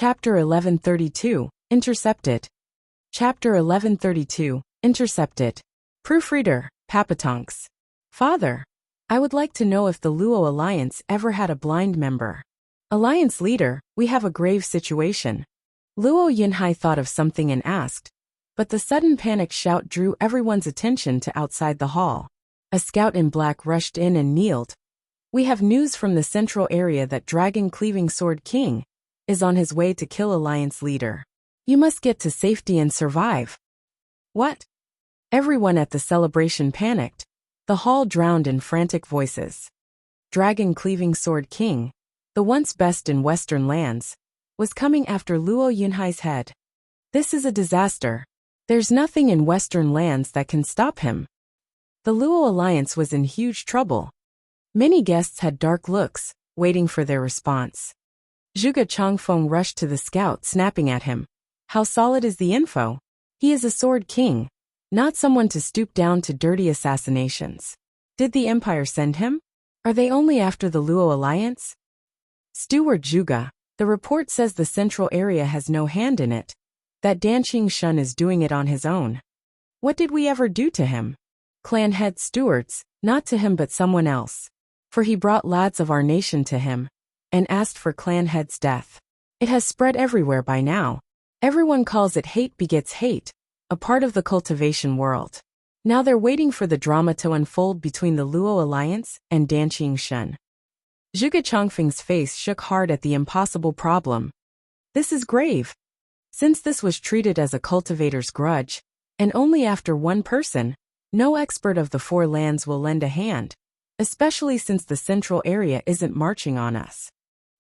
Chapter 1132, Intercepted. Chapter 1132, Intercepted. Proofreader, Papatonks. Father, I would like to know if the Luo Alliance ever had a blind member. Alliance leader, we have a grave situation. Luo Yunhai thought of something and asked, but the sudden panic shout drew everyone's attention to outside the hall. A scout in black rushed in and kneeled. We have news from the central area that Dragon-Cleaving Sword King is on his way to kill Alliance leader. You must get to safety and survive. What? Everyone at the celebration panicked. The hall drowned in frantic voices. Dragon-Cleaving Sword King, the once best in Western lands, was coming after Luo Yunhai's head. This is a disaster. There's nothing in Western lands that can stop him. The Luo Alliance was in huge trouble. Many guests had dark looks, waiting for their response. Zhuge Changfeng rushed to the scout, snapping at him. How solid is the info? He is a sword king, not someone to stoop down to dirty assassinations. Did the Empire send him? Are they only after the Luo Alliance? Steward Zhuge, the report says the central area has no hand in it, that Danqing Shun is doing it on his own. What did we ever do to him? Clan head stewards, not to him but someone else. For he brought lads of our nation to him, and asked for clan head's death. It has spread everywhere by now. Everyone calls it hate begets hate, a part of the cultivation world. Now they're waiting for the drama to unfold between the Luo Alliance and Danqing Shun. Zhuge Changfeng's face shook hard at the impossible problem. This is grave. Since this was treated as a cultivator's grudge, and only after one person, no expert of the four lands will lend a hand, especially since the central area isn't marching on us.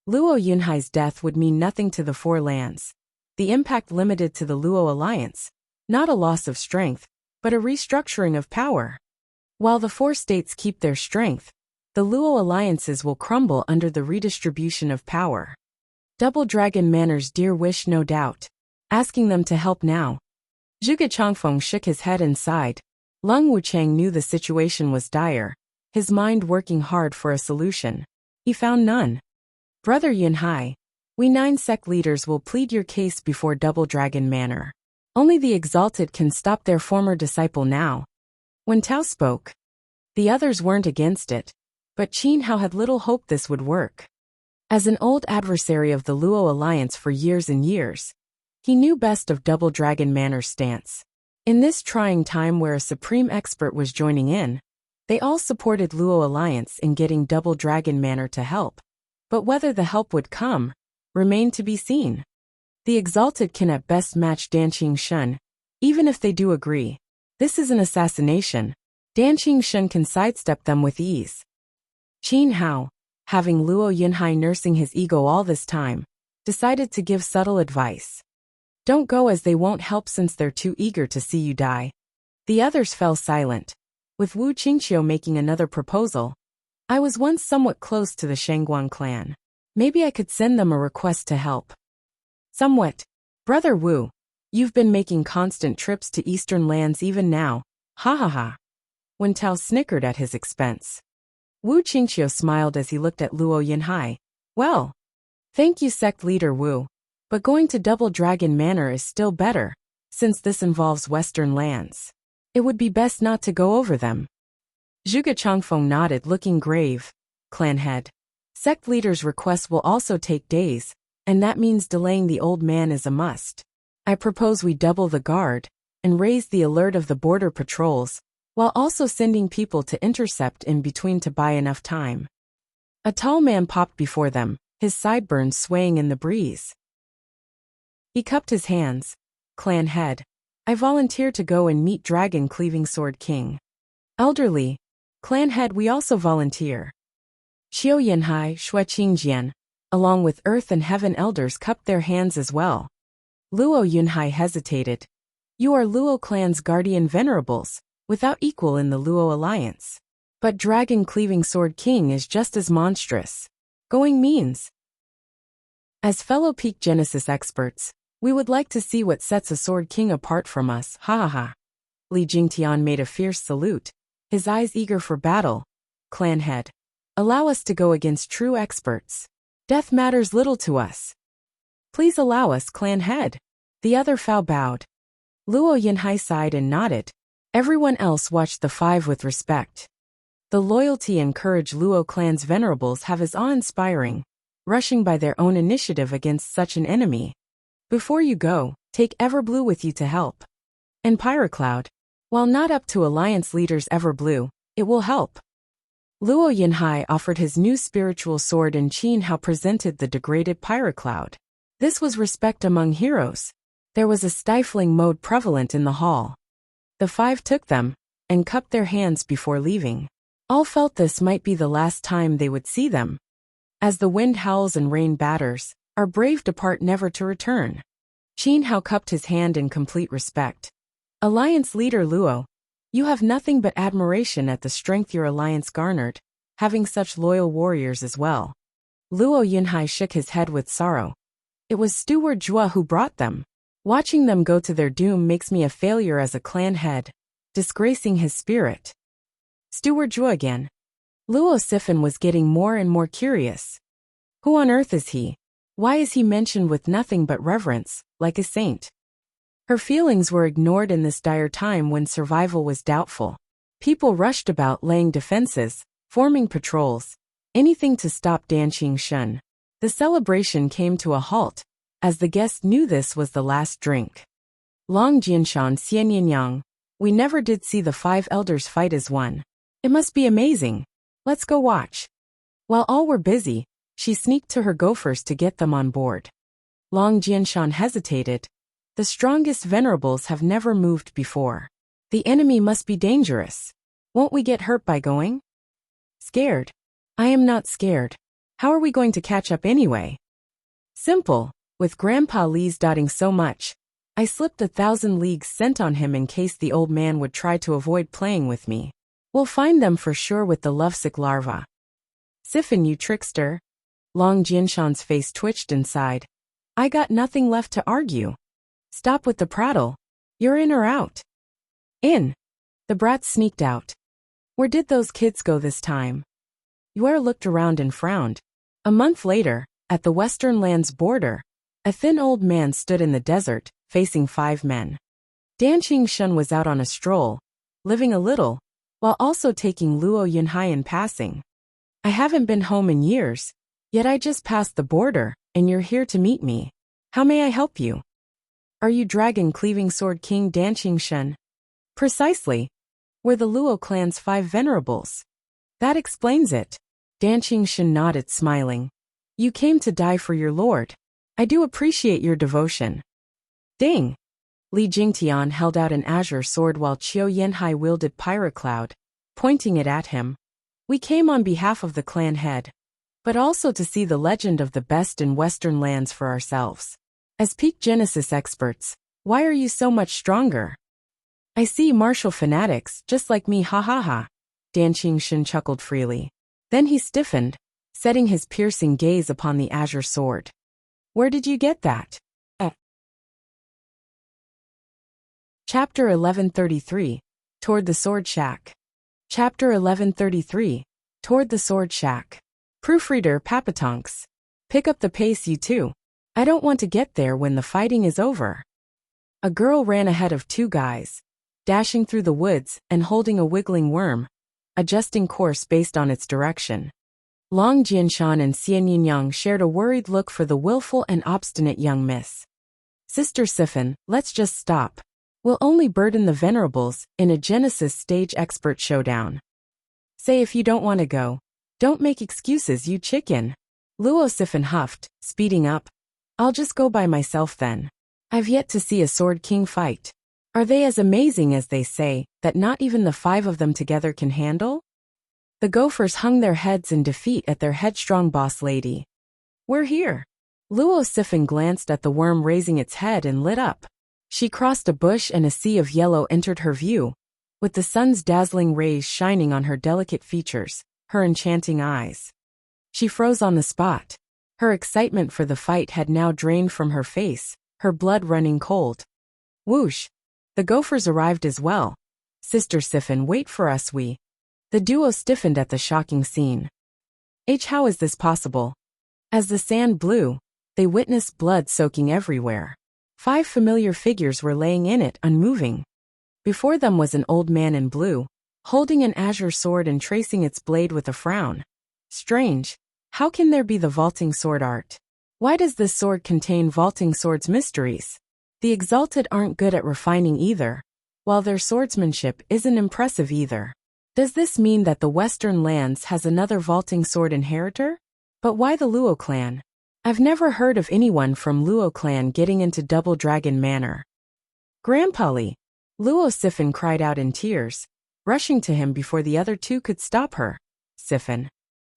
Luo Yunhai's death would mean nothing to the four lands. The impact limited to the Luo Alliance, not a loss of strength, but a restructuring of power. While the four states keep their strength, the Luo alliances will crumble under the redistribution of power. Double Dragon Manor's dear wish, no doubt. Asking them to help now. Zhuge Changfeng shook his head and sighed. Lung Wuchang knew the situation was dire, his mind working hard for a solution. He found none. Brother Yunhai, we 9 sect leaders will plead your case before Double Dragon Manor. Only the exalted can stop their former disciple now. When Tao spoke, the others weren't against it, but Qin Hao had little hope this would work. As an old adversary of the Luo Alliance for years and years, he knew best of Double Dragon Manor's stance. In this trying time where a supreme expert was joining in, they all supported Luo Alliance in getting Double Dragon Manor to help. But whether the help would come remained to be seen. The exalted can at best match Danqing Shun, even if they do agree. This is an assassination. Danqing Shun can sidestep them with ease. Qin Hao, having Luo Yunhai nursing his ego all this time, decided to give subtle advice. Don't go, as they won't help since they're too eager to see you die. The others fell silent, with Wu Qingqiu making another proposal. I was once somewhat close to the Shangguan clan. Maybe I could send them a request to help. Somewhat. Brother Wu, you've been making constant trips to eastern lands even now. Ha ha ha. When Tao snickered at his expense. Wu Qingqiu smiled as he looked at Luo Yunhai. Well, thank you, sect leader Wu, but going to Double Dragon Manor is still better, since this involves western lands. It would be best not to go over them. Zhuge Changfeng nodded, looking grave. Clan head. Sect leader's request will also take days, and that means delaying the old man is a must. I propose we double the guard, and raise the alert of the border patrols, while also sending people to intercept in between to buy enough time. A tall man popped before them, his sideburns swaying in the breeze. He cupped his hands. Clan head. I volunteer to go and meet Dragon-Cleaving Sword King. Elderly. Clan head, we also volunteer. Qiu Yanhai, Shui Qingjian, along with Earth and Heaven elders, cupped their hands as well. Luo Yunhai hesitated. You are Luo clan's guardian venerables, without equal in the Luo alliance. But Dragon-Cleaving Sword King is just as monstrous. Going means. As fellow Peak Genesis experts, we would like to see what sets a Sword King apart from us. Ha ha ha. Li Jingtian made a fierce salute, his eyes eager for battle. Clan head. Allow us to go against true experts. Death matters little to us. Please allow us, clan head. The other Fao bowed. Luo Yinhai sighed and nodded. Everyone else watched the five with respect. The loyalty and courage Luo clan's venerables have is awe-inspiring, rushing by their own initiative against such an enemy. Before you go, take Everblue with you to help. And Pyrocloud, while not up to Alliance leader's Everblue, it will help. Luo Yinhai offered his new spiritual sword and Qin Hao presented the degraded Pyrocloud. This was respect among heroes. There was a stifling mode prevalent in the hall. The five took them, and cupped their hands before leaving. All felt this might be the last time they would see them. As the wind howls and rain batters, our brave depart never to return. Qin Hao cupped his hand in complete respect. Alliance leader Luo, you have nothing but admiration at the strength your alliance garnered, having such loyal warriors as well. Luo Yinhai shook his head with sorrow. It was Steward Zhua who brought them. Watching them go to their doom makes me a failure as a clan head, disgracing his spirit. Steward Zhua again. Luo Sifan was getting more and more curious. Who on earth is he? Why is he mentioned with nothing but reverence, like a saint? Her feelings were ignored in this dire time when survival was doubtful. People rushed about laying defenses, forming patrols, anything to stop Danqing Shun. The celebration came to a halt, as the guests knew this was the last drink. Long Jianshan Xianyanyang, we never did see the five elders fight as one. It must be amazing. Let's go watch. While all were busy, she sneaked to her gophers to get them on board. Long Jianshan hesitated. The strongest venerables have never moved before. The enemy must be dangerous. Won't we get hurt by going? Scared? I am not scared. How are we going to catch up anyway? Simple. With Grandpa Li's dotting so much, I slipped 1,000 leagues sent on him in case the old man would try to avoid playing with me. We'll find them for sure with the lovesick larva. Sifan, you trickster. Long Jianshan's face twitched and sighed. I got nothing left to argue. Stop with the prattle. You're in or out? In. The brats sneaked out. Where did those kids go this time? Yue looked around and frowned. A month later, at the Western Lands border, a thin old man stood in the desert, facing 5 men. Danqing Shun was out on a stroll, living a little, while also taking Luo Yinhai in passing. I haven't been home in years, yet I just passed the border, and you're here to meet me. How may I help you? Are you Dragon-Cleaving Sword King Danqing Shun? Precisely. We're the Luo clan's 5 venerables. That explains it. Danqing Shun nodded, smiling. You came to die for your lord. I do appreciate your devotion. Ding! Li Jingtian held out an azure sword while Qiu Yanhai wielded Pyrocloud, pointing it at him. We came on behalf of the clan head, but also to see the legend of the best in Western Lands for ourselves. As peak Genesis experts, why are you so much stronger? I see martial fanatics, just like me, ha ha ha. Danqing Shun chuckled freely. Then he stiffened, setting his piercing gaze upon the azure sword. Where did you get that? Chapter 1133, Toward the Sword Shack. Chapter 1133, Toward the Sword Shack. Proofreader Papatonks. Pick up the pace, you two. I don't want to get there when the fighting is over. A girl ran ahead of 2 guys, dashing through the woods and holding a wiggling worm, adjusting course based on its direction. Long Jianshan and Xianyanyang shared a worried look for the willful and obstinate young miss. Sister Sifan, let's just stop. We'll only burden the venerables in a Genesis stage expert showdown. Say if you don't want to go. Don't make excuses, you chicken. Luo Sifan huffed, speeding up. I'll just go by myself then. I've yet to see a Sword King fight. Are they as amazing as they say, that not even the 5 of them together can handle? The gophers hung their heads in defeat at their headstrong boss lady. We're here. Luo Sifan glanced at the worm raising its head and lit up. She crossed a bush and a sea of yellow entered her view, with the sun's dazzling rays shining on her delicate features, her enchanting eyes. She froze on the spot. Her excitement for the fight had now drained from her face, her blood running cold. Whoosh! The gophers arrived as well. Sister Sifan, wait for us, we. The duo stiffened at the shocking scene. How is this possible? As the sand blew, They witnessed blood soaking everywhere. 5 familiar figures were laying in it, unmoving. Before them was an old man in blue, holding an azure sword and tracing its blade with a frown. Strange. How can there be the vaulting sword art? Why does this sword contain vaulting swords mysteries? The exalted aren't good at refining either, while their swordsmanship isn't impressive either. Does this mean that the Western Lands has another vaulting sword inheritor? But why the Luo clan? I've never heard of anyone from Luo clan getting into Double Dragon Manor. Grandpa Li! Luo Sifan cried out in tears, rushing to him before the other two could stop her. Sifan.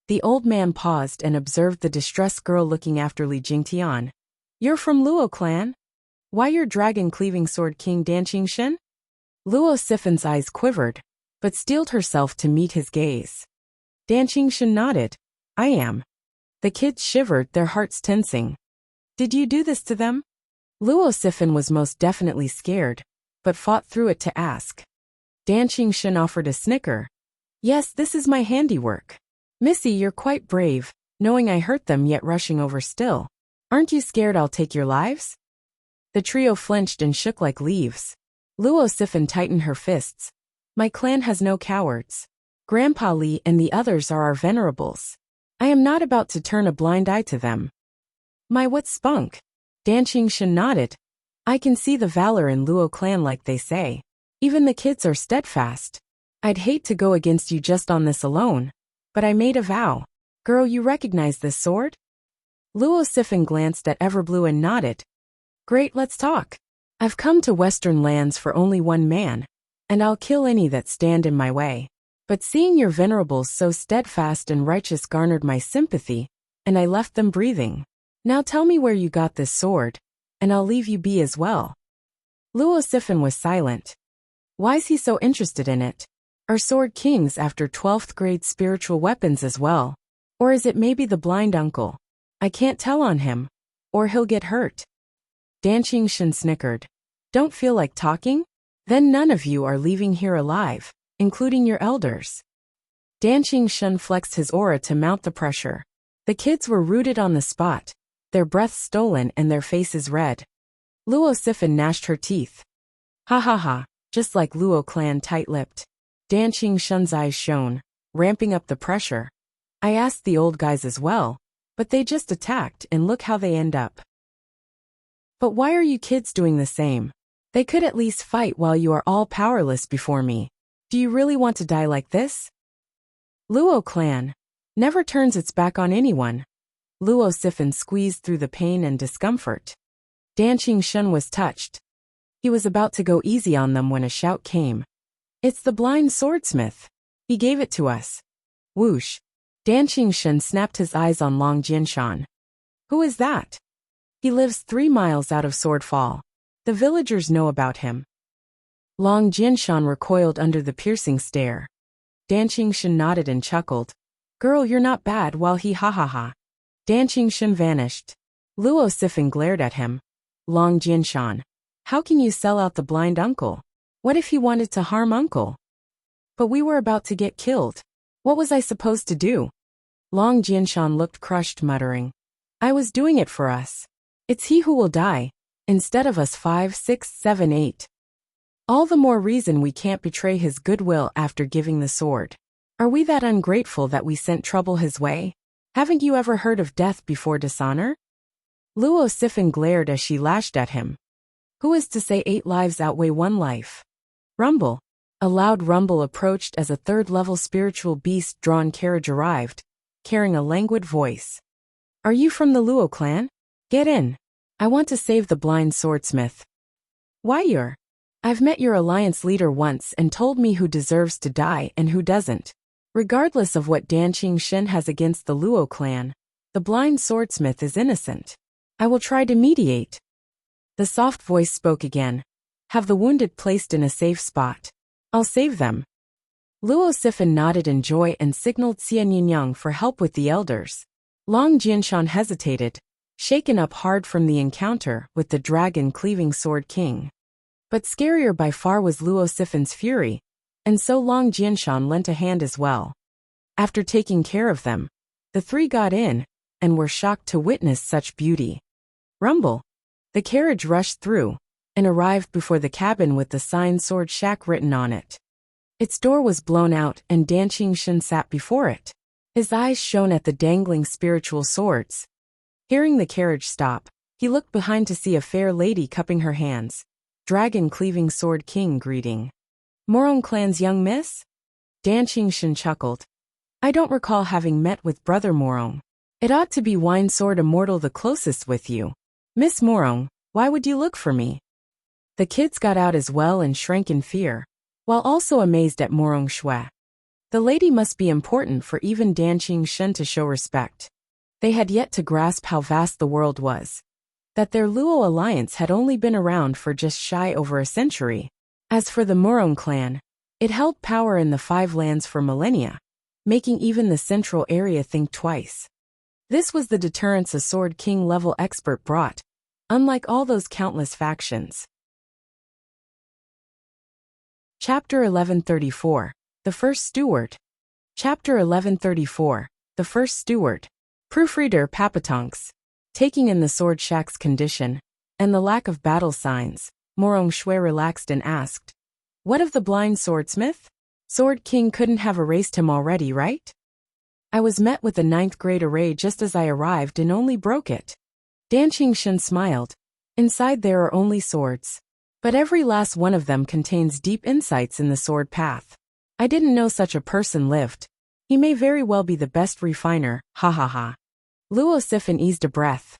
The old man paused and observed the distressed girl looking after Li Jingtian. You're from Luo clan? Why your dragon-cleaving sword King Danqingxin? Luo Sifan's eyes quivered, but steeled herself to meet his gaze. Danqingxin nodded. I am. The kids shivered, their hearts tensing. Did you do this to them? Luo Sifan was most definitely scared, but fought through it to ask. Danqingxin offered a snicker. Yes, this is my handiwork. Missy, you're quite brave, knowing I hurt them yet rushing over still. Aren't you scared I'll take your lives? The trio flinched and shook like leaves. Luo Sifan tightened her fists. My clan has no cowards. Grandpa Li and the others are our venerables. I am not about to turn a blind eye to them. My what spunk? Danqingxin nodded. I can see the valor in Luo clan like they say. Even the kids are steadfast. I'd hate to go against you just on this alone, but I made a vow. Girl, you recognize this sword? Luo Sifan glanced at Everblue and nodded. Great, let's talk. I've come to Western Lands for only one man, and I'll kill any that stand in my way. But seeing your venerables so steadfast and righteous garnered my sympathy, and I left them breathing. Now tell me where you got this sword, and I'll leave you be as well. Luo Sifan was silent. Why's he so interested in it? Are sword kings after 12th grade spiritual weapons as well? Or is it maybe the blind uncle? I can't tell on him, or he'll get hurt. Danqingxin snickered. Don't feel like talking? Then none of you are leaving here alive, including your elders. Danqingxin flexed his aura to mount the pressure. The kids were rooted on the spot, their breaths stolen and their faces red. Luo Sifan gnashed her teeth. Ha ha ha, just like Luo clan tight-lipped. Danqingxin's eyes shone, ramping up the pressure. I asked the old guys as well, but they just attacked and look how they end up. But why are you kids doing the same? They could at least fight while you are all powerless before me. Do you really want to die like this? Luo clan never turns its back on anyone. Luo Sifan squeezed through the pain and discomfort. Danqingxin was touched. He was about to go easy on them when a shout came. It's the blind swordsmith. He gave it to us. Whoosh. Danqingxin snapped his eyes on Long Jinshan. Who is that? He lives 3 miles out of Swordfall. The villagers know about him. Long Jinshan recoiled under the piercing stare. Danqingxin nodded and chuckled. Girl, you're not bad, while he ha ha ha. Danqingxin vanished. Luo Sifan glared at him. Long Jinshan. How can you sell out the blind uncle? What if he wanted to harm uncle? But we were about to get killed. What was I supposed to do? Long Jinshan looked crushed, muttering. I was doing it for us. It's he who will die, instead of us 5, 6, 7, 8. All the more reason we can't betray his goodwill after giving the sword. Are we that ungrateful that we sent trouble his way? Haven't you ever heard of death before dishonor? Luo Sifan glared as she lashed at him. Who is to say 8 lives outweigh 1 life? Rumble. A loud rumble approached as a 3rd-level spiritual beast-drawn carriage arrived, carrying a languid voice. Are you from the Luo clan? Get in. I want to save the blind swordsmith. Why you're? I've met your alliance leader once and told me who deserves to die and who doesn't. Regardless of what Danqingxin has against the Luo clan, the blind swordsmith is innocent. I will try to mediate. The soft voice spoke again. Have the wounded placed in a safe spot. I'll save them. Luo Sifan nodded in joy and signaled Xian Yinyang for help with the elders. Long Jinshan hesitated, shaken up hard from the encounter with the dragon-cleaving sword king. But scarier by far was Luo Sifan's fury, and so Long Jinshan lent a hand as well. After taking care of them, the 3 got in, and were shocked to witness such beauty. Rumble. The carriage rushed through and arrived before the cabin with the sign Sword Shack written on it. Its door was blown out and Dan Qingxin sat before it. His eyes shone at the dangling spiritual swords. Hearing the carriage stop, he looked behind to see a fair lady cupping her hands. Dragon-cleaving Sword King greeting. Morong clan's young miss? Dan Qingxin chuckled. I don't recall having met with Brother Morong. It ought to be Wine Sword Immortal the closest with you. Miss Morong, why would you look for me? The kids got out as well and shrank in fear, while also amazed at Morong Shui. The lady must be important for even Dan Qingxin to show respect. They had yet to grasp how vast the world was. That their Luo alliance had only been around for just shy over a century. As for the Morong clan, it held power in the 5 lands for millennia, making even the central area think twice. This was the deterrence a Sword King level expert brought, unlike all those countless factions. Chapter 1134. The First Steward. Chapter 1134. The First Steward. Proofreader Papatonks. Taking in the Sword Shack's condition, and the lack of battle signs, Morong Shui relaxed and asked, what of the blind swordsmith? Sword King couldn't have erased him already, right? I was met with the 9th grade array just as I arrived and only broke it. Dan Qingxin smiled. Inside there are only swords. But every last one of them contains deep insights in the sword path. I didn't know such a person lived. He may very well be the best refiner, ha ha ha. Luo Sifan eased a breath.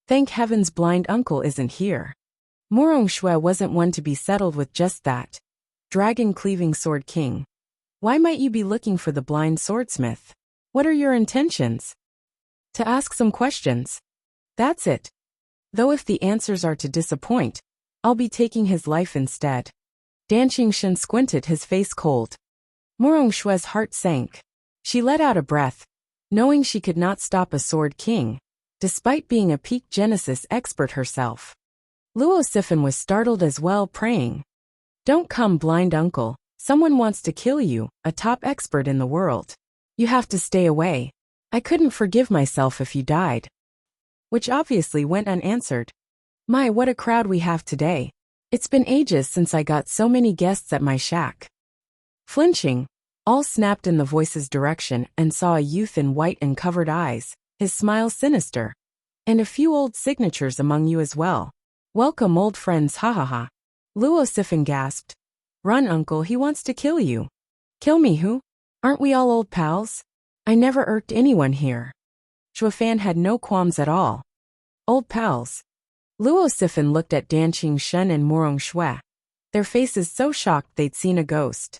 Thank heavens blind uncle isn't here. Morong Shui wasn't one to be settled with just that. Dragon-cleaving Sword King. Why might you be looking for the blind swordsmith? What are your intentions? To ask some questions. That's it. Though if the answers are to disappoint, I'll be taking his life instead. Dan Qingxin squinted, his face cold. Morong Shui's heart sank. She let out a breath, knowing she could not stop a Sword King, despite being a peak Genesis expert herself. Luo Sifan was startled as well, praying. Don't come, blind uncle. Someone wants to kill you, a top expert in the world. You have to stay away. I couldn't forgive myself if you died. Which obviously went unanswered. My, what a crowd we have today. It's been ages since I got so many guests at my shack. Flinching, all snapped in the voice's direction and saw a youth in white and covered eyes, his smile sinister. And a few old signatures among you as well. Welcome, old friends, ha ha ha. Luo Sifan gasped. Run, uncle, he wants to kill you. Kill me who? Aren't we all old pals? I never irked anyone here. Shuifan had no qualms at all. Old pals. Luo Sifan looked at Dan Qingxin and Morong Shui, their faces so shocked they'd seen a ghost.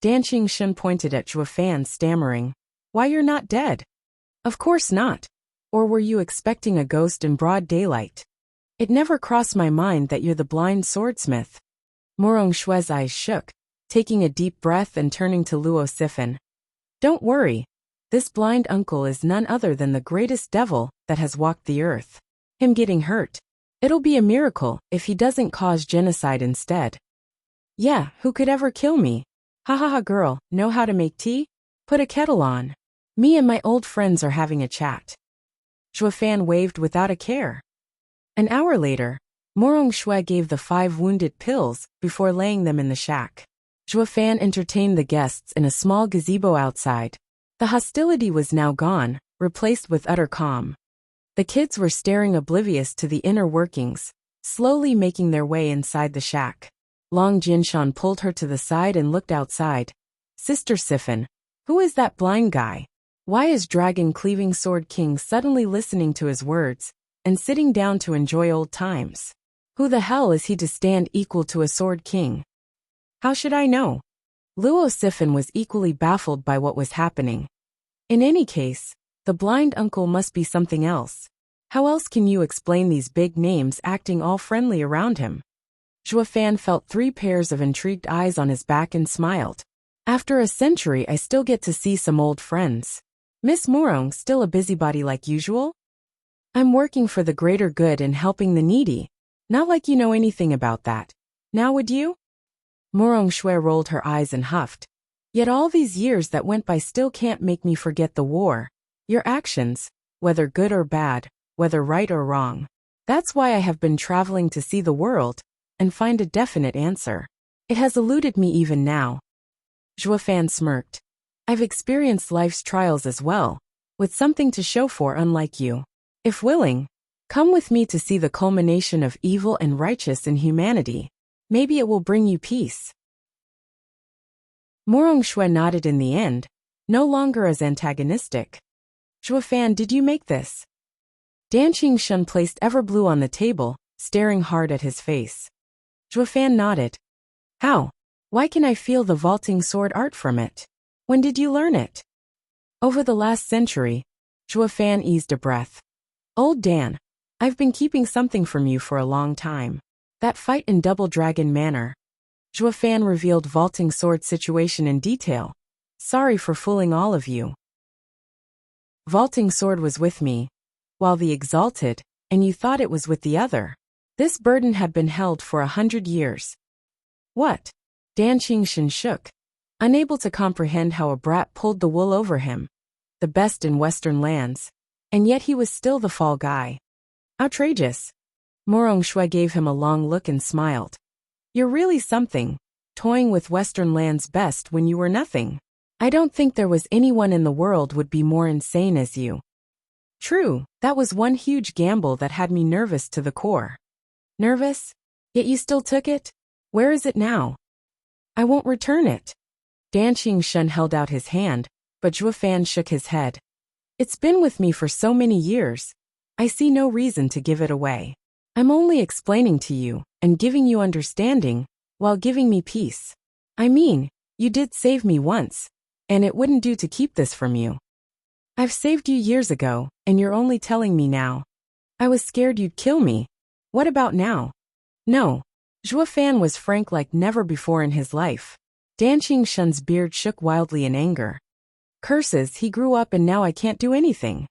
Dan Qingxin pointed at Shuifan, stammering, Why, you're not dead. Of course not. Or were you expecting a ghost in broad daylight? It never crossed my mind that you're the blind swordsmith. Morong Shui's eyes shook, taking a deep breath and turning to Luo Sifan. Don't worry. This blind uncle is none other than the greatest devil that has walked the earth. Him getting hurt. It'll be a miracle if he doesn't cause genocide instead. Yeah, who could ever kill me? Ha ha ha, girl, know how to make tea? Put a kettle on. Me and my old friends are having a chat. Shuifan waved without a care. An hour later, Morong Shui gave the 5 wounded pills before laying them in the shack. Shuifan entertained the guests in a small gazebo outside. The hostility was now gone, replaced with utter calm. The kids were staring oblivious to the inner workings, slowly making their way inside the shack. Long Jinshan pulled her to the side and looked outside. Sister Sifan, who is that blind guy? Why is Dragon-cleaving Sword King suddenly listening to his words and sitting down to enjoy old times? Who the hell is he to stand equal to a Sword King? How should I know? Luo Sifan was equally baffled by what was happening. In any case, the blind uncle must be something else. How else can you explain these big names acting all friendly around him? Shuifan felt 3 pairs of intrigued eyes on his back and smiled. After a century I still get to see some old friends. Miss Morong still a busybody like usual? I'm working for the greater good and helping the needy. Not like you know anything about that. Now would you? Morong Shui rolled her eyes and huffed. Yet all these years that went by still can't make me forget the war. Your actions, whether good or bad, whether right or wrong. That's why I have been traveling to see the world and find a definite answer. It has eluded me even now. Zhuofan smirked. I've experienced life's trials as well, with something to show for unlike you. If willing, come with me to see the culmination of evil and righteous in humanity. Maybe it will bring you peace. Morongshui nodded in the end, no longer as antagonistic. Zhuofan, did you make this? Dan Qingshun placed Everblue on the table, staring hard at his face. Zhuofan nodded. How? Why can I feel the vaulting sword art from it? When did you learn it? Over the last century. Zhuofan eased a breath. Old Dan, I've been keeping something from you for a long time. That fight in Double Dragon Manor. Zhuofan revealed vaulting sword situation in detail. Sorry for fooling all of you. Vaulting sword was with me, while the exalted, and you thought it was with the other. This burden had been held for 100 years. What? Dan Qingshun shook, unable to comprehend how a brat pulled the wool over him, the best in Western lands, and yet he was still the fall guy. Outrageous. Morongshui gave him a long look and smiled. You're really something, toying with Western lands best when you were nothing. I don't think there was anyone in the world would be more insane as you. True, that was one huge gamble that had me nervous to the core. Nervous? Yet you still took it? Where is it now? I won't return it. Dan Qingshun held out his hand, but Zhuofan shook his head. It's been with me for so many years. I see no reason to give it away. I'm only explaining to you and giving you understanding while giving me peace. I mean, you did save me once, and it wouldn't do to keep this from you. I've saved you years ago, and you're only telling me now. I was scared you'd kill me. What about now? No. Zhuofan was frank like never before in his life. Dan Qingshun's beard shook wildly in anger. Curses, he grew up and now I can't do anything.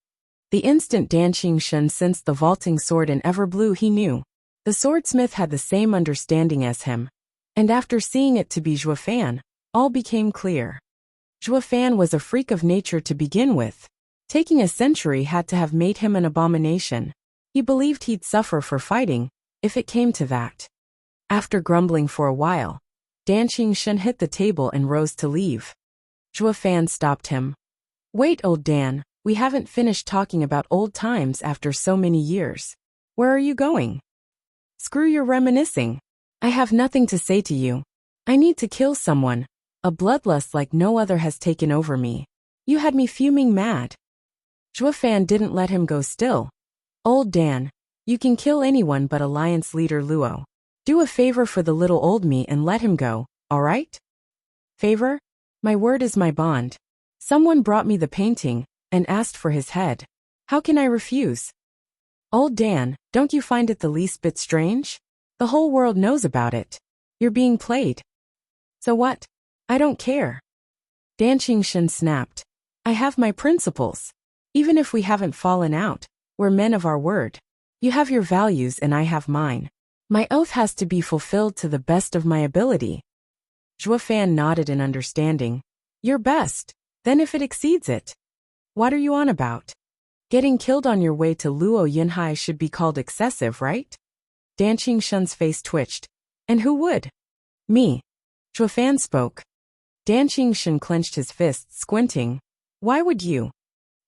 The instant Dan Qingshun sensed the vaulting sword in Everblue, he knew. The swordsmith had the same understanding as him. And after seeing it to be Zhuofan, all became clear. Zhuofan was a freak of nature to begin with. Taking a century had to have made him an abomination. He believed he'd suffer for fighting, if it came to that. After grumbling for a while, Dan Qingshun hit the table and rose to leave. Zhuofan stopped him. Wait, old Dan, we haven't finished talking about old times after so many years. Where are you going? Screw your reminiscing. I have nothing to say to you. I need to kill someone. A bloodlust like no other has taken over me. You had me fuming mad. Zhuofan didn't let him go still. Old Dan, you can kill anyone but Alliance leader Luo. Do a favor for the little old me and let him go, all right? Favor? My word is my bond. Someone brought me the painting and asked for his head. How can I refuse? Old Dan, don't you find it the least bit strange? The whole world knows about it. You're being played. So what? I don't care. Dan Qingshun snapped. I have my principles. Even if we haven't fallen out, we're men of our word. You have your values and I have mine. My oath has to be fulfilled to the best of my ability. Zhuofan nodded in understanding. Your best. Then if it exceeds it. What are you on about? Getting killed on your way to Luo Yunhai should be called excessive, right? Dan Qingshun's face twitched. And who would? Me. Zhuofan spoke. Dan Qingshun clenched his fists, squinting. Why would you?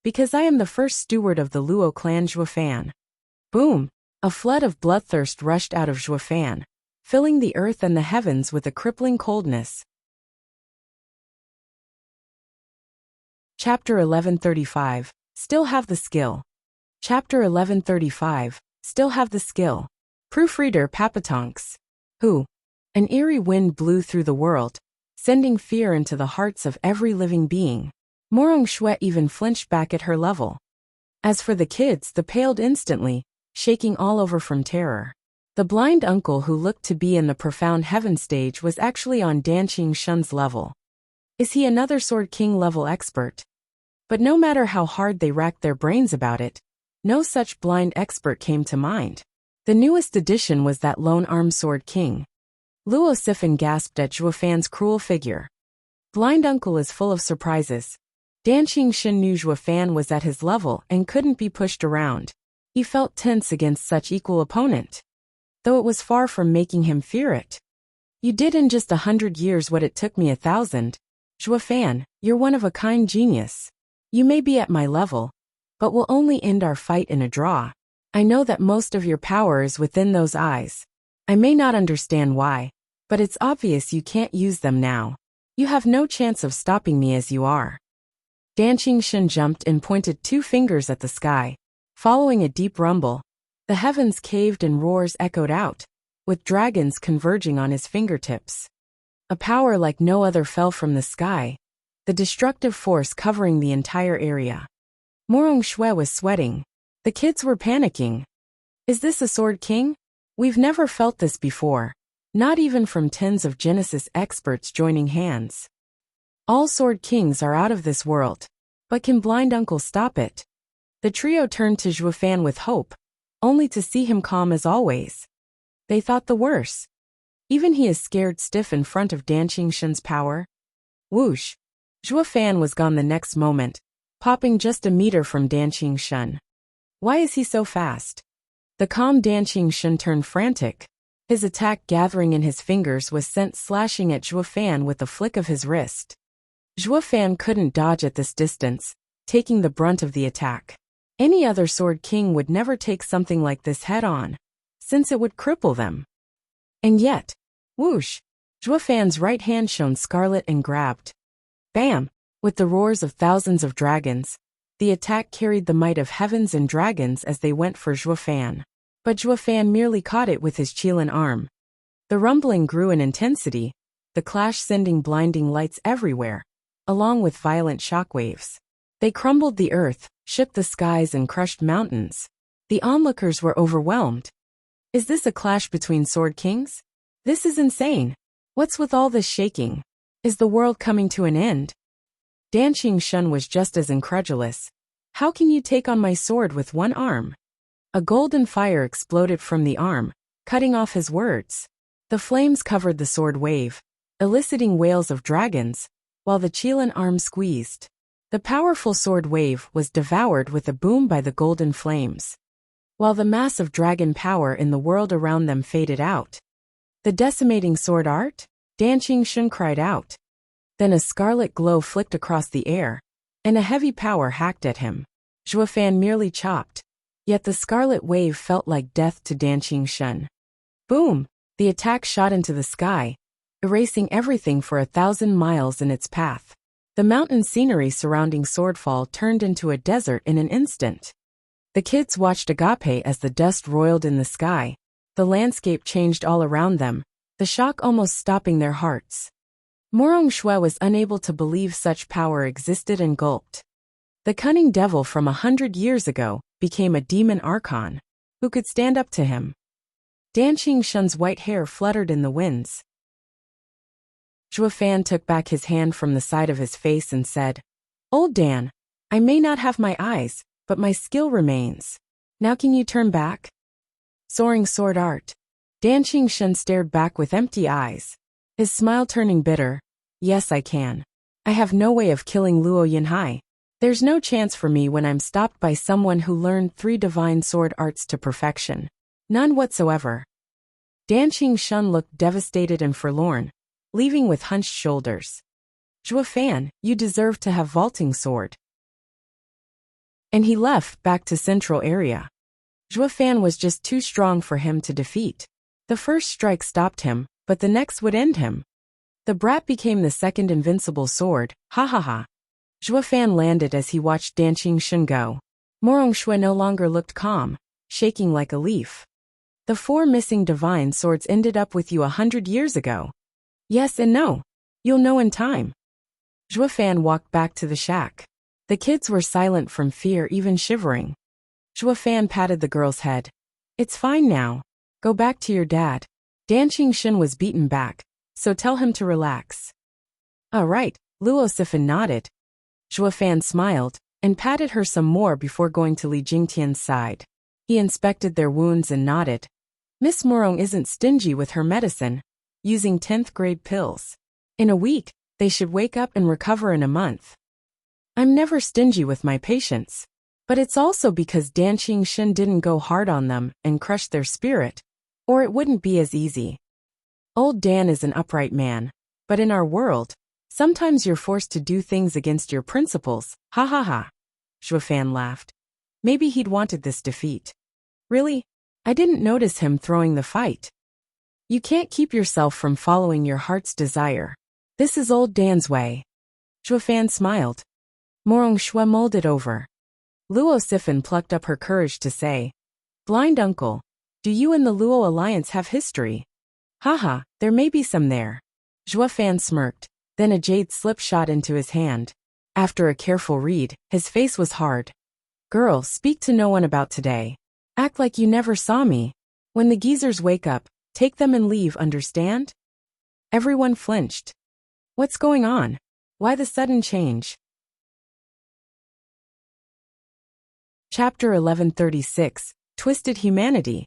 Because I am the first steward of the Luo clan Zhuofan. Boom! A flood of bloodthirst rushed out of Zhuofan, filling the earth and the heavens with a crippling coldness. Chapter 1135. Still have the skill. Chapter 1135. Still have the skill. Proofreader Papatonks. Who? An eerie wind blew through the world, sending fear into the hearts of every living being. Morongshui even flinched back at her level. As for the kids, they paled instantly, shaking all over from terror. The blind uncle who looked to be in the profound heaven stage was actually on Dan Qingshun's level. Is he another Sword King level expert? But no matter how hard they racked their brains about it, no such blind expert came to mind. The newest addition was that lone armed Sword King. Luo Sifan gasped at Zhuofan's cruel figure. Blind uncle is full of surprises. Dan Qingshun knew Zhuofan was at his level and couldn't be pushed around. He felt tense against such equal opponent, though it was far from making him fear it. You did in just 100 years what it took me 1,000. Zhuo Fan, you're one of a kind genius. You may be at my level, but we'll only end our fight in a draw. I know that most of your power is within those eyes. I may not understand why, but it's obvious you can't use them now. You have no chance of stopping me as you are. Dan Qingshun jumped and pointed 2 fingers at the sky. Following a deep rumble, the heavens caved and roars echoed out, with dragons converging on his fingertips. A power like no other fell from the sky, the destructive force covering the entire area. Morong Shui was sweating. The kids were panicking. Is this a Sword King? We've never felt this before, not even from tens of Genesis experts joining hands. All Sword Kings are out of this world. But can Blind Uncle stop it? The trio turned to Zhuo Fan with hope, only to see him calm as always. They thought the worst. Even he is scared stiff in front of Dan Qingshun's power. Whoosh! Zhuo Fan was gone the next moment, popping just a meter from Dan Qingshun. Why is he so fast? The calm Dan Qingshun turned frantic. His attack gathering in his fingers was sent slashing at Zhuo Fan with a flick of his wrist. Zhuo Fan couldn't dodge at this distance, taking the brunt of the attack. Any other Sword King would never take something like this head-on, since it would cripple them. And yet, whoosh! Zhuo Fan's right hand shone scarlet and grabbed. Bam! With the roars of thousands of dragons, the attack carried the might of heavens and dragons as they went for Zhuo Fan. But Zhuo Fan merely caught it with his Qilin arm. The rumbling grew in intensity, the clash sending blinding lights everywhere, along with violent shockwaves. They crumbled the earth, shook the skies and crushed mountains. The onlookers were overwhelmed. Is this a clash between Sword Kings? This is insane. What's with all this shaking? Is the world coming to an end? Dan Qingshun was just as incredulous. How can you take on my sword with one arm? A golden fire exploded from the arm, cutting off his words. The flames covered the sword wave, eliciting wails of dragons, while the Qilin arm squeezed. The powerful sword wave was devoured with a boom by the golden flames, while the mass of dragon power in the world around them faded out. The decimating sword art? Dan Qingshun cried out. Then a scarlet glow flicked across the air, and a heavy power hacked at him. Zhuo Fan merely chopped, yet the scarlet wave felt like death to Dan Qingshun. Boom! The attack shot into the sky, erasing everything for 1,000 miles in its path. The mountain scenery surrounding Swordfall turned into a desert in an instant. The kids watched agape as the dust roiled in the sky. The landscape changed all around them, the shock almost stopping their hearts. Morong Shui was unable to believe such power existed and gulped. The cunning devil from 100 years ago became a demon archon. Who could stand up to him? Dan Qingshun's white hair fluttered in the winds. Zhuo Fan took back his hand from the side of his face and said, Old Dan, I may not have my eyes, but my skill remains. Now can you turn back? Soaring sword art. Dan Qingshun stared back with empty eyes, his smile turning bitter. Yes, I can. I have no way of killing Luo Yinhai. There's no chance for me when I'm stopped by someone who learned 3 divine sword arts to perfection. None whatsoever. Dan Qingshun looked devastated and forlorn, leaving with hunched shoulders. Zhuo Fan, you deserve to have vaulting sword. And he left back to central area. Zhuo Fan was just too strong for him to defeat. The first strike stopped him, but the next would end him. The brat became the second invincible sword, ha ha ha. Zhuo Fan landed as he watched Dan Qingshun go. Morong Shui no longer looked calm, shaking like a leaf. The 4 missing divine swords ended up with you 100 years ago. Yes and no. You'll know in time. Zhuo Fan walked back to the shack. The kids were silent from fear, even shivering. Zhuo Fan patted the girl's head. It's fine now. Go back to your dad. Dan Qingshun was beaten back, so tell him to relax. All right, Luo Sifan nodded. Zhuo Fan smiled, and patted her some more before going to Li Jingtian's side. He inspected their wounds and nodded. Miss Morong isn't stingy with her medicine, using 10th grade pills. In a week, they should wake up and recover in a month. I'm never stingy with my patients. But it's also because Dan Shin didn't go hard on them and crush their spirit, or it wouldn't be as easy. Old Dan is an upright man, but in our world, sometimes you're forced to do things against your principles. Ha ha ha. Zhuofan laughed. Maybe he'd wanted this defeat. Really? I didn't notice him throwing the fight. You can't keep yourself from following your heart's desire. This is old Dan's way. Zhuofan smiled. Morong Shui mulled it over. Luo Sifan plucked up her courage to say, Blind uncle, do you and the Luo alliance have history? Haha, there may be some there. Zhuofan smirked, then a jade slip shot into his hand. After a careful read, his face was hard. Girl, speak to no one about today. Act like you never saw me. When the geezers wake up, take them and leave, understand? Everyone flinched. What's going on? Why the sudden change? Chapter 1136, Twisted Humanity.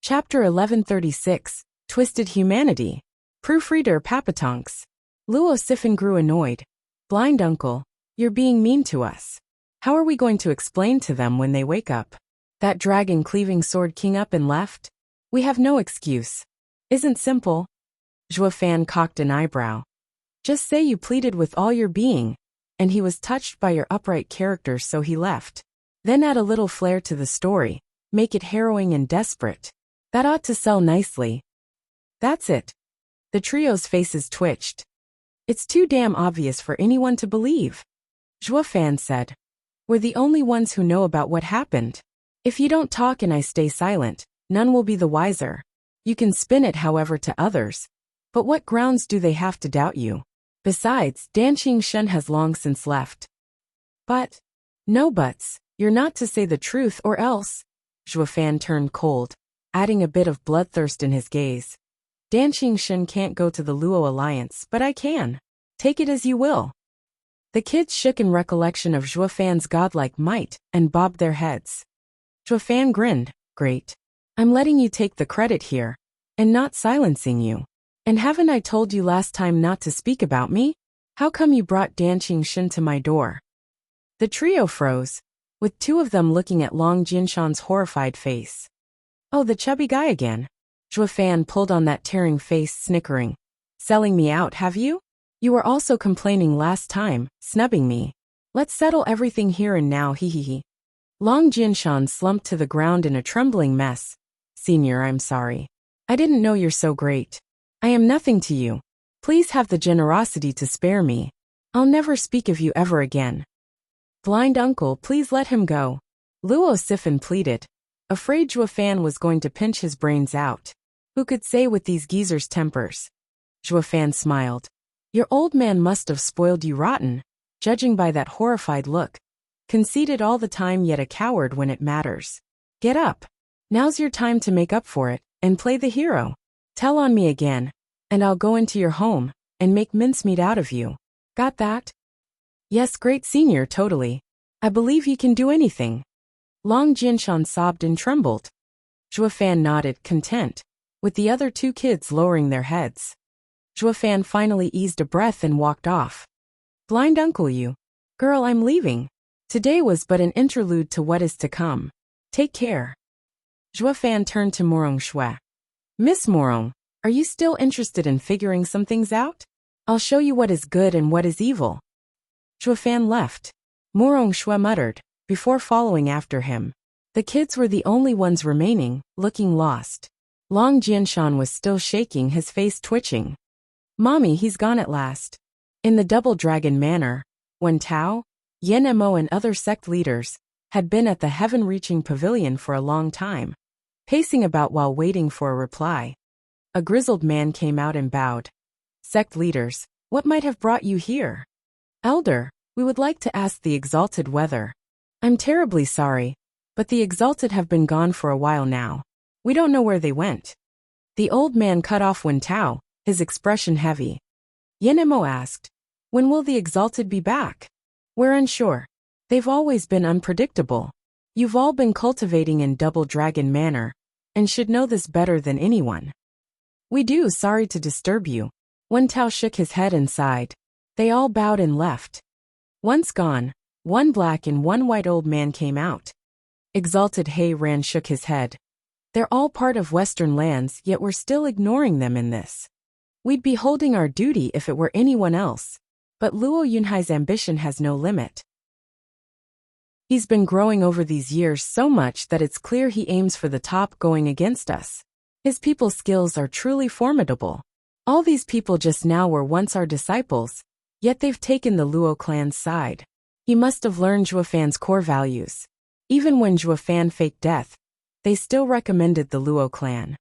Chapter 1136, Twisted Humanity. Proofreader Papatonks. Luo Sifan grew annoyed. Blind uncle, you're being mean to us. How are we going to explain to them when they wake up? That dragon-cleaving sword king up and left? We have no excuse. Isn't simple? Zhuofan cocked an eyebrow. Just say you pleaded with all your being, and he was touched by your upright character so he left. Then add a little flair to the story, make it harrowing and desperate. That ought to sell nicely. That's it. The trio's faces twitched. It's too damn obvious for anyone to believe. Zhuofan said. We're the only ones who know about what happened. If you don't talk and I stay silent, none will be the wiser. You can spin it however to others. But what grounds do they have to doubt you? Besides, Dan Shen has long since left. But, no buts, you're not to say the truth or else. Zhuofan turned cold, adding a bit of bloodthirst in his gaze. Dan Shen can't go to the Luo alliance, but I can. Take it as you will. The kids shook in recollection of Zhuofan's godlike might and bobbed their heads. Zhuofan grinned. Great. I'm letting you take the credit here, and not silencing you. And haven't I told you last time not to speak about me? How come you brought Dan Shen to my door? The trio froze, with two of them looking at Long Jinshan's horrified face. Oh, the chubby guy again. Zhuofan pulled on that tearing face, snickering. Selling me out, have you? You were also complaining last time, snubbing me. Let's settle everything here and now, hee. Long Jinshan slumped to the ground in a trembling mess. Senior, I'm sorry. I didn't know you're so great. I am nothing to you. Please have the generosity to spare me. I'll never speak of you ever again. Blind uncle, please let him go. Luo Sifan pleaded, afraid Zhuofan was going to pinch his brains out. Who could say with these geezers' tempers? Zhuofan smiled. Your old man must have spoiled you rotten, judging by that horrified look. Conceited all the time yet a coward when it matters. Get up. Now's your time to make up for it, and play the hero. Tell on me again, and I'll go into your home, and make mincemeat out of you. Got that? Yes, great senior, totally. I believe you can do anything. Long Jinshan sobbed and trembled. Zhuofan nodded, content, with the other two kids lowering their heads. Zhuofan finally eased a breath and walked off. Blind uncle you. Girl, I'm leaving. Today was but an interlude to what is to come. Take care. Zhuofan turned to Morong Shui. Miss Morong, are you still interested in figuring some things out? I'll show you what is good and what is evil. Zhuofan left. Morong Shui muttered, before following after him. The kids were the only ones remaining, looking lost. Long Jinshan was still shaking, his face twitching. Mommy, he's gone at last. In the Double Dragon Manor, when Tao, Yen Mo and other sect leaders had been at the heaven-reaching pavilion for a long time, pacing about while waiting for a reply. A grizzled man came out and bowed. Sect leaders, what might have brought you here? Elder, we would like to ask the Exalted whether. I'm terribly sorry, but the Exalted have been gone for a while now. We don't know where they went. The old man cut off Wen Tao, his expression heavy. Yen Mo asked, when will the Exalted be back? We're unsure. They've always been unpredictable. You've all been cultivating in Double Dragon Manor, and should know this better than anyone. We do, sorry to disturb you. Wen Tao shook his head and sighed. They all bowed and left. Once gone, One black and one white old man came out. Exalted He Ran shook his head. They're all part of Western lands, yet we're still ignoring them in this. We'd be holding our duty if it were anyone else. But Luo Yunhai's ambition has no limit. He's been growing over these years so much that it's clear he aims for the top going against us. His people's skills are truly formidable. All these people just now were once our disciples, yet they've taken the Luo clan's side. He must have learned Zhuofan's core values. Even when Zhuofan faked death, they still recommended the Luo clan.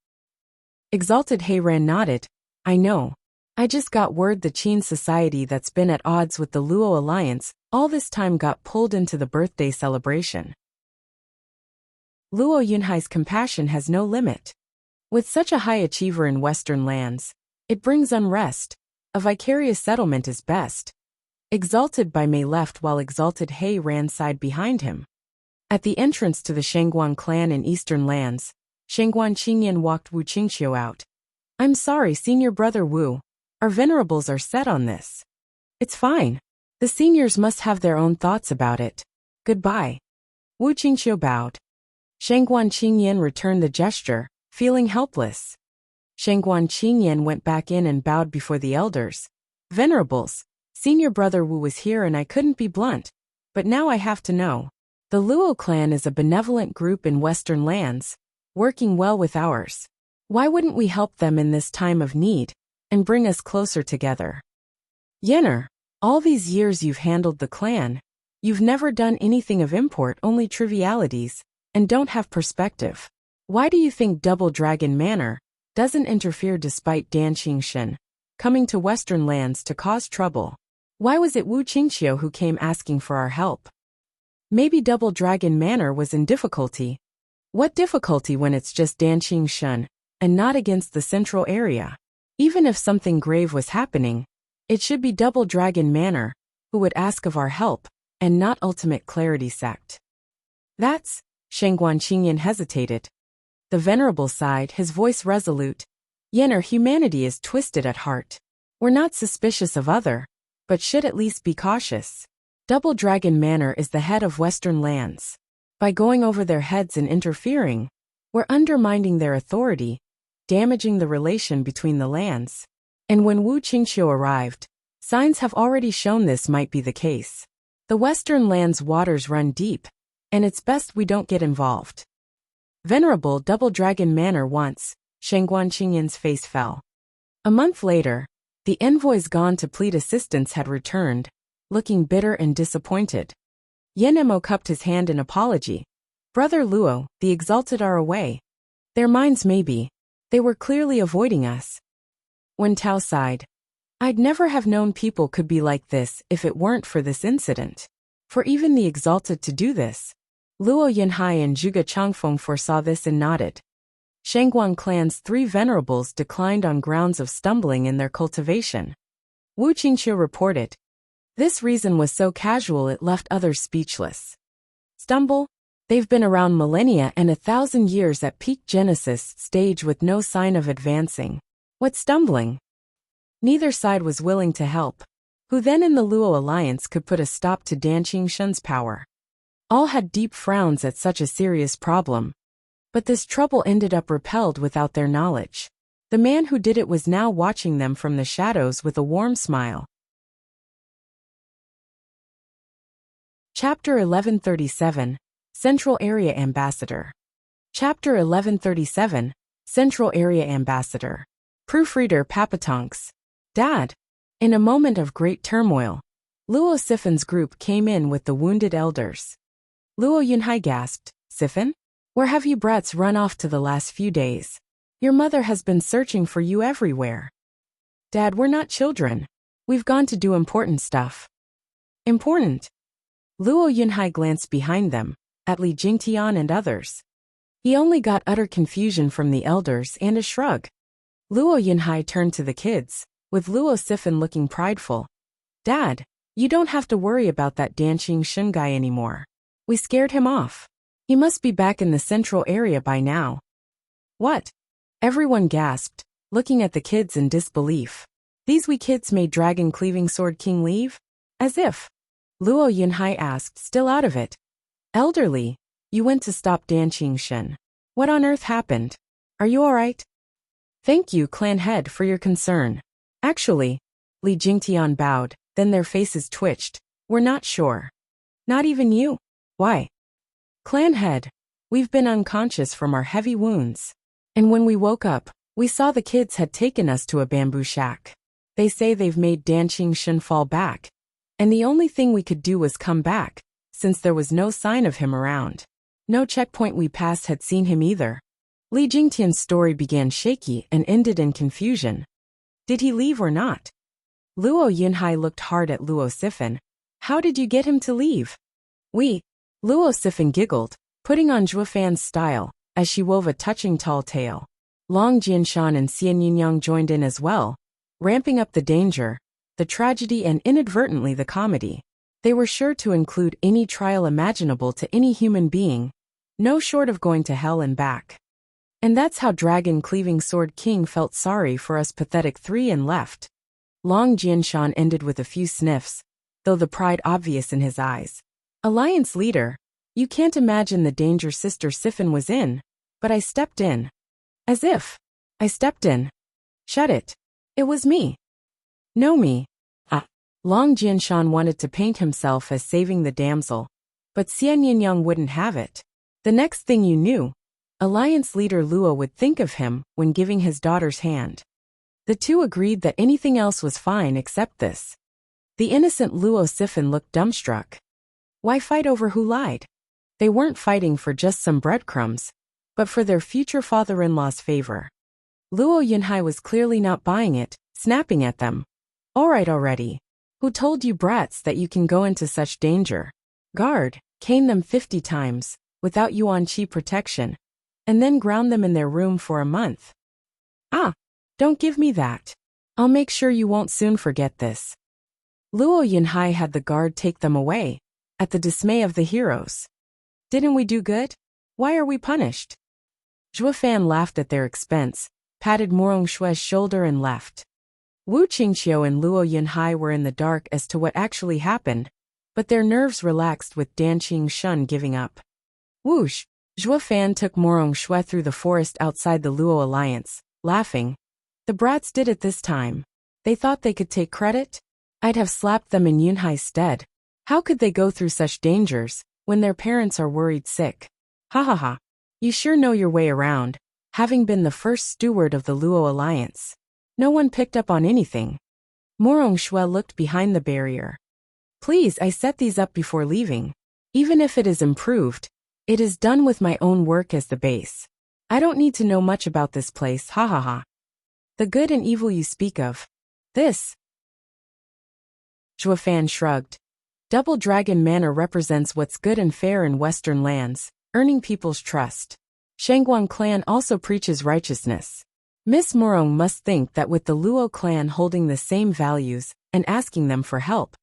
Exalted He Ran nodded. I know. I just got word the Qin society that's been at odds with the Luo alliance all this time got pulled into the birthday celebration. Luo Yunhai's compassion has no limit. With such a high achiever in Western lands, it brings unrest. A vicarious settlement is best. Exalted by Mei left while Exalted He ran side behind him. At the entrance to the Shangguan clan in Eastern lands, Shangguan Qingyan walked Wu Qingqiu out. I'm sorry, senior brother Wu. Our venerables are set on this. It's fine. The seniors must have their own thoughts about it. Goodbye. Wu Qingqiu bowed. Shangguan Qingyan returned the gesture, feeling helpless. Shangguan Qingyan went back in and bowed before the elders. Venerables, senior brother Wu was here and I couldn't be blunt. But now I have to know. The Luo clan is a benevolent group in Western lands, working well with ours. Why wouldn't we help them in this time of need, and bring us closer together? Yenner, all these years you've handled the clan, you've never done anything of import, only trivialities, and don't have perspective. Why do you think Double Dragon Manor doesn't interfere despite Dan Qingshen coming to Western lands to cause trouble? Why was it Wu Qingqiu who came asking for our help? Maybe Double Dragon Manor was in difficulty. What difficulty when it's just Dan Qingshen, and not against the central area? Even if something grave was happening, it should be Double Dragon Manor who would ask of our help, and not Ultimate Clarity Sect. That's, Shangguan Qingyan hesitated. The venerable sighed, his voice resolute. Yenner, humanity is twisted at heart. We're not suspicious of other, but should at least be cautious. Double Dragon Manor is the head of Western lands. By going over their heads and interfering, we're undermining their authority, damaging the relation between the lands. And when Wu Qingqiu arrived, signs have already shown this might be the case. The Western lands' waters run deep, and it's best we don't get involved. Venerable Double Dragon Manor once, Shangguan Qingyan's face fell. A month later, the envoys gone to plead assistance had returned, looking bitter and disappointed. Yenemo cupped his hand in apology. Brother Luo, the exalted are away. Their minds maybe. They were clearly avoiding us. When Tao sighed, I'd never have known people could be like this if it weren't for this incident. For even the exalted to do this. Luo Yunhai and Zhuge Changfeng foresaw this and nodded. Shangguan clan's 3 venerables declined on grounds of stumbling in their cultivation. Wu Qingqiu reported. This reason was so casual it left others speechless. Stumble? They've been around millennia and 1,000 years at peak Genesis stage with no sign of advancing. What stumbling? Neither side was willing to help. Who then in the Luo alliance could put a stop to Dan Qingshen's power? All had deep frowns at such a serious problem. But this trouble ended up repelled without their knowledge. The man who did it was now watching them from the shadows with a warm smile. Chapter 1137, Central Area Ambassador. Chapter 1137, Central Area Ambassador. Proofreader Papatonks. Dad. In a moment of great turmoil, Luo Siphon's group came in with the wounded elders. Luo Yunhai gasped, Siphon? Where have you brats run off to the last few days? Your mother has been searching for you everywhere. Dad, we're not children. We've gone to do important stuff. Important? Luo Yunhai glanced behind them, at Li Jingtian and others. He only got utter confusion from the elders and a shrug. Luo Yunhai turned to the kids, with Luo Siphon looking prideful. Dad, you don't have to worry about that Dan Qingshen guy anymore. We scared him off. He must be back in the central area by now. What? Everyone gasped, looking at the kids in disbelief. These wee kids made Dragon Cleaving Sword King leave? As if. Luo Yunhai asked, still out of it. Elderly, you went to stop Dan Qingxin. What on earth happened? Are you alright? Thank you, clan head, for your concern. Actually, Li Jingtian bowed, then their faces twitched. We're not sure. Not even you? Why? Clan head, we've been unconscious from our heavy wounds. And when we woke up, we saw the kids had taken us to a bamboo shack. They say they've made Dan Qingxin fall back. And the only thing we could do was come back, since there was no sign of him around. No checkpoint we passed had seen him either. Li Jingtian's story began shaky and ended in confusion. Did he leave or not? Luo Yunhai looked hard at Luo Sifan. How did you get him to leave? Luo Sifan giggled, putting on Zhuofan's style, as she wove a touching tall tale. Long Jianshan and Xian Yunyang joined in as well, ramping up the danger, the tragedy and inadvertently the comedy. They were sure to include any trial imaginable to any human being, no short of going to hell and back. And that's how Dragon-Cleaving Sword King felt sorry for us pathetic three and left. Long Jianshan ended with a few sniffs, though the pride obvious in his eyes. Alliance leader, you can't imagine the danger Sister Sifan was in, but I stepped in. As if. I stepped in. Shut it. It was me. No me. Long Jianshan wanted to paint himself as saving the damsel, but Xian Yinyang wouldn't have it. The next thing you knew, Alliance leader Luo would think of him when giving his daughter's hand. The two agreed that anything else was fine except this. The innocent Luo Sifan looked dumbstruck. Why fight over who lied? They weren't fighting for just some breadcrumbs, but for their future father-in-law's favor. Luo Yunhai was clearly not buying it, snapping at them. Alright already. Who told you brats that you can go into such danger? Guard, cane them 50 times, without yuan qi protection, and then ground them in their room for a month. Don't give me that. I'll make sure you won't soon forget this. Luo Yunhai had the guard take them away, at the dismay of the heroes. Didn't we do good? Why are we punished? Zhuofan laughed at their expense, patted Morong Shue's shoulder and left. Wu Qingqiu and Luo Yunhai were in the dark as to what actually happened, but their nerves relaxed with Dan Qingxun giving up. Whoosh! Zhuofan took Morong Shue through the forest outside the Luo alliance, laughing. The brats did it this time. They thought they could take credit? I'd have slapped them in Yunhai's stead. How could they go through such dangers, when their parents are worried sick? Ha ha ha. You sure know your way around, having been the first steward of the Luo alliance. No one picked up on anything. Morong Shue looked behind the barrier. Please, I set these up before leaving. Even if it is improved, it is done with my own work as the base. I don't need to know much about this place, ha ha ha. The good and evil you speak of. This. Zhuofan shrugged. Double Dragon Manor represents what's good and fair in Western lands, earning people's trust. Shangguan clan also preaches righteousness. Miss Morong must think that with the Luo clan holding the same values and asking them for help,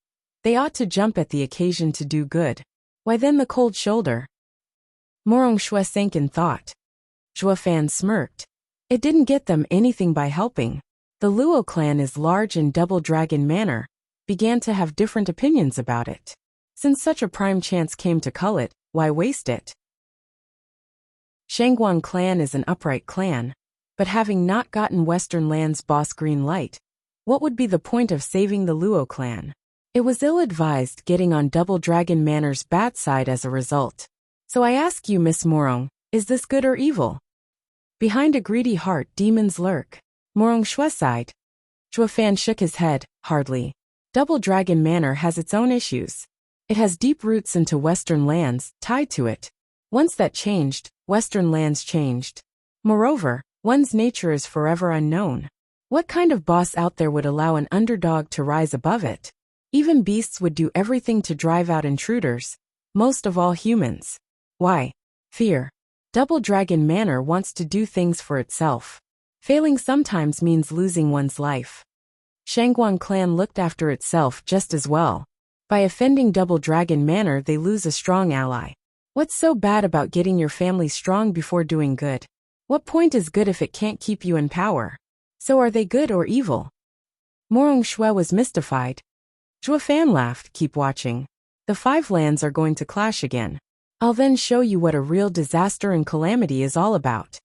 they ought to jump at the occasion to do good. Why then the cold shoulder? Morong Shue sank in thought. Zhuofan smirked. It didn't get them anything by helping. The Luo clan is large and Double Dragon Manor began to have different opinions about it. Since such a prime chance came to cull it, why waste it? Shangguan clan is an upright clan, but having not gotten Western Land's boss green light, what would be the point of saving the Luo clan? It was ill-advised getting on Double Dragon Manor's bad side as a result. So I ask you, Miss Morong, is this good or evil? Behind a greedy heart demons lurk. Morong Shue sighed. Zhuofan shook his head, hardly. Double Dragon Manor has its own issues. It has deep roots into Western lands tied to it. Once that changed, Western lands changed. Moreover, one's nature is forever unknown. What kind of boss out there would allow an underdog to rise above it? Even beasts would do everything to drive out intruders, most of all humans. Why? Fear. Double Dragon Manor wants to do things for itself. Failing sometimes means losing one's life. Shangguan clan looked after itself just as well. By offending Double Dragon Manor, they lose a strong ally. What's so bad about getting your family strong before doing good? What point is good if it can't keep you in power? So are they good or evil? Morong Shue was mystified. Zhuofan laughed, keep watching. The 5 lands are going to clash again. I'll then show you what a real disaster and calamity is all about.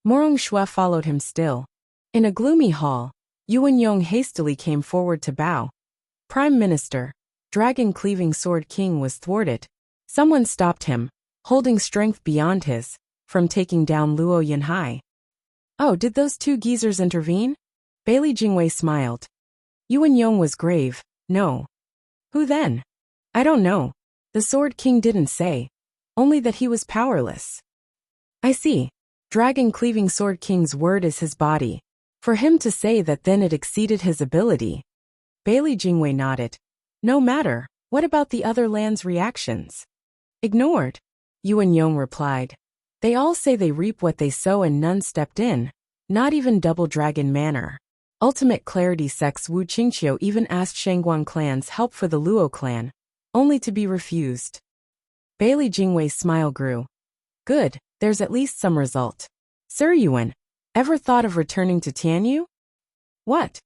Morong Shue followed him still. In a gloomy hall, Yuan Yong hastily came forward to bow. Prime Minister, Dragon-cleaving Sword King was thwarted. Someone stopped him, holding strength beyond his, from taking down Luo Yunhai. Oh, did those 2 geezers intervene? Bailey Jingwei smiled. Yuan Yong was grave. No. Who then? I don't know. The Sword King didn't say. Only that he was powerless. I see. Dragon-cleaving Sword King's word is his body. For him to say that, then it exceeded his ability. Bailey Jingwei nodded. No matter, what about the other land's reactions? Ignored. Yuan Yong replied. They all say they reap what they sow and none stepped in. Not even Double Dragon Manor. Ultimate Clarity Sect's Wu Qingqiu even asked Shangguan clan's help for the Luo clan, only to be refused. Bailey Jingwei's smile grew. Good, there's at least some result. Sir Yuan, ever thought of returning to Tianyu? What?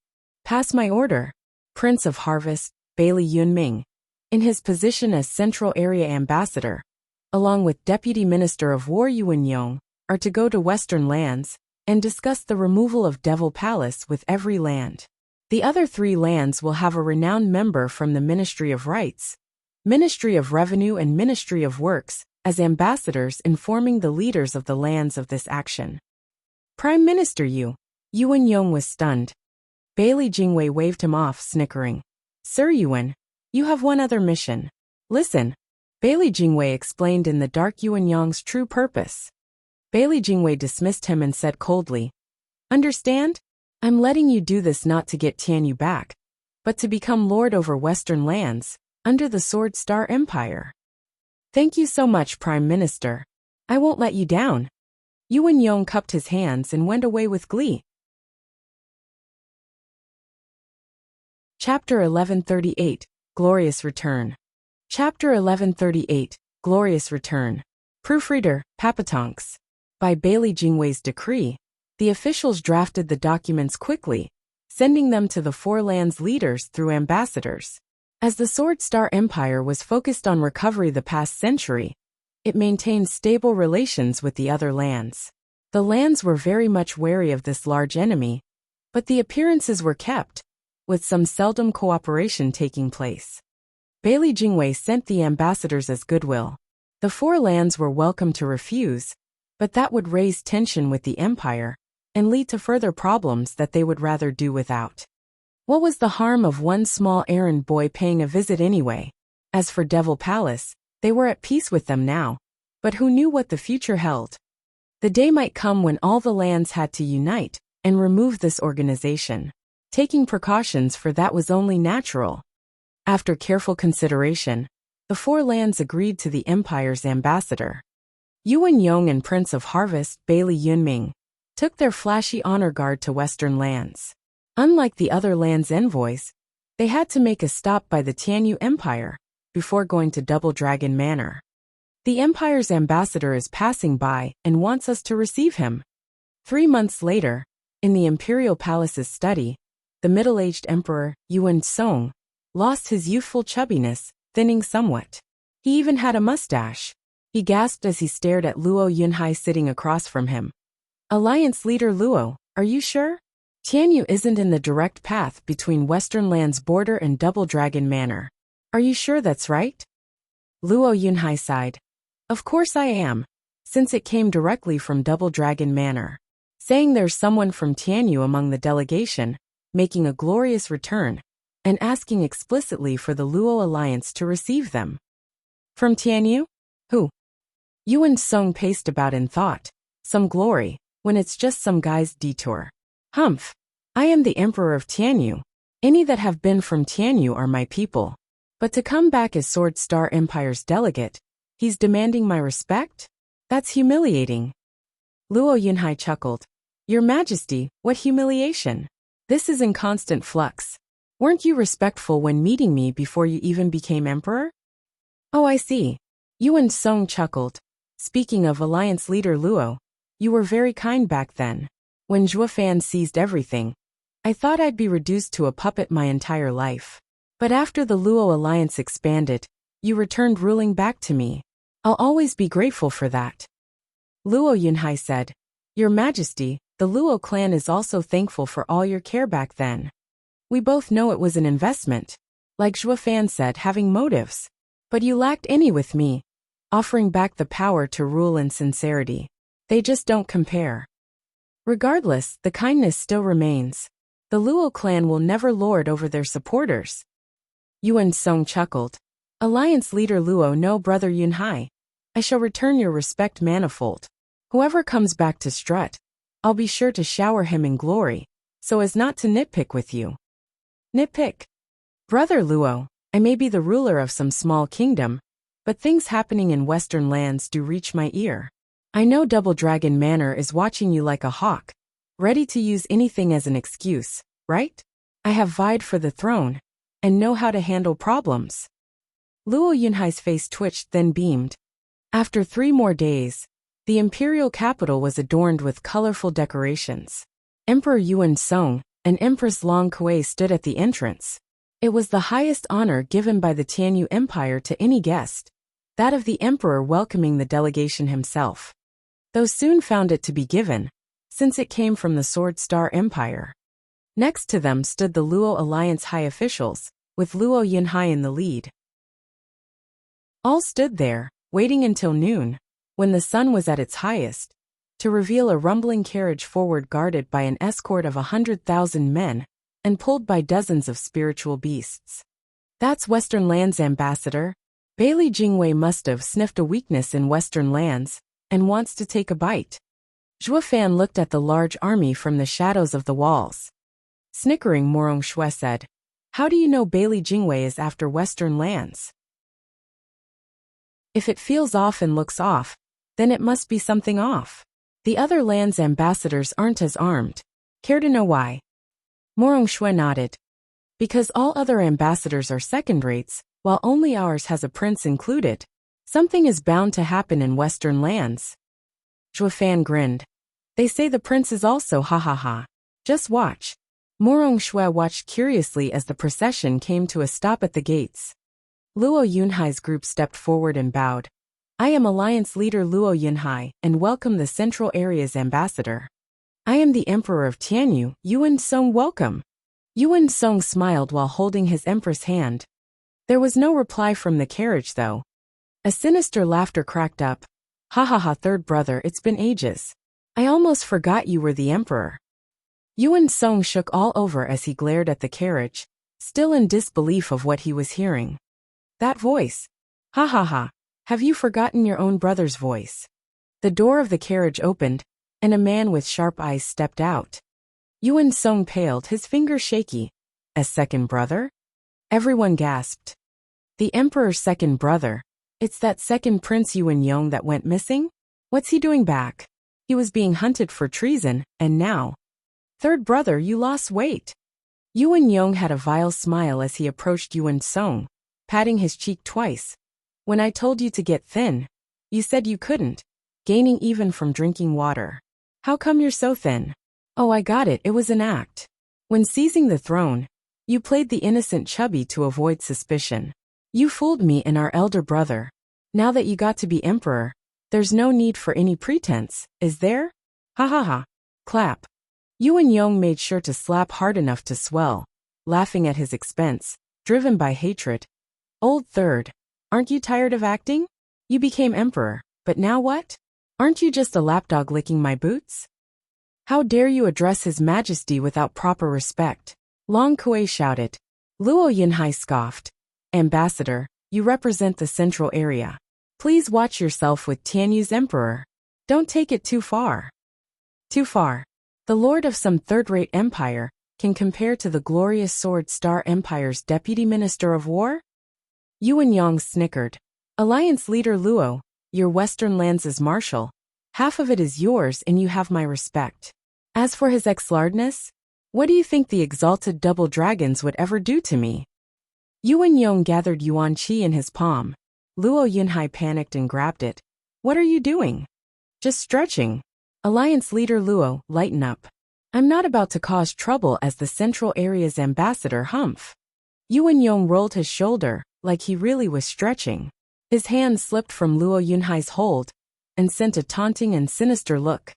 Pass my order. Prince of Harvest, Bailey Yunming, in his position as Central Area Ambassador, along with Deputy Minister of War Yuan Yong, are to go to Western lands and discuss the removal of Devil Palace with every land. The other 3 lands will have a renowned member from the Ministry of Rights, Ministry of Revenue and Ministry of Works, as ambassadors informing the leaders of the lands of this action. Prime Minister Yuan Yong was stunned. Bailey Jingwei waved him off, snickering. Sir Yuan, you have one other mission. Listen. Bailey Jingwei explained in the dark Yuan Yong's true purpose. Bailey Jingwei dismissed him and said coldly, Understand? I'm letting you do this not to get Tianyu back, but to become lord over Western lands, under the Sword Star Empire. Thank you so much, Prime Minister. I won't let you down. Yuan Yong cupped his hands and went away with glee. Chapter 1138, Glorious Return. Chapter 1138, Glorious Return. Proofreader, Papatonks. By Bailey Jingwei's decree, the officials drafted the documents quickly, sending them to the 4 lands' leaders through ambassadors. As the Sword Star Empire was focused on recovery the past century, it maintained stable relations with the other lands. The lands were very much wary of this large enemy, but the appearances were kept, with some seldom cooperation taking place. Bailey Jingwei sent the ambassadors as goodwill. The 4 lands were welcome to refuse, but that would raise tension with the empire and lead to further problems that they would rather do without. What was the harm of one small errand boy paying a visit anyway? As for Devil Palace, they were at peace with them now, but who knew what the future held? The day might come when all the lands had to unite and remove this organization. Taking precautions for that was only natural. After careful consideration, the 4 lands agreed to the empire's ambassador. Yuan Yong and Prince of Harvest, Bailey Yunming, took their flashy honor guard to Western lands. Unlike the other lands' envoys, they had to make a stop by the Tianyu Empire before going to Double Dragon Manor. The empire's ambassador is passing by and wants us to receive him. 3 months later, in the imperial palace's study, the middle-aged emperor, Yuan Song, lost his youthful chubbiness, thinning somewhat. He even had a mustache. He gasped as he stared at Luo Yunhai sitting across from him. Alliance leader Luo, are you sure? Tianyu isn't in the direct path between Western Land's border and Double Dragon Manor. Are you sure that's right? Luo Yunhai sighed. Of course I am, since it came directly from Double Dragon Manor. Saying there's someone from Tianyu among the delegation, making a glorious return, and asking explicitly for the Luo Alliance to receive them. From Tianyu? Who? Yuan Song paced about in thought. Some glory, when it's just some guy's detour. Humph. I am the Emperor of Tianyu. Any that have been from Tianyu are my people. But to come back as Sword Star Empire's delegate, he's demanding my respect? That's humiliating. Luo Yunhai chuckled. Your Majesty, what humiliation? This is in constant flux. Weren't you respectful when meeting me before you even became emperor? Oh, I see. Yuan Song chuckled. Speaking of Alliance leader Luo, you were very kind back then. When Zhuofan seized everything, I thought I'd be reduced to a puppet my entire life. But after the Luo Alliance expanded, You returned ruling back to me. I'll always be grateful for that. Luo Yunhai said, Your Majesty, the Luo clan is also thankful for all your care back then. We both know it was an investment. Like Zhuo Fan said, having motives. But you lacked any with me. Offering back the power to rule and sincerity. They just don't compare. Regardless, the kindness still remains. The Luo clan will never lord over their supporters. Yuan Song chuckled. Alliance leader Luo, no brother Yunhai. I shall return your respect manifold. Whoever comes back to strut, I'll be sure to shower him in glory, so as not to nitpick with you. Nitpick? Brother Luo, I may be the ruler of some small kingdom, but things happening in Western lands do reach my ear. I know Double Dragon Manor is watching you like a hawk, ready to use anything as an excuse, right? I have vied for the throne, and know how to handle problems. Luo Yunhai's face twitched, then beamed. After 3 more days, the imperial capital was adorned with colorful decorations. Emperor Yuan Song and Empress Long Kuei stood at the entrance. It was the highest honor given by the Tianyu Empire to any guest, that of the emperor welcoming the delegation himself. Though soon found it to be given, since it came from the Sword Star Empire. Next to them stood the Luo Alliance high officials, with Luo Yunhai in the lead. All stood there, waiting until noon, when the sun was at its highest, to reveal a rumbling carriage forward guarded by an escort of 100,000 men, and pulled by dozens of spiritual beasts. That's Western Lands Ambassador. Bailey Jingwei must have sniffed a weakness in Western Lands, and wants to take a bite. Zhuo Fan looked at the large army from the shadows of the walls. Snickering, Morong Shui said, How do you know Bailey Jingwei is after Western Lands? If it feels off and looks off, then it must be something off. The other lands' ambassadors aren't as armed. Care to know why? Morong Shui nodded. Because all other ambassadors are second-rates, while only ours has a prince included. Something is bound to happen in Western lands. Zhuo Fan grinned. They say the prince is also ha ha ha. Just watch. Morong Shui watched curiously as the procession came to a stop at the gates. Luo Yunhai's group stepped forward and bowed. I am Alliance leader Luo Yunhai, and welcome the Central Area's ambassador. I am the Emperor of Tianyu, Yuan Song, welcome. Yuan Song smiled while holding his empress hand. There was no reply from the carriage though. A sinister laughter cracked up. Ha ha ha, third brother, it's been ages. I almost forgot you were the emperor. Yuan Song shook all over as he glared at the carriage, still in disbelief of what he was hearing. That voice. Ha ha ha. Have you forgotten your own brother's voice? The door of the carriage opened, and a man with sharp eyes stepped out. Yuan Song paled, his fingers shaky. A second brother? Everyone gasped. The emperor's second brother. It's that second Prince Yuan Yong that went missing? What's he doing back? He was being hunted for treason, and now. Third brother, you lost weight. Yuan Yong had a vile smile as he approached Yuan Song, patting his cheek twice. When I told you to get thin, you said you couldn't, gaining even from drinking water. How come you're so thin? Oh, I got it, it was an act. When seizing the throne, you played the innocent chubby to avoid suspicion. You fooled me and our elder brother. Now that you got to be emperor, there's no need for any pretense, is there? Ha ha ha. Clap. Yuan Yong made sure to slap hard enough to swell, laughing at his expense, driven by hatred. Old third. Aren't you tired of acting? You became emperor, but now what? Aren't you just a lapdog licking my boots? How dare you address His Majesty without proper respect? Long Kuei shouted. Luo Yunhai scoffed. Ambassador, you represent the central area. Please watch yourself with Tianyu's emperor. Don't take it too far. Too far. The lord of some third-rate empire can compare to the glorious Sword Star Empire's deputy minister of war? Yuan Yong snickered. Alliance leader Luo, your Western lands is martial. Half of it is yours and you have my respect. As for his ex-lardness, what do you think the exalted double dragons would ever do to me? Yuan Yong gathered Yuan Qi in his palm. Luo Yunhai panicked and grabbed it. What are you doing? Just stretching. Alliance leader Luo, lighten up. I'm not about to cause trouble as the Central Area's ambassador, humph. Yuan Yong rolled his shoulder, like he really was stretching. His hand slipped from Luo Yunhai's hold and sent a taunting and sinister look.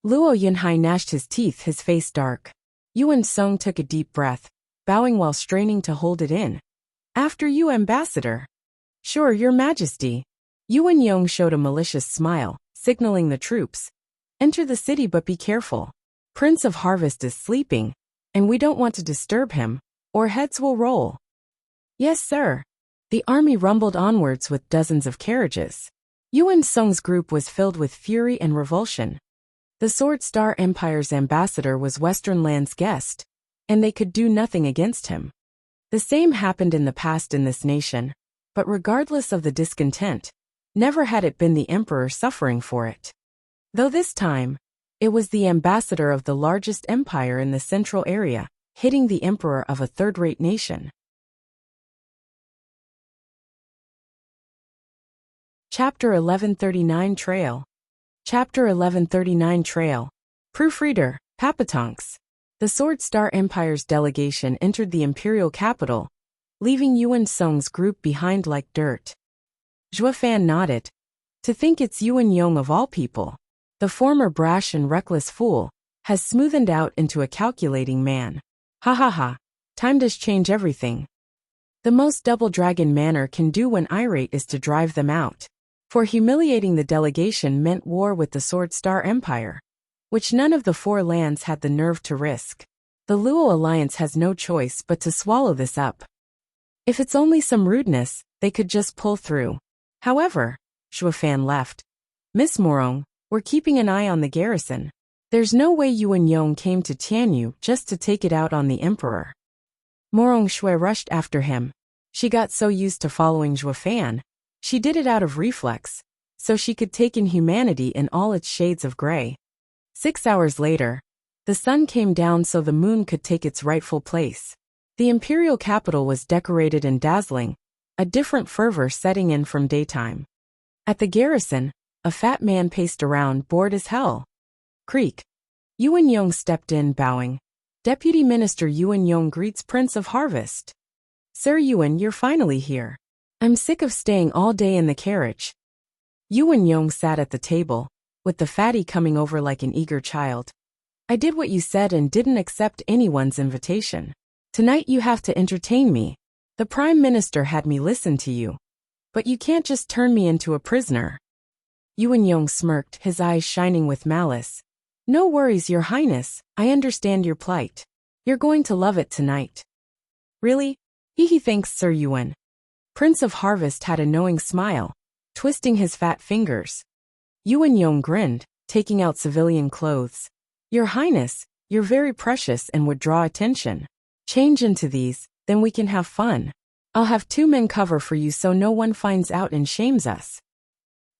Luo Yunhai gnashed his teeth, his face dark. Yuan Song took a deep breath, bowing while straining to hold it in. After you, Ambassador. Sure, Your Majesty. Yuan Yong showed a malicious smile, signaling the troops. Enter the city, but be careful. Prince of Harvest is sleeping, and we don't want to disturb him, or heads will roll. Yes, sir. The army rumbled onwards with dozens of carriages. Yuan Song's group was filled with fury and revulsion. The Sword Star Empire's ambassador was Western Land's guest, and they could do nothing against him. The same happened in the past in this nation, but regardless of the discontent, never had it been the emperor suffering for it. Though this time, it was the ambassador of the largest empire in the central area, hitting the emperor of a third-rate nation. Chapter 1139 Trail. Chapter 1139 Trail. Proofreader, Papatonks. The Sword Star Empire's delegation entered the imperial capital, leaving Yuan Song's group behind like dirt. Zhuofan nodded. To think it's Yuan Yong of all people. The former brash and reckless fool has smoothened out into a calculating man. Ha ha ha. Time does change everything. The most double-dragon manner can do when irate is to drive them out. For humiliating the delegation meant war with the Sword Star Empire, which none of the four lands had the nerve to risk. The Luo alliance has no choice but to swallow this up. If it's only some rudeness, they could just pull through. However, Zhuofan left. Miss Morong, we're keeping an eye on the garrison. There's no way Yuan Yong came to Tianyu just to take it out on the emperor. Morong Shui rushed after him. She got so used to following Zhuofan, she did it out of reflex, so she could take in humanity in all its shades of gray. 6 hours later, the sun came down so the moon could take its rightful place. The imperial capital was decorated and dazzling, a different fervor setting in from daytime. At the garrison, a fat man paced around, bored as hell. Creak. Yuan Yong stepped in, bowing. Deputy Minister Yuan Yong greets Prince of Harvest. Sir Yuan, you're finally here. I'm sick of staying all day in the carriage. Yuan Yong sat at the table, with the fatty coming over like an eager child. I did what you said and didn't accept anyone's invitation. Tonight you have to entertain me. The Prime Minister had me listen to you. But you can't just turn me into a prisoner. Yuan Yong smirked, his eyes shining with malice. No worries, Your Highness, I understand your plight. You're going to love it tonight. Really? Hee thanks, Sir Yuan. Prince of Harvest had a knowing smile, twisting his fat fingers. Yuan Yong grinned, taking out civilian clothes. Your Highness, you're very precious and would draw attention. Change into these, then we can have fun. I'll have 2 men cover for you so no one finds out and shames us.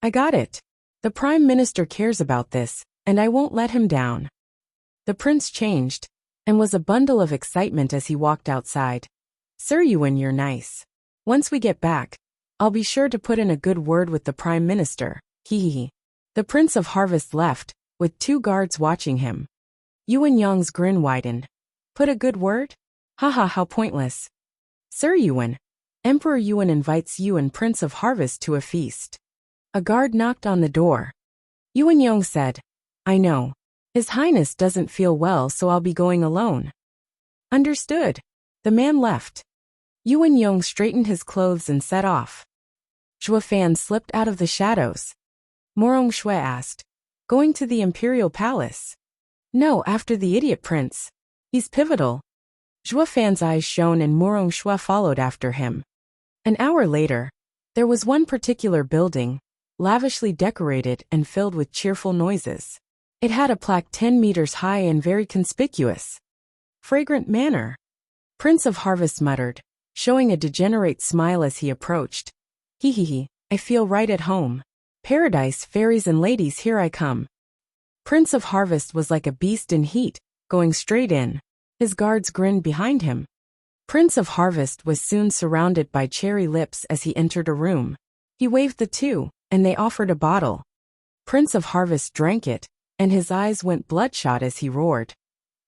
I got it. The Prime Minister cares about this, and I won't let him down. The prince changed, and was a bundle of excitement as he walked outside. Sir Yuan, you're nice. Once we get back, I'll be sure to put in a good word with the Prime Minister. Hee. The Prince of Harvest left, with 2 guards watching him. Yuan Yong's grin widened. Put a good word? Haha, how pointless. Sir Yuan, Emperor Yuan invites you and Prince of Harvest to a feast. A guard knocked on the door. Yuan Yong said, I know. His Highness doesn't feel well, so I'll be going alone. Understood. The man left. Yuan Yong straightened his clothes and set off. Zhuofan slipped out of the shadows. Morong Shui asked, going to the Imperial Palace? No, after the idiot prince. He's pivotal. Zhuofan's eyes shone and Morong Shui followed after him. An hour later, there was one particular building, lavishly decorated and filled with cheerful noises. It had a plaque 10 meters high and very conspicuous. Fragrant Manor. Prince of Harvest muttered, showing a degenerate smile as he approached. Hee, I feel right at home. Paradise, fairies and ladies, here I come. Prince of Harvest was like a beast in heat, going straight in. His guards grinned behind him. Prince of Harvest was soon surrounded by cherry lips as he entered a room. He waved the 2, and they offered a bottle. Prince of Harvest drank it, and his eyes went bloodshot as he roared.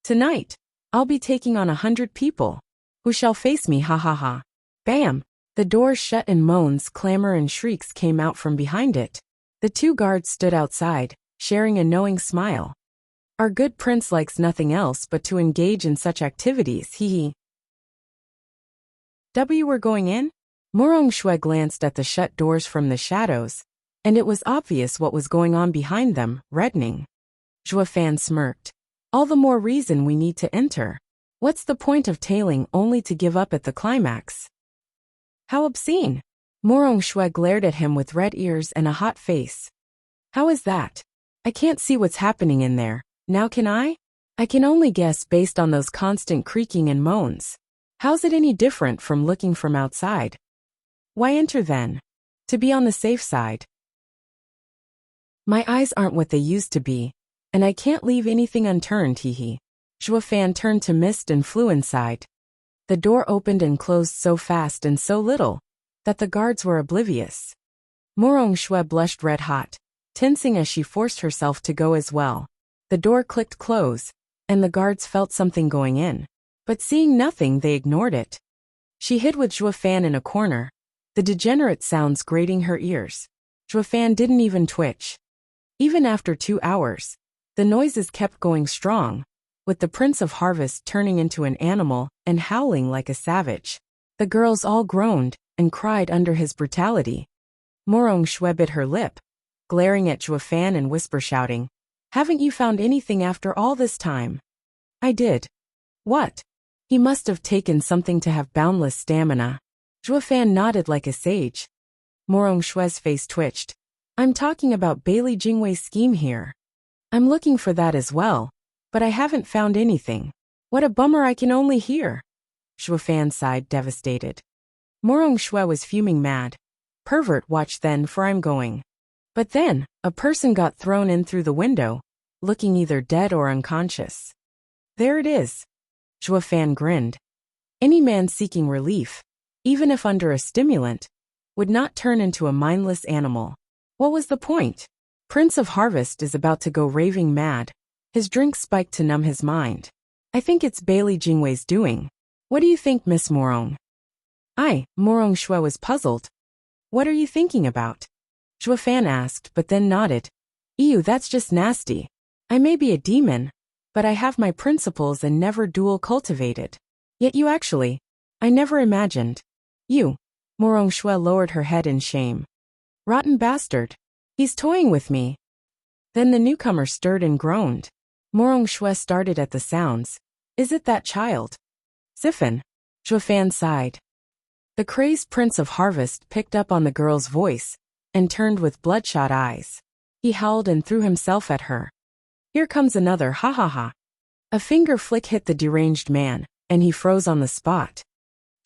Tonight, I'll be taking on 100 people. Who shall face me, ha ha ha. Bam! The door shut and moans, clamor and shrieks came out from behind it. The two guards stood outside, sharing a knowing smile. Our good prince likes nothing else but to engage in such activities, hee. We're going in? Morong Shui glanced at the shut doors from the shadows, and it was obvious what was going on behind them, reddening. Zhuo Fan smirked. All the more reason we need to enter. What's the point of tailing only to give up at the climax? How obscene! Morong Shui glared at him with red ears and a hot face. How is that? I can't see what's happening in there. Now can I? I can only guess based on those constant creaking and moans. How's it any different from looking from outside? Why enter then? To be on the safe side. My eyes aren't what they used to be, and I can't leave anything unturned, hee. Zhuo Fan turned to mist and flew inside. The door opened and closed so fast and so little that the guards were oblivious. Morong Shui blushed red hot, tensing as she forced herself to go as well. The door clicked close, and the guards felt something going in. But seeing nothing, they ignored it. She hid with Zhuo Fan in a corner, the degenerate sounds grating her ears. Zhuo Fan didn't even twitch. Even after 2 hours, the noises kept going strong, with the Prince of Harvest turning into an animal and howling like a savage. The girls all groaned and cried under his brutality. Morong Shui bit her lip, glaring at Zhuo Fan and whisper shouting, "Haven't you found anything after all this time?" I did. What? He must have taken something to have boundless stamina. Zhuo Fan nodded like a sage. Morong Shui's face twitched. I'm talking about Bailey Jingwei's scheme here. I'm looking for that as well, but I haven't found anything. What a bummer, I can only hear. Zhuo Fan sighed, devastated. Morong Shui was fuming mad. Pervert, watch then, for I'm going. But then, a person got thrown in through the window, looking either dead or unconscious. There it is. Zhuo Fan grinned. Any man seeking relief, even if under a stimulant, would not turn into a mindless animal. What was the point? Prince of Harvest is about to go raving mad. His drink spiked to numb his mind. I think it's Bailey Jingwei's doing. What do you think, Miss Morong? Morong Shui was puzzled. What are you thinking about? Zhuo Fan asked, but then nodded. Ew, that's just nasty. I may be a demon, but I have my principles and never dual cultivated. Yet you actually, I never imagined. You. Morong Shui lowered her head in shame. Rotten bastard. He's toying with me. Then the newcomer stirred and groaned. Morong Shui started at the sounds. Is it that child? Siphon. Zhuo Fan sighed. The crazed Prince of Harvest picked up on the girl's voice and turned with bloodshot eyes. He howled and threw himself at her. Here comes another, ha ha ha. A finger flick hit the deranged man, and he froze on the spot.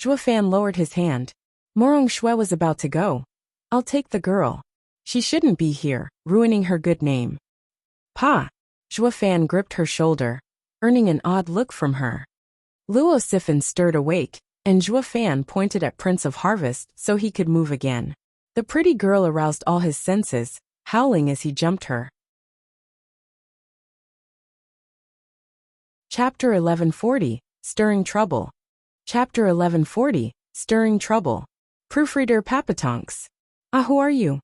Zhuo Fan lowered his hand. Morong Shui was about to go. I'll take the girl. She shouldn't be here, ruining her good name. Pa! Zhuo Fan gripped her shoulder, earning an odd look from her. Luo Siphon stirred awake, and Zhuo Fan pointed at Prince of Harvest so he could move again. The pretty girl aroused all his senses, howling as he jumped her. Chapter 1140, Stirring Trouble. Chapter 1140, Stirring Trouble. Proofreader Papatonks. Who are you?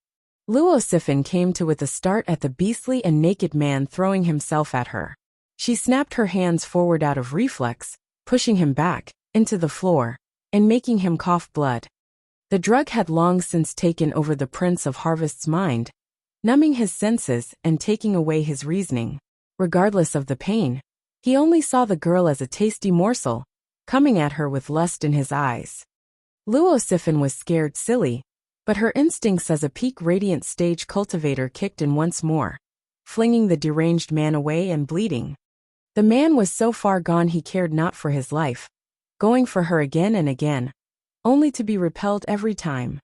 Luo Siphon came to with a start at the beastly and naked man throwing himself at her. She snapped her hands forward out of reflex, pushing him back, into the floor, and making him cough blood. The drug had long since taken over the Prince of Harvest's mind, numbing his senses and taking away his reasoning. Regardless of the pain, he only saw the girl as a tasty morsel, coming at her with lust in his eyes. Luo Siphon was scared silly, but her instincts as a peak radiant stage cultivator kicked in once more, flinging the deranged man away and bleeding. The man was so far gone he cared not for his life, going for her again and again, only to be repelled every time.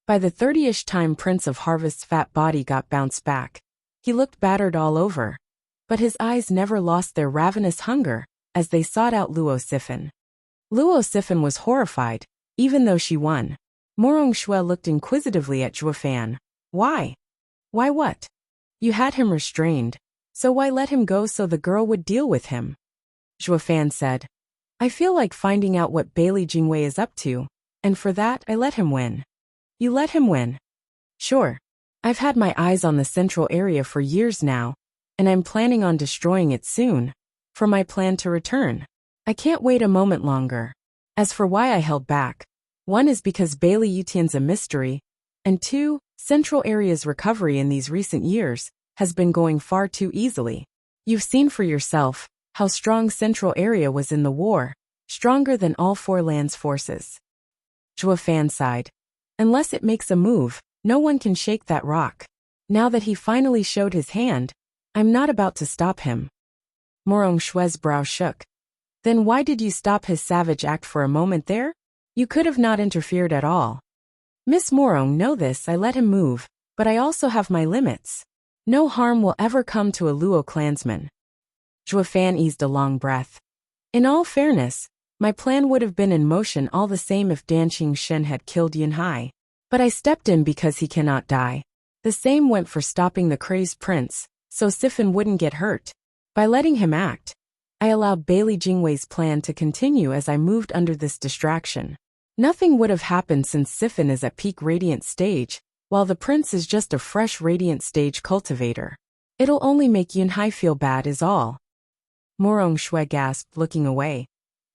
By the 30th time Prince of Harvest's fat body got bounced back, he looked battered all over, but his eyes never lost their ravenous hunger as they sought out Luo Siphon. Luo Siphon was horrified, even though she won. Morong Shui looked inquisitively at Zhuo Fan. Why? Why what? You had him restrained, so why let him go so the girl would deal with him? Zhuo Fan said. I feel like finding out what Bailey Jingwei is up to, And for that, I let him win. You let him win? Sure. I've had my eyes on the central area for years now, and I'm planning on destroying it soon, for my plan to return. I can't wait a moment longer. As for why I held back, one is because Bailey Yutian's a mystery, and two, central area's recovery in these recent years has been going far too easily. You've seen for yourself how strong central area was in the war, stronger than all four lands forces. Zhuo Fan sighed. Unless it makes a move, no one can shake that rock. Now that he finally showed his hand, I'm not about to stop him. Morong Shue's brow shook. Then why did you stop his savage act for a moment there? You could have not interfered at all. Miss Morong, know this, I let him move, but I also have my limits. No harm will ever come to a Luo clansman. Zhuo Fan eased a long breath. In all fairness, my plan would have been in motion all the same if Dan Qingxin had killed Yunhai. But I stepped in because he cannot die. The same went for stopping the crazed prince, so Siffin wouldn't get hurt. By letting him act, I allowed Bailey Jingwei's plan to continue as I moved under this distraction. Nothing would have happened since Siffin is at peak radiant stage, while the prince is just a fresh radiant stage cultivator. It'll only make Yunhai feel bad is all. Morong Shui gasped, looking away.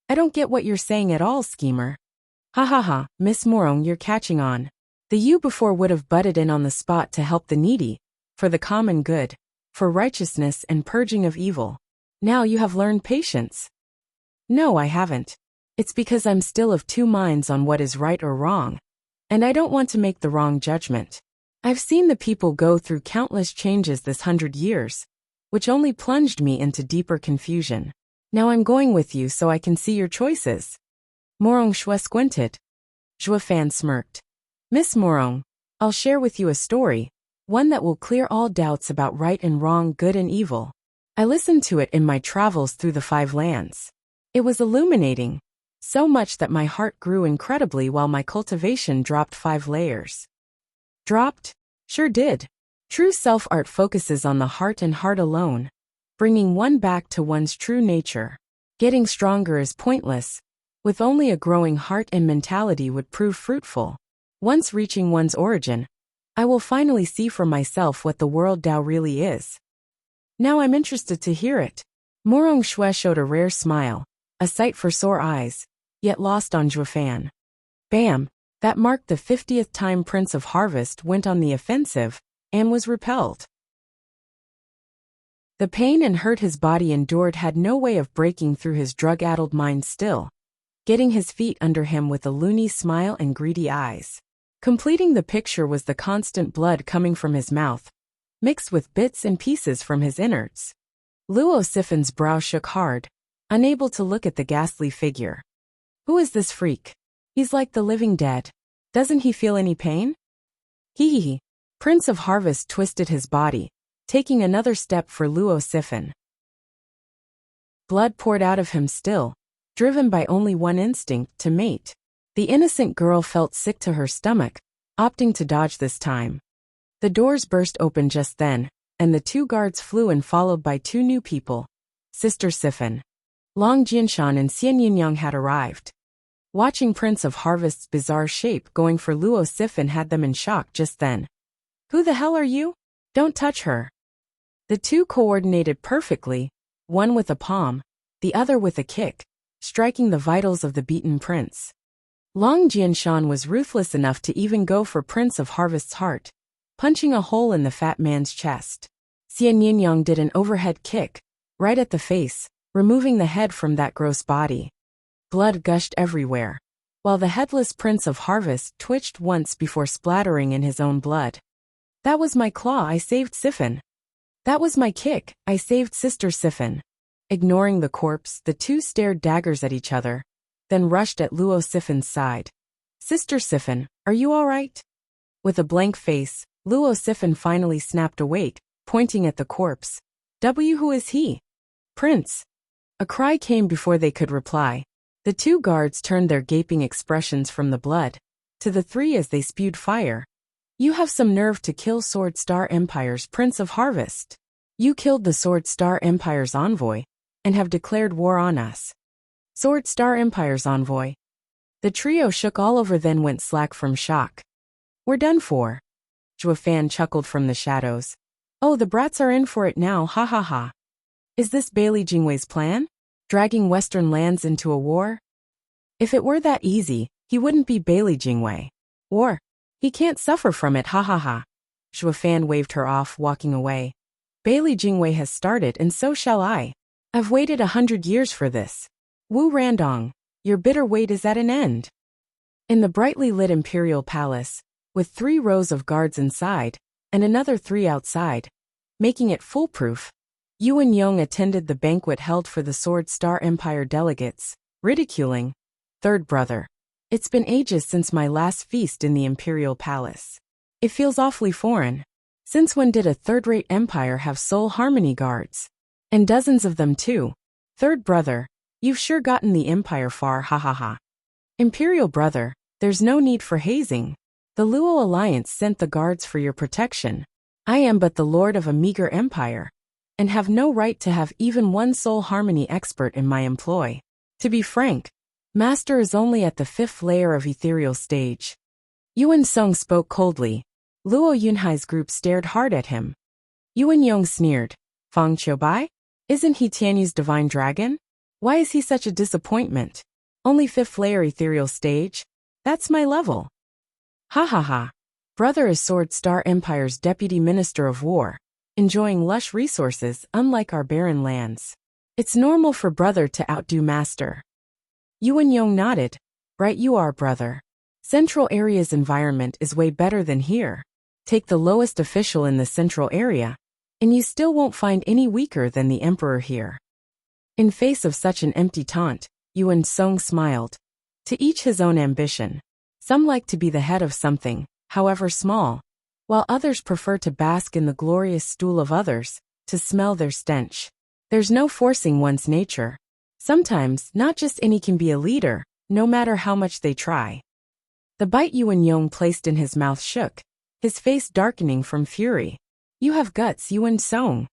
I don't get what you're saying at all, schemer. Ha ha ha, Miss Morong, you're catching on. The you before would have butted in on the spot to help the needy, for the common good, for righteousness and purging of evil. Now you have learned patience. No, I haven't. It's because I'm still of two minds on what is right or wrong, and I don't want to make the wrong judgment. I've seen the people go through countless changes this 100 years, which only plunged me into deeper confusion. Now I'm going with you so I can see your choices. Morong Shui squinted. Zhuo Fan smirked. Miss Morong, I'll share with you a story, one that will clear all doubts about right and wrong, good and evil. I listened to it in my travels through the 5 lands. It was illuminating, so much that my heart grew incredibly while my cultivation dropped 5 layers. Dropped? Sure did. True self-art focuses on the heart and heart alone, bringing one back to one's true nature. Getting stronger is pointless. With only a growing heart and mentality would prove fruitful. Once reaching one's origin, I will finally see for myself what the world Dao really is. Now I'm interested to hear it. Morong Shui showed a rare smile, a sight for sore eyes, yet lost on Zhuo Fan. Bam! That marked the 50th time Prince of Harvest went on the offensive, and was repelled. The pain and hurt his body endured had no way of breaking through his drug-addled mind still, getting his feet under him with a loony smile and greedy eyes. Completing the picture was the constant blood coming from his mouth, mixed with bits and pieces from his innards. Luo Siffin's brow shook hard, unable to look at the ghastly figure. Who is this freak? He's like the living dead. Doesn't he feel any pain? Hee. Prince of Harvest twisted his body, taking another step for Luo Siffin. Blood poured out of him still, driven by only one instinct, to mate. The innocent girl felt sick to her stomach, opting to dodge this time. The doors burst open just then, and the 2 guards flew in followed by 2 new people. Sister Siffin. Long Jianshan and Xian Yinyang had arrived. Watching Prince of Harvest's bizarre shape going for Luo Siffin had them in shock just then. Who the hell are you? Don't touch her. The 2 coordinated perfectly, one with a palm, the other with a kick, striking the vitals of the beaten prince. Long Jianshan was ruthless enough to even go for Prince of Harvest's heart, punching a hole in the fat man's chest. Xian Yinyang did an overhead kick, right at the face, removing the head from that gross body. Blood gushed everywhere, while the headless Prince of Harvest twitched once before splattering in his own blood. That was my claw, I saved Siffin. That was my kick, I saved Sister Siffin. Ignoring the corpse, the 2 stared daggers at each other, then rushed at Luo Siffin's side. Sister Siffin, are you all right? With a blank face, Luo Siffin finally snapped awake, pointing at the corpse. Who is he? Prince. A cry came before they could reply. The 2 guards turned their gaping expressions from the blood to the 3 as they spewed fire. You have some nerve to kill Sword Star Empire's Prince of Harvest. You killed the Sword Star Empire's envoy, and have declared war on us. Sword Star Empire's envoy. The trio shook all over, then went slack from shock. We're done for. Zhua Fan chuckled from the shadows. Oh, the brats are in for it now, ha ha ha. Is this Bailey Jingwei's plan? Dragging Western lands into a war? If it were that easy, he wouldn't be Bailey Jingwei. War. He can't suffer from it, ha ha ha. Zhua Fan waved her off, walking away. Bailey Jingwei has started, and so shall I. I've waited 100 years for this. Wu Randong, your bitter wait is at an end. In the brightly lit imperial palace, with 3 rows of guards inside, and another 3 outside, making it foolproof, Yuan Yong attended the banquet held for the Sword Star Empire delegates, ridiculing, "Third brother. It's been ages since my last feast in the imperial palace. It feels awfully foreign. Since when did a third-rate empire have soul harmony guards? And dozens of them too. Third brother, you've sure gotten the empire far, ha ha ha. Imperial brother, there's no need for hazing. The Luo Alliance sent the guards for your protection. I am but the lord of a meager empire, and have no right to have even one soul harmony expert in my employ. To be frank, Master is only at the 5th layer of ethereal stage." Yuan Song spoke coldly. Luo Yunhai's group stared hard at him. Yuan Yong sneered. Fang Qiubai? Isn't he Tianyu's divine dragon? Why is he such a disappointment? Only 5th layer ethereal stage? That's my level. Ha ha ha. Brother is Sword Star Empire's deputy minister of war, enjoying lush resources unlike our barren lands. It's normal for brother to outdo master. Yuan Yong nodded. Right you are, brother. Central area's environment is way better than here. Take the lowest official in the central area, and you still won't find any weaker than the emperor here. In face of such an empty taunt, Yuan Song smiled. To each his own ambition. Some like to be the head of something, however small, while others prefer to bask in the glorious stool of others, to smell their stench. There's no forcing one's nature. Sometimes, not just any can be a leader, no matter how much they try. The bite Yuan Yong placed in his mouth shook, his face darkening from fury. You have guts, Yuan Song.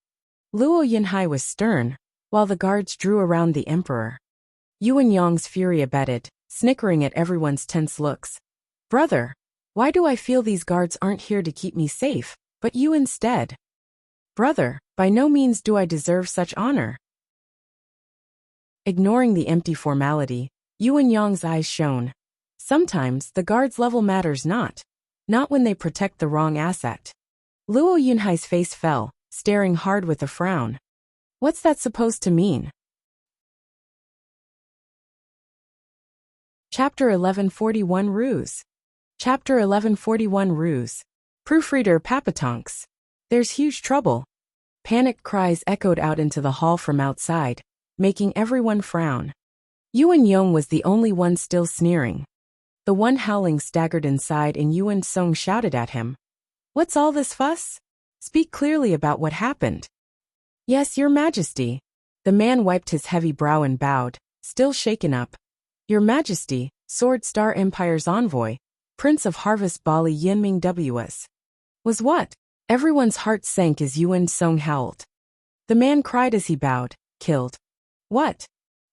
Luo Yunhai was stern, while the guards drew around the emperor. Yuan Yong's fury abated, snickering at everyone's tense looks. Brother, why do I feel these guards aren't here to keep me safe, but you instead? Brother, by no means do I deserve such honor. Ignoring the empty formality, Yuan Yong's eyes shone. Sometimes the guard's level matters not when they protect the wrong asset. Luo Yunhai's face fell, staring hard with a frown. What's that supposed to mean? Chapter 1141 Ruse. Chapter 1141 Ruse. Proofreader Papatonks. There's huge trouble. Panicked cries echoed out into the hall from outside, making everyone frown. Yuan Yong was the only one still sneering. The one howling staggered inside and Yuan Song shouted at him. What's all this fuss? Speak clearly about what happened. Yes, Your Majesty. The man wiped his heavy brow and bowed, still shaken up. Your Majesty, Sword Star Empire's envoy, Prince of Harvest Bali Yinming was what? Everyone's heart sank as Yuan Song howled. The man cried as he bowed, killed. What?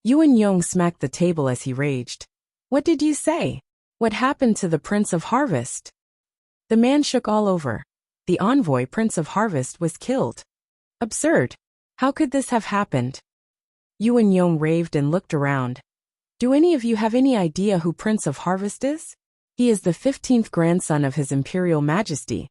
Yuan Yong smacked the table as he raged. What did you say? What happened to the Prince of Harvest? The man shook all over. The envoy Prince of Harvest was killed. Absurd. How could this have happened? Yuan Yong raved and looked around. Do any of you have any idea who Prince of Harvest is? He is the 15th grandson of His Imperial Majesty,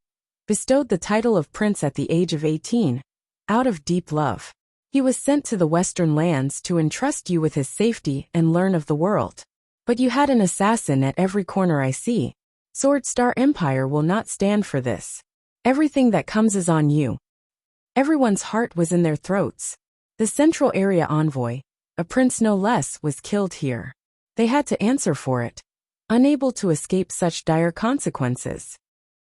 bestowed the title of Prince at the age of 18, out of deep love. He was sent to the Western lands to entrust you with his safety and learn of the world. But you had an assassin at every corner I see. Sword Star Empire will not stand for this. Everything that comes is on you. Everyone's heart was in their throats. The Central Area envoy, a prince no less, was killed here. They had to answer for it, unable to escape such dire consequences.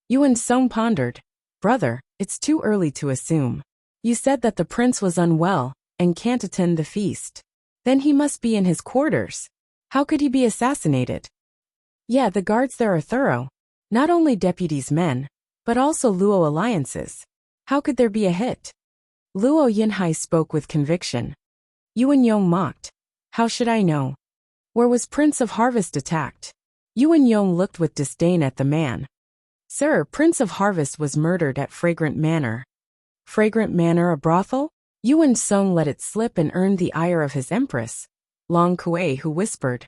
Yuan Song pondered. Brother, it's too early to assume. You said that the prince was unwell and can't attend the feast. Then he must be in his quarters. How could he be assassinated? Yeah, the guards there are thorough. Not only deputies' men, but also Luo alliances. How could there be a hit? Luo Yunhai spoke with conviction. Yuan Yong mocked. How should I know? Where was Prince of Harvest attacked? Yuan Yong looked with disdain at the man. Sir, Prince of Harvest was murdered at Fragrant Manor. Fragrant Manor, a brothel? Yuan Song let it slip and earned the ire of his empress, Long Kuei, who whispered,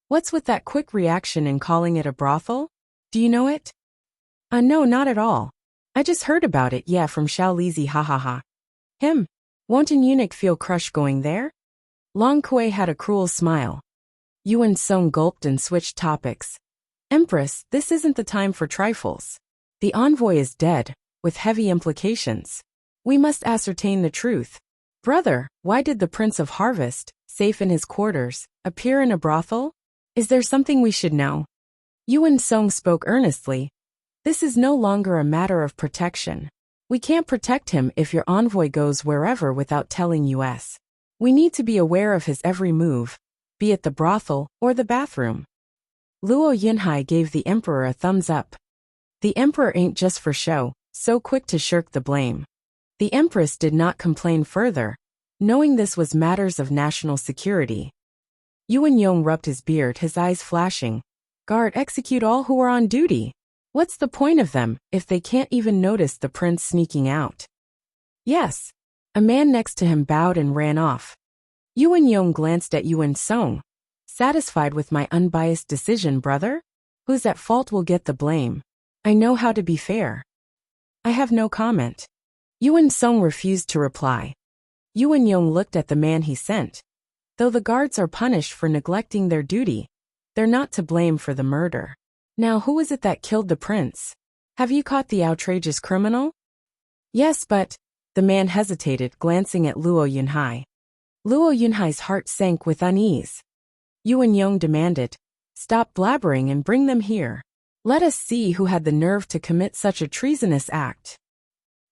"What's with that quick reaction in calling it a brothel? Do you know it?" No, not at all. I just heard about it, yeah, from Xiao Lizi, ha ha ha. Him? Won't an eunuch feel crushed going there? Long Kuei had a cruel smile. Yuan Song gulped and switched topics. Empress, this isn't the time for trifles. The envoy is dead, with heavy implications. We must ascertain the truth. Brother, why did the Prince of Harvest, safe in his quarters, appear in a brothel? Is there something we should know? Yuan Song spoke earnestly. This is no longer a matter of protection. We can't protect him if your envoy goes wherever without telling us. We need to be aware of his every move, be it the brothel or the bathroom. Luo Yunhai gave the emperor a thumbs up. The emperor ain't just for show, so quick to shirk the blame. The empress did not complain further, knowing this was matters of national security. Yuan Yong rubbed his beard, his eyes flashing. Guard, execute all who are on duty. What's the point of them, if they can't even notice the prince sneaking out? Yes. A man next to him bowed and ran off. Yuan Yong glanced at Yuan Song. Satisfied with my unbiased decision, brother? Who's at fault will get the blame. I know how to be fair. I have no comment. Yuan Song refused to reply. Yuan Yong looked at the man he sent. Though the guards are punished for neglecting their duty, they're not to blame for the murder. Now who is it that killed the prince? Have you caught the outrageous criminal? Yes, but... The man hesitated, glancing at Luo Yunhai. Luo Yunhai's heart sank with unease. Yuan Yong demanded, "Stop blabbering and bring them here. Let us see who had the nerve to commit such a treasonous act."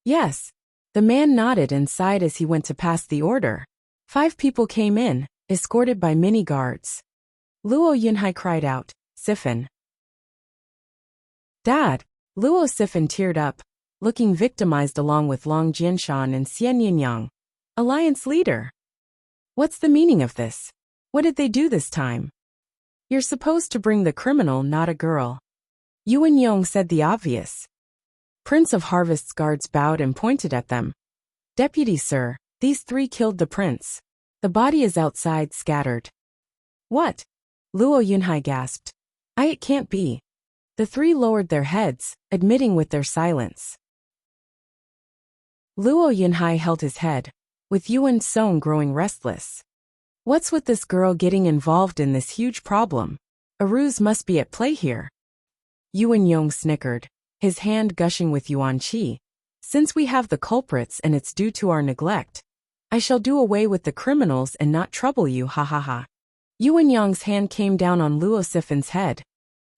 Yes. The man nodded and sighed as he went to pass the order. 5 people came in, escorted by many guards. Luo Yunhai cried out, "Siphon." Dad! Luo Siphon teared up, looking victimized along with Long Jianshan and Xian Yinyang, alliance leader. What's the meaning of this? What did they do this time? You're supposed to bring the criminal, not a girl. Yuan Yong said the obvious. Prince of Harvest's guards bowed and pointed at them. Deputy sir, these 3 killed the prince. The body is outside, scattered. What? Luo Yunhai gasped. It can't be. The 3 lowered their heads, admitting with their silence. Luo Yunhai held his head, with Yuan Song growing restless. What's with this girl getting involved in this huge problem? A ruse must be at play here. Yuan Yong snickered, his hand gushing with yuan qi. Since we have the culprits and it's due to our neglect, I shall do away with the criminals and not trouble you, ha ha ha. Yuan Yong's hand came down on Luo Siphon's head.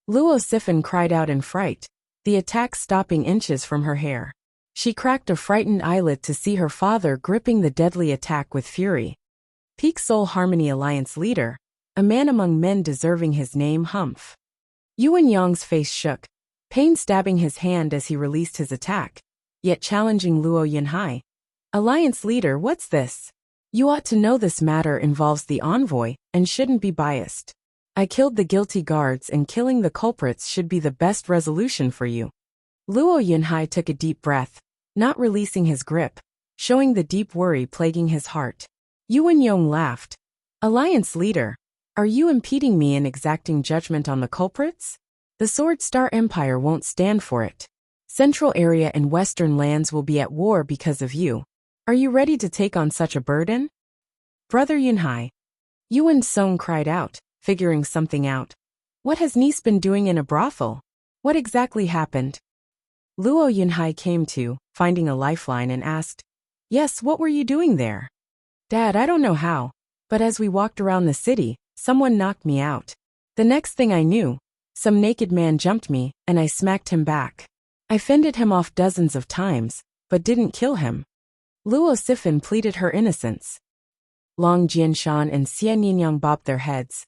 Luo Siphon cried out in fright, the attack stopping inches from her hair. She cracked a frightened eyelid to see her father gripping the deadly attack with fury. Peak Soul Harmony Alliance leader, a man among men deserving his name, Humph. Yuan Yong's face shook, pain stabbing his hand as he released his attack, yet challenging Luo Yunhai. Alliance leader, what's this? You ought to know this matter involves the envoy and shouldn't be biased. I killed the guilty guards and killing the culprits should be the best resolution for you. Luo Yunhai took a deep breath, not releasing his grip, showing the deep worry plaguing his heart. Yuan Yong laughed. Alliance leader, are you impeding me in exacting judgment on the culprits? The Sword Star Empire won't stand for it. Central area and western lands will be at war because of you. Are you ready to take on such a burden? Brother Yunhai. Yuan Song cried out, figuring something out. What has niece been doing in a brothel? What exactly happened? Luo Yunhai came to, finding a lifeline, and asked, Yes, what were you doing there? Dad, I don't know how, but as we walked around the city, someone knocked me out. The next thing I knew, some naked man jumped me, and I smacked him back. I fended him off dozens of times, but didn't kill him. Luo Siphon pleaded her innocence. Long Jianshan and Xian Yinyang bobbed their heads.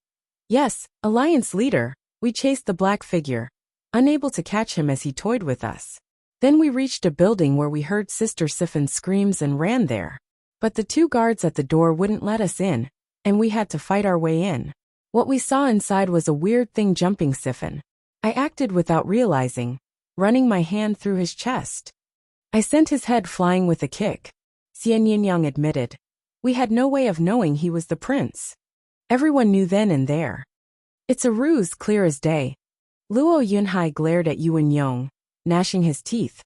Yes, Alliance leader, we chased the black figure, unable to catch him as he toyed with us. Then we reached a building where we heard Sister Siphon's screams and ran there. But the 2 guards at the door wouldn't let us in, and we had to fight our way in. What we saw inside was a weird thing jumping siphon. I acted without realizing, running my hand through his chest. I sent his head flying with a kick. Xian Yinyang admitted. We had no way of knowing he was the prince. Everyone knew then and there. It's a ruse clear as day. Luo Yunhai glared at Yuan Yong, gnashing his teeth.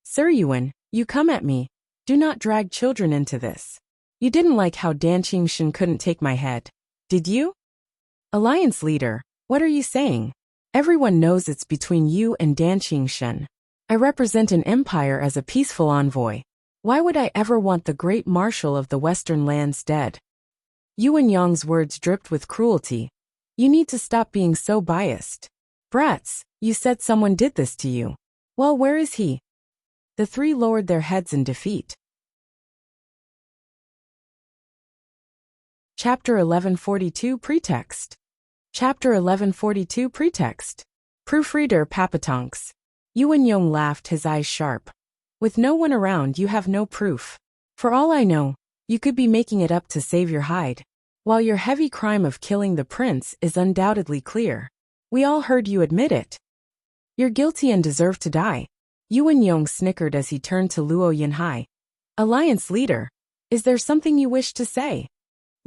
Sir Yuan, you come at me. Do not drag children into this. You didn't like how Dan Qingshan couldn't take my head, did you? Alliance leader, what are you saying? Everyone knows it's between you and Dan Qingshan. I represent an empire as a peaceful envoy. Why would I ever want the great marshal of the Western lands dead? Yuan Yong's words dripped with cruelty. You need to stop being so biased. Brats, you said someone did this to you. Well, where is he? The three lowered their heads in defeat. Chapter 1142 Pretext. Chapter 1142 Pretext. Proofreader Papatonks. Yuan Yong laughed, his eyes sharp. With no one around, you have no proof. For all I know, you could be making it up to save your hide. While your heavy crime of killing the prince is undoubtedly clear. We all heard you admit it. You're guilty and deserve to die. Yuan Yong snickered as he turned to Luo Yunhai. Alliance leader, is there something you wish to say?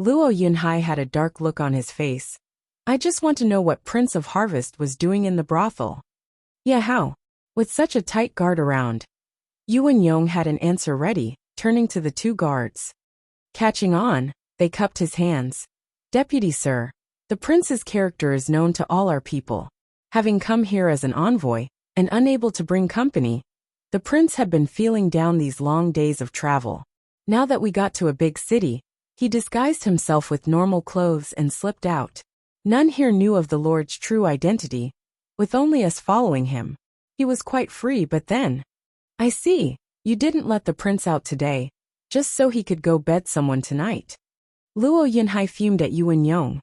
Luo Yunhai had a dark look on his face. I just want to know what Prince of Harvest was doing in the brothel. Yeah, how? With such a tight guard around. Yuan Yong had an answer ready, turning to the two guards. Catching on, they cupped his hands. Deputy sir, the prince's character is known to all our people. Having come here as an envoy, and unable to bring company, the prince had been feeling down these long days of travel. Now that we got to a big city, he disguised himself with normal clothes and slipped out. None here knew of the Lord's true identity, with only us following him. He was quite free, but then... I see, you didn't let the prince out today, just so he could go bed someone tonight. Luo Yunhai fumed at Yuan Yong.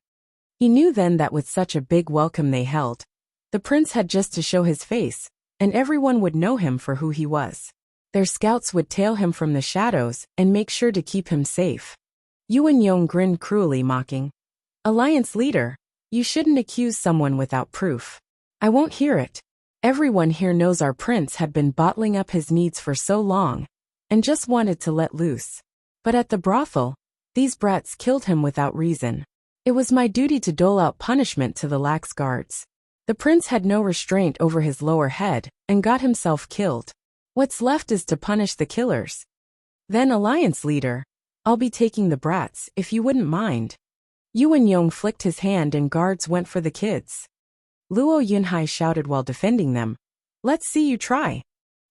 He knew then that with such a big welcome they held, the prince had just to show his face, and everyone would know him for who he was. Their scouts would tail him from the shadows and make sure to keep him safe. Yuan Yong grinned cruelly, mocking. Alliance leader, you shouldn't accuse someone without proof. I won't hear it. Everyone here knows our prince had been bottling up his needs for so long, and just wanted to let loose. But at the brothel, these brats killed him without reason. It was my duty to dole out punishment to the lax guards. The prince had no restraint over his lower head, and got himself killed. What's left is to punish the killers. Then, Alliance leader, I'll be taking the brats, if you wouldn't mind. Yuan Yong flicked his hand and guards went for the kids. Luo Yunhai shouted while defending them. Let's see you try.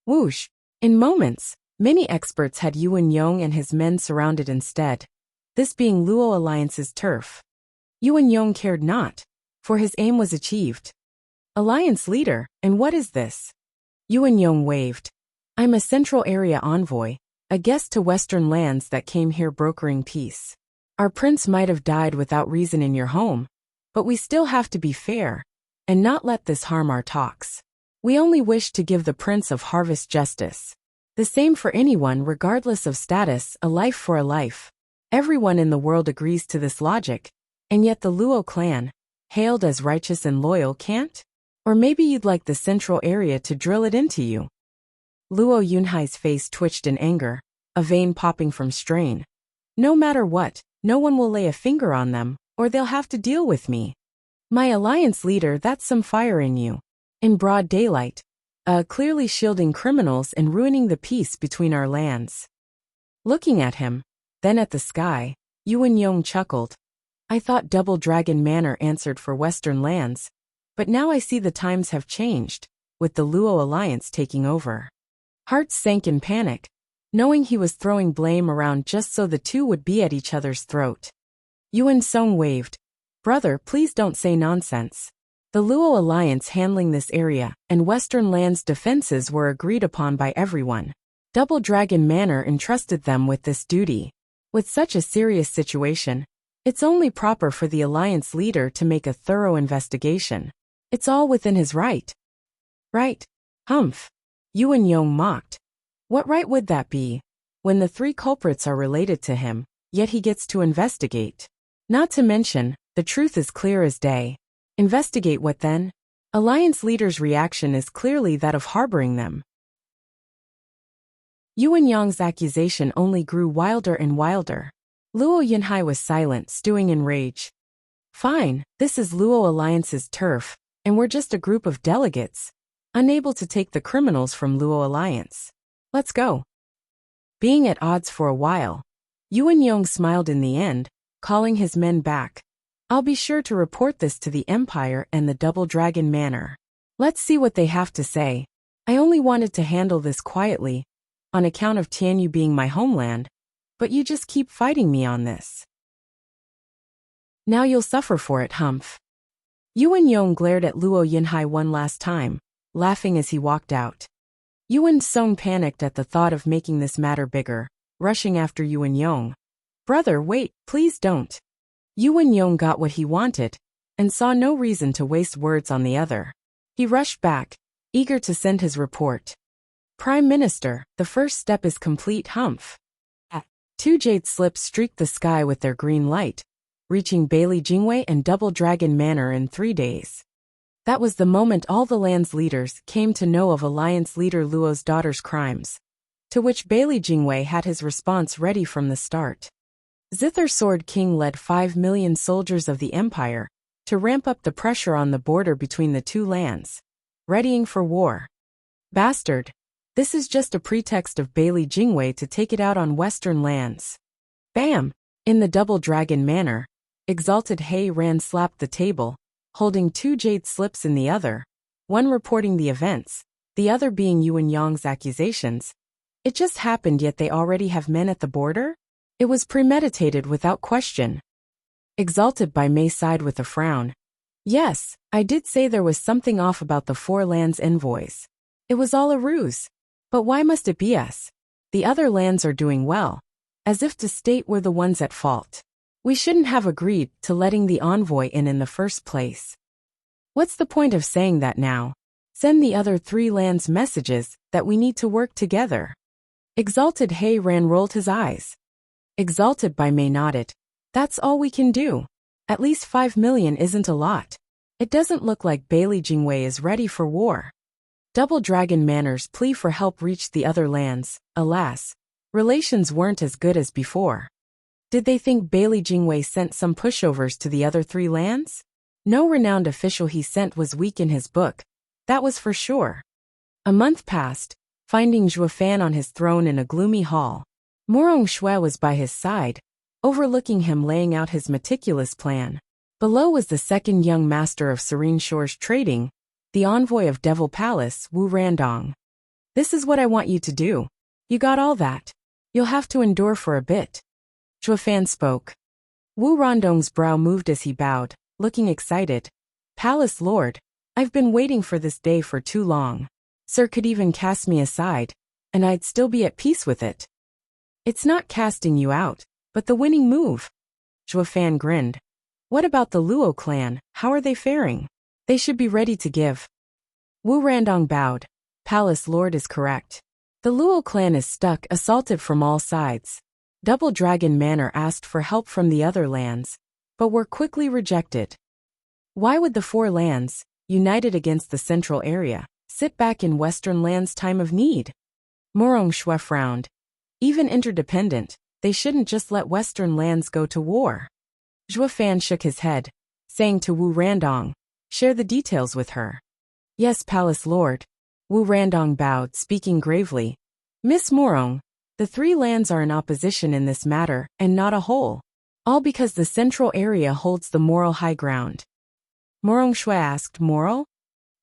Whoosh. In moments, many experts had Yuan Yong and his men surrounded instead. This being Luo Alliance's turf. Yuan Yong cared not, for his aim was achieved. Alliance leader, and what is this? Yuan Yong waved. I'm a Central Area envoy, a guest to Western lands that came here brokering peace. Our prince might have died without reason in your home, but we still have to be fair, and not let this harm our talks. We only wish to give the Prince of Harvest justice. The same for anyone regardless of status, a life for a life. Everyone in the world agrees to this logic, and yet the Luo clan, hailed as righteous and loyal, can't? Or maybe you'd like the Central Area to drill it into you. Luo Yunhai's face twitched in anger, a vein popping from strain. No matter what, no one will lay a finger on them, or they'll have to deal with me. My alliance leader, that's some fire in you. In broad daylight. Clearly shielding criminals and ruining the peace between our lands. Looking at him, then at the sky, Yuan Yong chuckled. I thought Double Dragon Manor answered for Western lands, but now I see the times have changed, with the Luo alliance taking over. Hearts sank in panic, knowing he was throwing blame around just so the two would be at each other's throat. Yuan Song waved. Brother, please don't say nonsense. The Luo alliance handling this area and Western lands' defenses were agreed upon by everyone. Double Dragon Manor entrusted them with this duty. With such a serious situation, it's only proper for the alliance leader to make a thorough investigation. It's all within his right. Right? Humph. Yuan Yong mocked. What right would that be, when the three culprits are related to him, yet he gets to investigate? Not to mention, The truth is clear as day. Investigate what then? Alliance leader's reaction is clearly that of harboring them. Yuan Yang's accusation only grew wilder and wilder. Luo Yunhai was silent, stewing in rage. Fine, this is Luo Alliance's turf, and we're just a group of delegates, unable to take the criminals from Luo Alliance. Let's go. Being at odds for a while, Yuan Yong smiled in the end, calling his men back. I'll be sure to report this to the Empire and the Double Dragon Manor. Let's see what they have to say. I only wanted to handle this quietly, on account of Tianyu being my homeland, but you just keep fighting me on this. Now you'll suffer for it, Humph. Yuan Yong glared at Luo Yunhai one last time, laughing as he walked out. Yuan Song panicked at the thought of making this matter bigger, rushing after Yuan Yong. Brother, wait, please don't. Yuan Yong got what he wanted, and saw no reason to waste words on the other. He rushed back, eager to send his report. Prime Minister, the first step is complete, Humph. 2 jade slips streaked the sky with their green light, reaching Bailey Jingwei and Double Dragon Manor in 3 days. That was the moment all the land's leaders came to know of Alliance leader Luo's daughter's crimes, to which Bailey Jingwei had his response ready from the start. Zither Sword King led 5 million soldiers of the Empire to ramp up the pressure on the border between the two lands, readying for war. Bastard! This is just a pretext of Bailey Jingwei to take it out on Western lands. Bam! In the Double Dragon Manor, Exalted Hei Ran slapped the table, holding 2 jade slips in the other, one reporting the events, the other being Yuan Yang's accusations. It just happened, yet they already have men at the border? It was premeditated without question. Exalted by Mei sighed with a frown. Yes, I did say there was something off about the 4 lands envoys. It was all a ruse. But why must it be us? The other lands are doing well, as if to state we're the ones at fault. We shouldn't have agreed to letting the envoy in the first place. What's the point of saying that now? Send the other 3 lands messages that we need to work together. Exalted Hei Ran rolled his eyes. Exalted by Mei nodded. That's all we can do. At least 5 million isn't a lot. It doesn't look like Bailey Jingwei is ready for war. Double Dragon Manor's plea for help reached the other lands. Alas, relations weren't as good as before. Did they think Bailey Jingwei sent some pushovers to the other 3 lands? No renowned official he sent was weak in his book, that was for sure. A month passed, finding Zhuo Fan on his throne in a gloomy hall. Morong Shui was by his side, overlooking him laying out his meticulous plan. Below was the second young master of Serene Shores Trading, the envoy of Devil Palace, Wu Randong. This is what I want you to do. You got all that. You'll have to endure for a bit. Zhuo Fan spoke. Wu Randong's brow moved as he bowed, looking excited. Palace Lord, I've been waiting for this day for too long. Sir could even cast me aside, and I'd still be at peace with it. It's not casting you out, but the winning move. Zhuo Fan grinned. What about the Luo clan, how are they faring? They should be ready to give. Wu Randong bowed. Palace Lord is correct. The Luo clan is stuck, assaulted from all sides. Double Dragon Manor asked for help from the other lands, but were quickly rejected. Why would the 4 lands, united against the central area, sit back in Western lands' time of need? Morong Shui frowned. Even interdependent, they shouldn't just let Western lands go to war. Zhuo Fan shook his head, saying to Wu Randong, share the details with her. Yes, Palace Lord. Wu Randong bowed, speaking gravely. Miss Morong, the 3 lands are in opposition in this matter, and not a whole. All because the central area holds the moral high ground. Morong Shui asked, moral?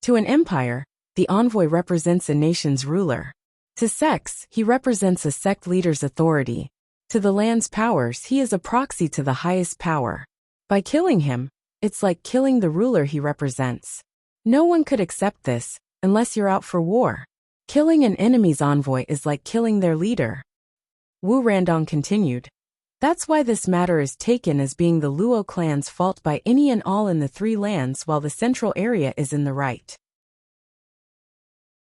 To an empire, the envoy represents a nation's ruler. To sects, he represents a sect leader's authority. To the land's powers, he is a proxy to the highest power. By killing him, it's like killing the ruler he represents. No one could accept this, unless you're out for war. Killing an enemy's envoy is like killing their leader. Wu Randong continued. That's why this matter is taken as being the Luo clan's fault by any and all in the 3 lands, while the central area is in the right.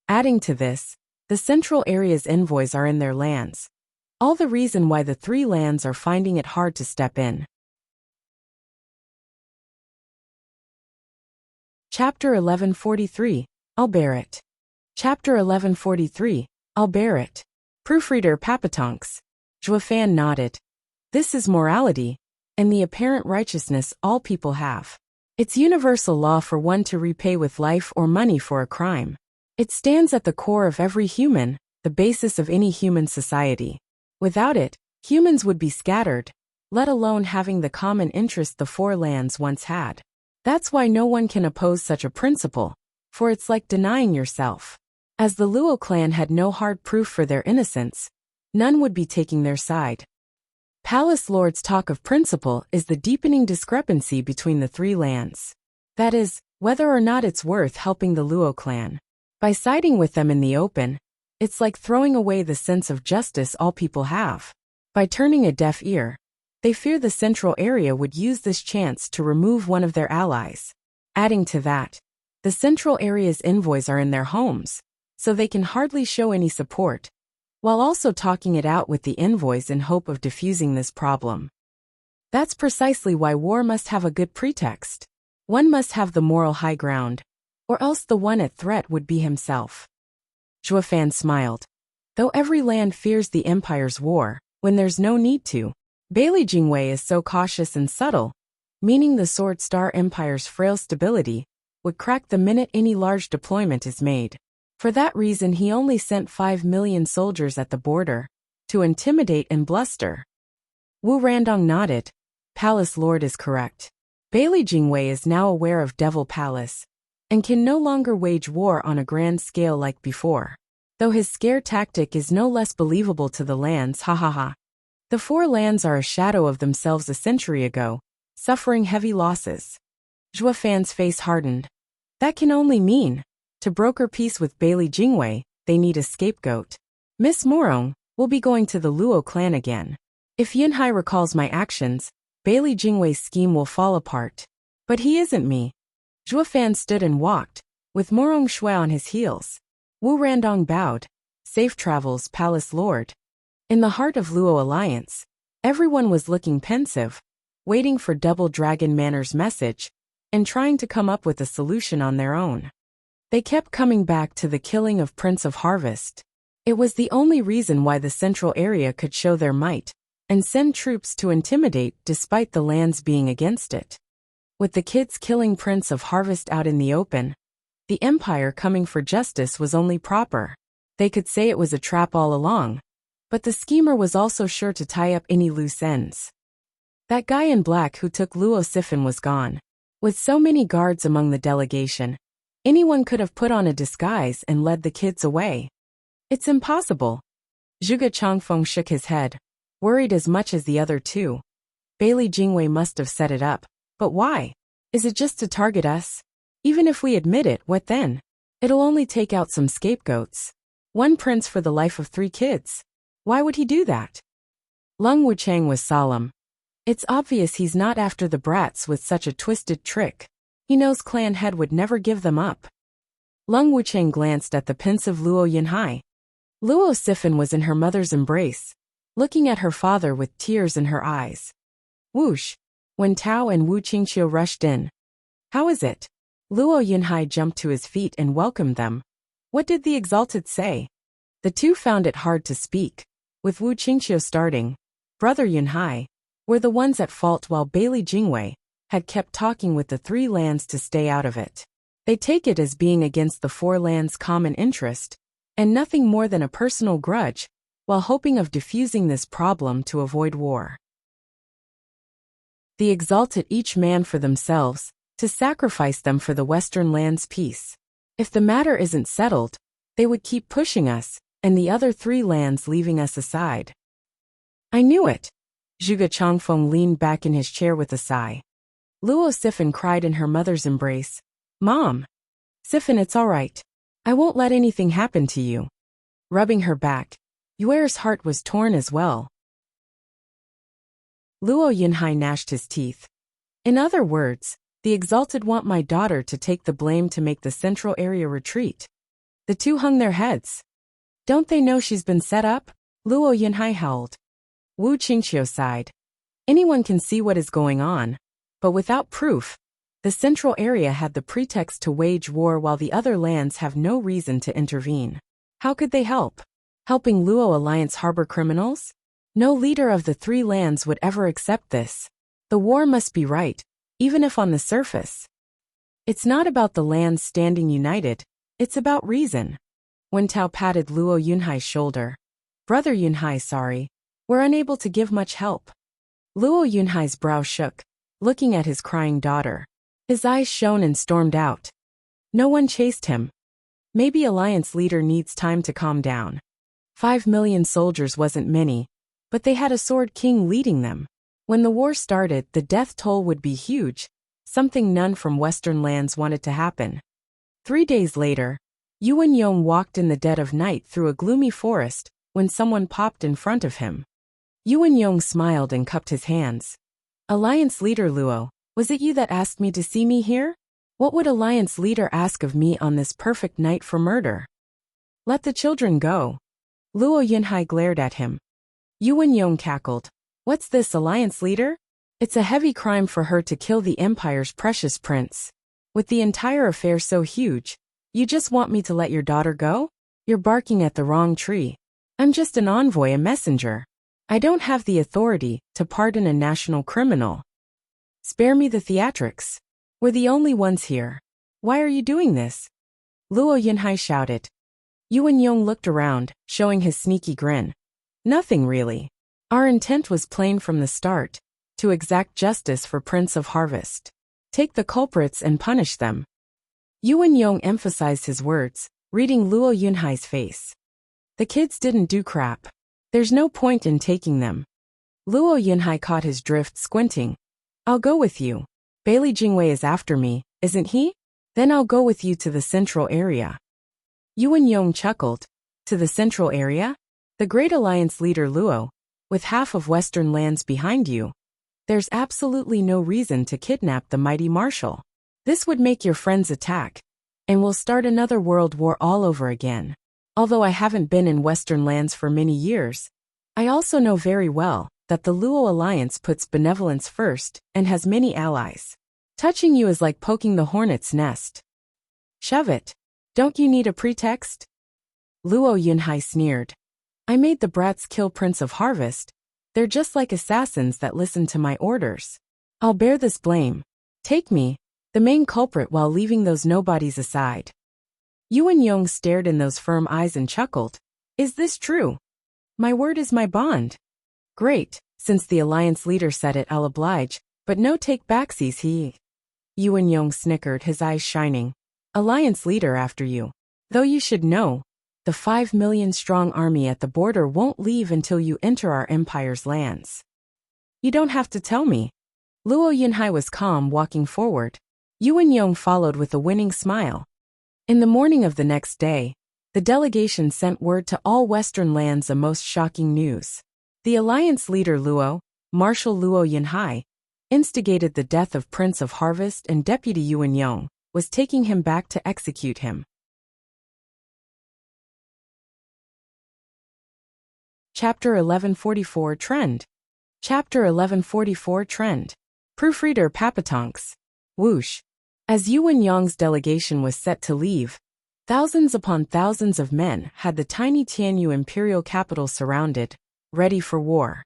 Adding to this, the central area's envoys are in their lands. All the reason why the 3 lands are finding it hard to step in. Chapter 1143, I'll bear it. Chapter 1143, I'll bear it. Proofreader Papatonks. Zhuofan nodded. This is morality, and the apparent righteousness all people have. It's universal law for one to repay with life or money for a crime. It stands at the core of every human, the basis of any human society. Without it, humans would be scattered, let alone having the common interest the four lands once had. That's why no one can oppose such a principle, for it's like denying yourself. As the Luo clan had no hard proof for their innocence, none would be taking their side. Palace Lord's talk of principle is the deepening discrepancy between the three lands. That is, whether or not it's worth helping the Luo clan. By siding with them in the open, it's like throwing away the sense of justice all people have. By turning a deaf ear, they fear the central area would use this chance to remove one of their allies. Adding to that, the central area's envoys are in their homes, so they can hardly show any support, while also talking it out with the envoys in hope of diffusing this problem. That's precisely why war must have a good pretext. One must have the moral high ground, or else the one at threat would be himself. Zhuofan smiled. Though every land fears the empire's war, when there's no need to, Bailey Jingwei is so cautious and subtle, meaning the Sword Star Empire's frail stability would crack the minute any large deployment is made. For that reason he only sent 5 million soldiers at the border, to intimidate and bluster. Wu Randong nodded. Palace Lord is correct. Bailey Jingwei is now aware of Devil Palace, and can no longer wage war on a grand scale like before. Though his scare tactic is no less believable to the lands, ha ha ha. The four lands are a shadow of themselves a century ago, suffering heavy losses. Zhuofan's face hardened. That can only mean, to broker peace with Bailey Jingwei, they need a scapegoat. Miss Morong will be going to the Luo clan again. If Yunhai recalls my actions, Bailey Jingwei's scheme will fall apart. But he isn't me. Zhuofan stood and walked, with Morong Shui on his heels. Wu Randong bowed. Safe travels, Palace Lord. In the heart of Luo Alliance, everyone was looking pensive, waiting for Double Dragon Manor's message, and trying to come up with a solution on their own. They kept coming back to the killing of Prince of Harvest. It was the only reason why the central area could show their might, and send troops to intimidate despite the lands being against it. With the kids killing Prince of Harvest out in the open, the Empire coming for justice was only proper. They could say it was a trap all along, but the schemer was also sure to tie up any loose ends. That guy in black who took Luo Sifan was gone. With so many guards among the delegation, anyone could have put on a disguise and led the kids away. It's impossible. Zhuge Changfeng shook his head, worried as much as the other two. Bailey Jingwei must have set it up. But why? Is it just to target us? Even if we admit it, what then? It'll only take out some scapegoats. One prince for the life of 3 kids. Why would he do that? Lung Wuchang was solemn. It's obvious he's not after the brats with such a twisted trick. He knows clan head would never give them up. Lung Wuchang glanced at the pensive Luo Yunhai. Luo Sifan was in her mother's embrace, looking at her father with tears in her eyes. Whoosh! When Tao and Wu Qingqiu rushed in. How is it? Luo Yunhai jumped to his feet and welcomed them. What did the Exalted say? The two found it hard to speak. With Wu Qingqiu starting, Brother Yunhai, were the ones at fault while Bailey Jingwei had kept talking with the 3 lands to stay out of it. They take it as being against the 4 lands' common interest, and nothing more than a personal grudge, while hoping of diffusing this problem to avoid war. The Exalted each man for themselves, to sacrifice them for the Western land's peace. If the matter isn't settled, they would keep pushing us, and the other 3 lands leaving us aside. I knew it. Zhuge Changfeng leaned back in his chair with a sigh. Luo Sifan cried in her mother's embrace. Mom! Sifan, it's all right. I won't let anything happen to you. Rubbing her back, Yuer's heart was torn as well. Luo Yunhai gnashed his teeth. In other words, the Exalted want my daughter to take the blame to make the central area retreat. The two hung their heads. Don't they know she's been set up? Luo Yunhai howled. Wu Qingqiu sighed. Anyone can see what is going on, but without proof, The central area had the pretext to wage war while the other lands have no reason to intervene. How could they help? Helping Luo Alliance harbor criminals? No leader of the three lands would ever accept this. The war must be right, even if on the surface. It's not about the lands standing united, it's about reason. Wen Tao patted Luo Yunhai's shoulder. Brother Yunhai, sorry. We're unable to give much help. Luo Yunhai's brow shook, looking at his crying daughter. His eyes shone and stormed out. No one chased him. Maybe Alliance leader needs time to calm down. 5 million soldiers wasn't many, but they had a Sword King leading them. When the war started, the death toll would be huge, something none from Western lands wanted to happen. 3 days later, Yuan Yong walked in the dead of night through a gloomy forest when someone popped in front of him. Yuan Yong smiled and cupped his hands. Alliance leader Luo, was it you that asked me to see me here? What would Alliance leader ask of me on this perfect night for murder? Let the children go. Luo Yunhai glared at him. Yuan Yong cackled. What's this, Alliance leader? It's a heavy crime for her to kill the Empire's precious prince. With the entire affair so huge, you just want me to let your daughter go? You're barking at the wrong tree. I'm just an envoy, a messenger. I don't have the authority to pardon a national criminal. Spare me the theatrics. We're the only ones here. Why are you doing this? Luo Yunhai shouted. Yuan Yong looked around, showing his sneaky grin. Nothing really. Our intent was plain from the start, to exact justice for Prince of Harvest. Take the culprits and punish them. Yuan Yong emphasized his words, reading Luo Yunhai's face. The kids didn't do crap. There's no point in taking them. Luo Yunhai caught his drift, squinting. I'll go with you. Bailey Jingwei is after me, isn't he? Then I'll go with you to the central area. Yuan Yong chuckled. To the central area? The Great Alliance leader Luo, with half of Western lands behind you. There's absolutely no reason to kidnap the mighty marshal. This would make your friends attack, and we'll start another world war all over again. Although I haven't been in Western lands for many years, I also know very well that the Luo Alliance puts benevolence first and has many allies. Touching you is like poking the hornet's nest. Shove it. Don't you need a pretext? Luo Yunhai sneered. I made the brats kill Prince of Harvest. They're just like assassins that listen to my orders. I'll bear this blame. Take me, the main culprit, while leaving those nobodies aside. Yuan Yong stared in those firm eyes and chuckled. Is this true? My word is my bond. Great, since the Alliance leader said it, I'll oblige, but no take-backsies, he. Yuan Yong snickered, his eyes shining. Alliance leader after you. Though you should know, the 5 million strong army at the border won't leave until you enter our empire's lands. You don't have to tell me. Luo Yunhai was calm, walking forward. Yuan Yong followed with a winning smile. In the morning of the next day, the delegation sent word to all Western lands a most shocking news. The Alliance leader Luo, Marshal Luo Yunhai, instigated the death of Prince of Harvest, and Deputy Yuan Yong was taking him back to execute him. Chapter 1144 Trend. Chapter 1144 Trend. Proofreader Papatonks. Whoosh. As Yuan Yong's delegation was set to leave, thousands upon thousands of men had the tiny Tianyu imperial capital surrounded, ready for war.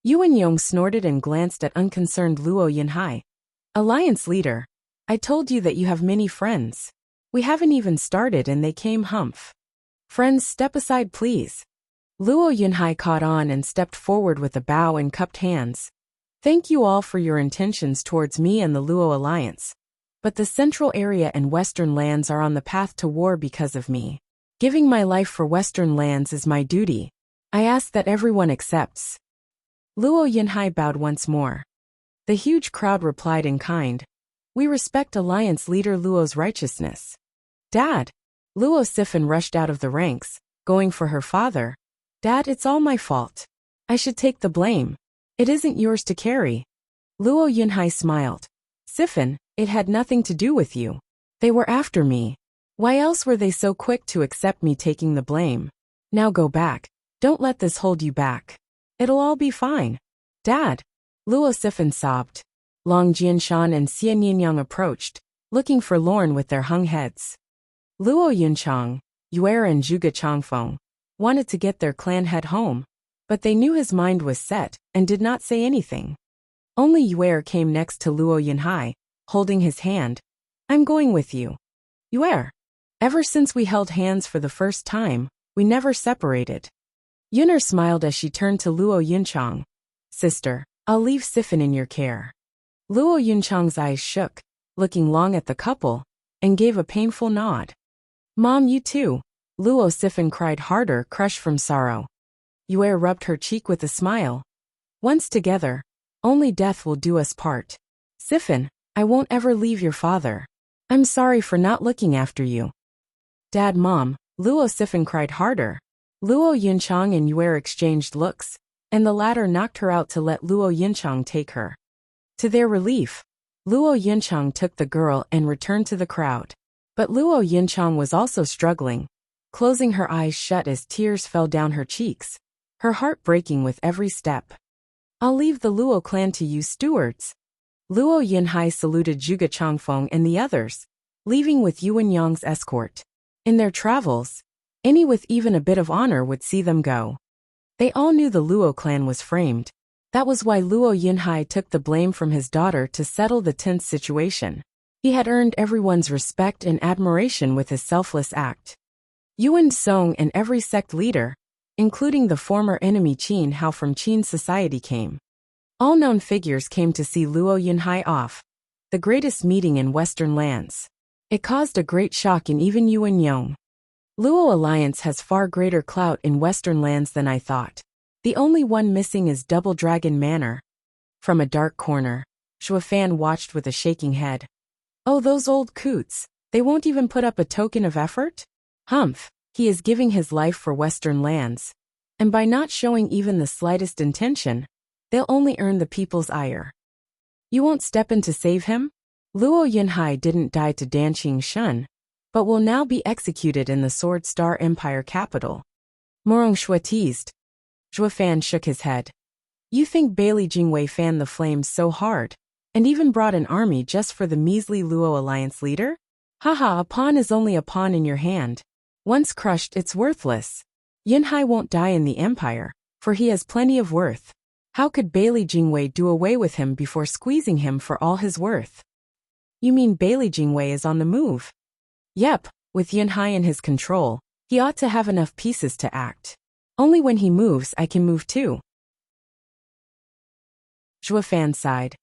Yuan Yong snorted and glanced at unconcerned Luo Yunhai. Alliance leader, I told you that you have many friends. We haven't even started and they came humph. Friends, step aside please. Luo Yunhai caught on and stepped forward with a bow and cupped hands. Thank you all for your intentions towards me and the Luo Alliance. But the central area and Western lands are on the path to war because of me. Giving my life for Western lands is my duty. I ask that everyone accepts. Luo Yunhai bowed once more. The huge crowd replied in kind. We respect Alliance leader Luo's righteousness. Dad! Luo Sifan rushed out of the ranks, going for her father. Dad, it's all my fault. I should take the blame. It isn't yours to carry. Luo Yunhai smiled. Sifan, it had nothing to do with you. They were after me. Why else were they so quick to accept me taking the blame? Now go back. Don't let this hold you back. It'll all be fine. Dad! Luo Sifan sobbed. Long Jianshan and Xie Nianyang approached, looking forlorn with their hung heads. Luo Yunchang, Yuer and Zhuge Changfeng wanted to get their clan head home, but they knew his mind was set and did not say anything. Only Yuer came next to Luo Yunhai, holding his hand. I'm going with you. Yuer. Ever since we held hands for the first time, we never separated. Yuner smiled as she turned to Luo Yunchang. Sister, I'll leave Sifan in your care. Luo Yunchang's eyes shook, looking long at the couple, and gave a painful nod. Mom, you too. Luo Sifan cried harder, crushed from sorrow. Yuer rubbed her cheek with a smile. Once together, only death will do us part. Sifan, I won't ever leave your father. I'm sorry for not looking after you. Dad, Mom, Luo Sifan cried harder. Luo Yunchang and Yuer exchanged looks, and the latter knocked her out to let Luo Yunchang take her. To their relief, Luo Yunchang took the girl and returned to the crowd. But Luo Yunchang was also struggling, closing her eyes shut as tears fell down her cheeks, her heart breaking with every step. I'll leave the Luo clan to you stewards. Luo Yunhai saluted Zhuge Changfeng and the others, leaving with Yuan Yang's escort. In their travels, any with even a bit of honor would see them go. They all knew the Luo clan was framed. That was why Luo Yunhai took the blame from his daughter to settle the tense situation. He had earned everyone's respect and admiration with his selfless act. Yuan Song and every sect leader, including the former enemy Qin Hao from Qin society came. All known figures came to see Luo Yunhai off, the greatest meeting in Western lands. It caused a great shock in even Yuan Yong. Luo Alliance has far greater clout in Western lands than I thought. The only one missing is Double Dragon Manor. From a dark corner, Shuafan watched with a shaking head. Oh, those old coots, they won't even put up a token of effort? Humph, he is giving his life for Western lands. And by not showing even the slightest intention, they'll only earn the people's ire. You won't step in to save him? Luo Yunhai didn't die to Danqing Shun, but will now be executed in the Sword Star Empire capital. Morong Shui teased. Zhuafan shook his head. You think Bailey Jingwei fanned the flames so hard, and even brought an army just for the measly Luo Alliance leader? Haha, a pawn is only a pawn in your hand. Once crushed, it's worthless. Yunhai won't die in the empire, for he has plenty of worth. How could Bailey Jingwei do away with him before squeezing him for all his worth? You mean Bailey Jingwei is on the move? Yep, with Yunhai in his control, he ought to have enough pieces to act. Only when he moves I can move too. Zhuafan sighed.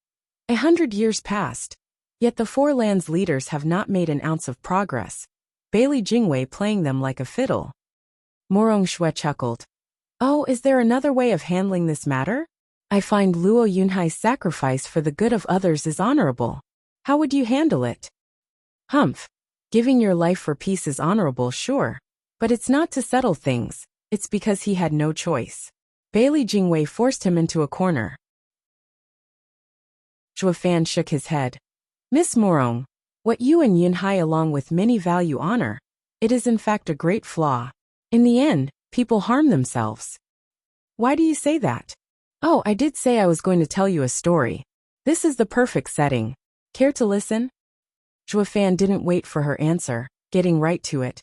100 years passed, yet the four lands leaders have not made an ounce of progress, Bailey Jingwei playing them like a fiddle. Morong Shui chuckled. Oh, is there another way of handling this matter? I find Luo Yunhai's sacrifice for the good of others is honorable. How would you handle it? Humph. Giving your life for peace is honorable, sure. But it's not to settle things, it's because he had no choice. Bailey Jingwei forced him into a corner. Zhuafan shook his head. Miss Morong, what you and Yunhai along with many value honor, it is in fact a great flaw. In the end, people harm themselves. Why do you say that? Oh, I did say I was going to tell you a story. This is the perfect setting. Care to listen? Zhuafan didn't wait for her answer, getting right to it.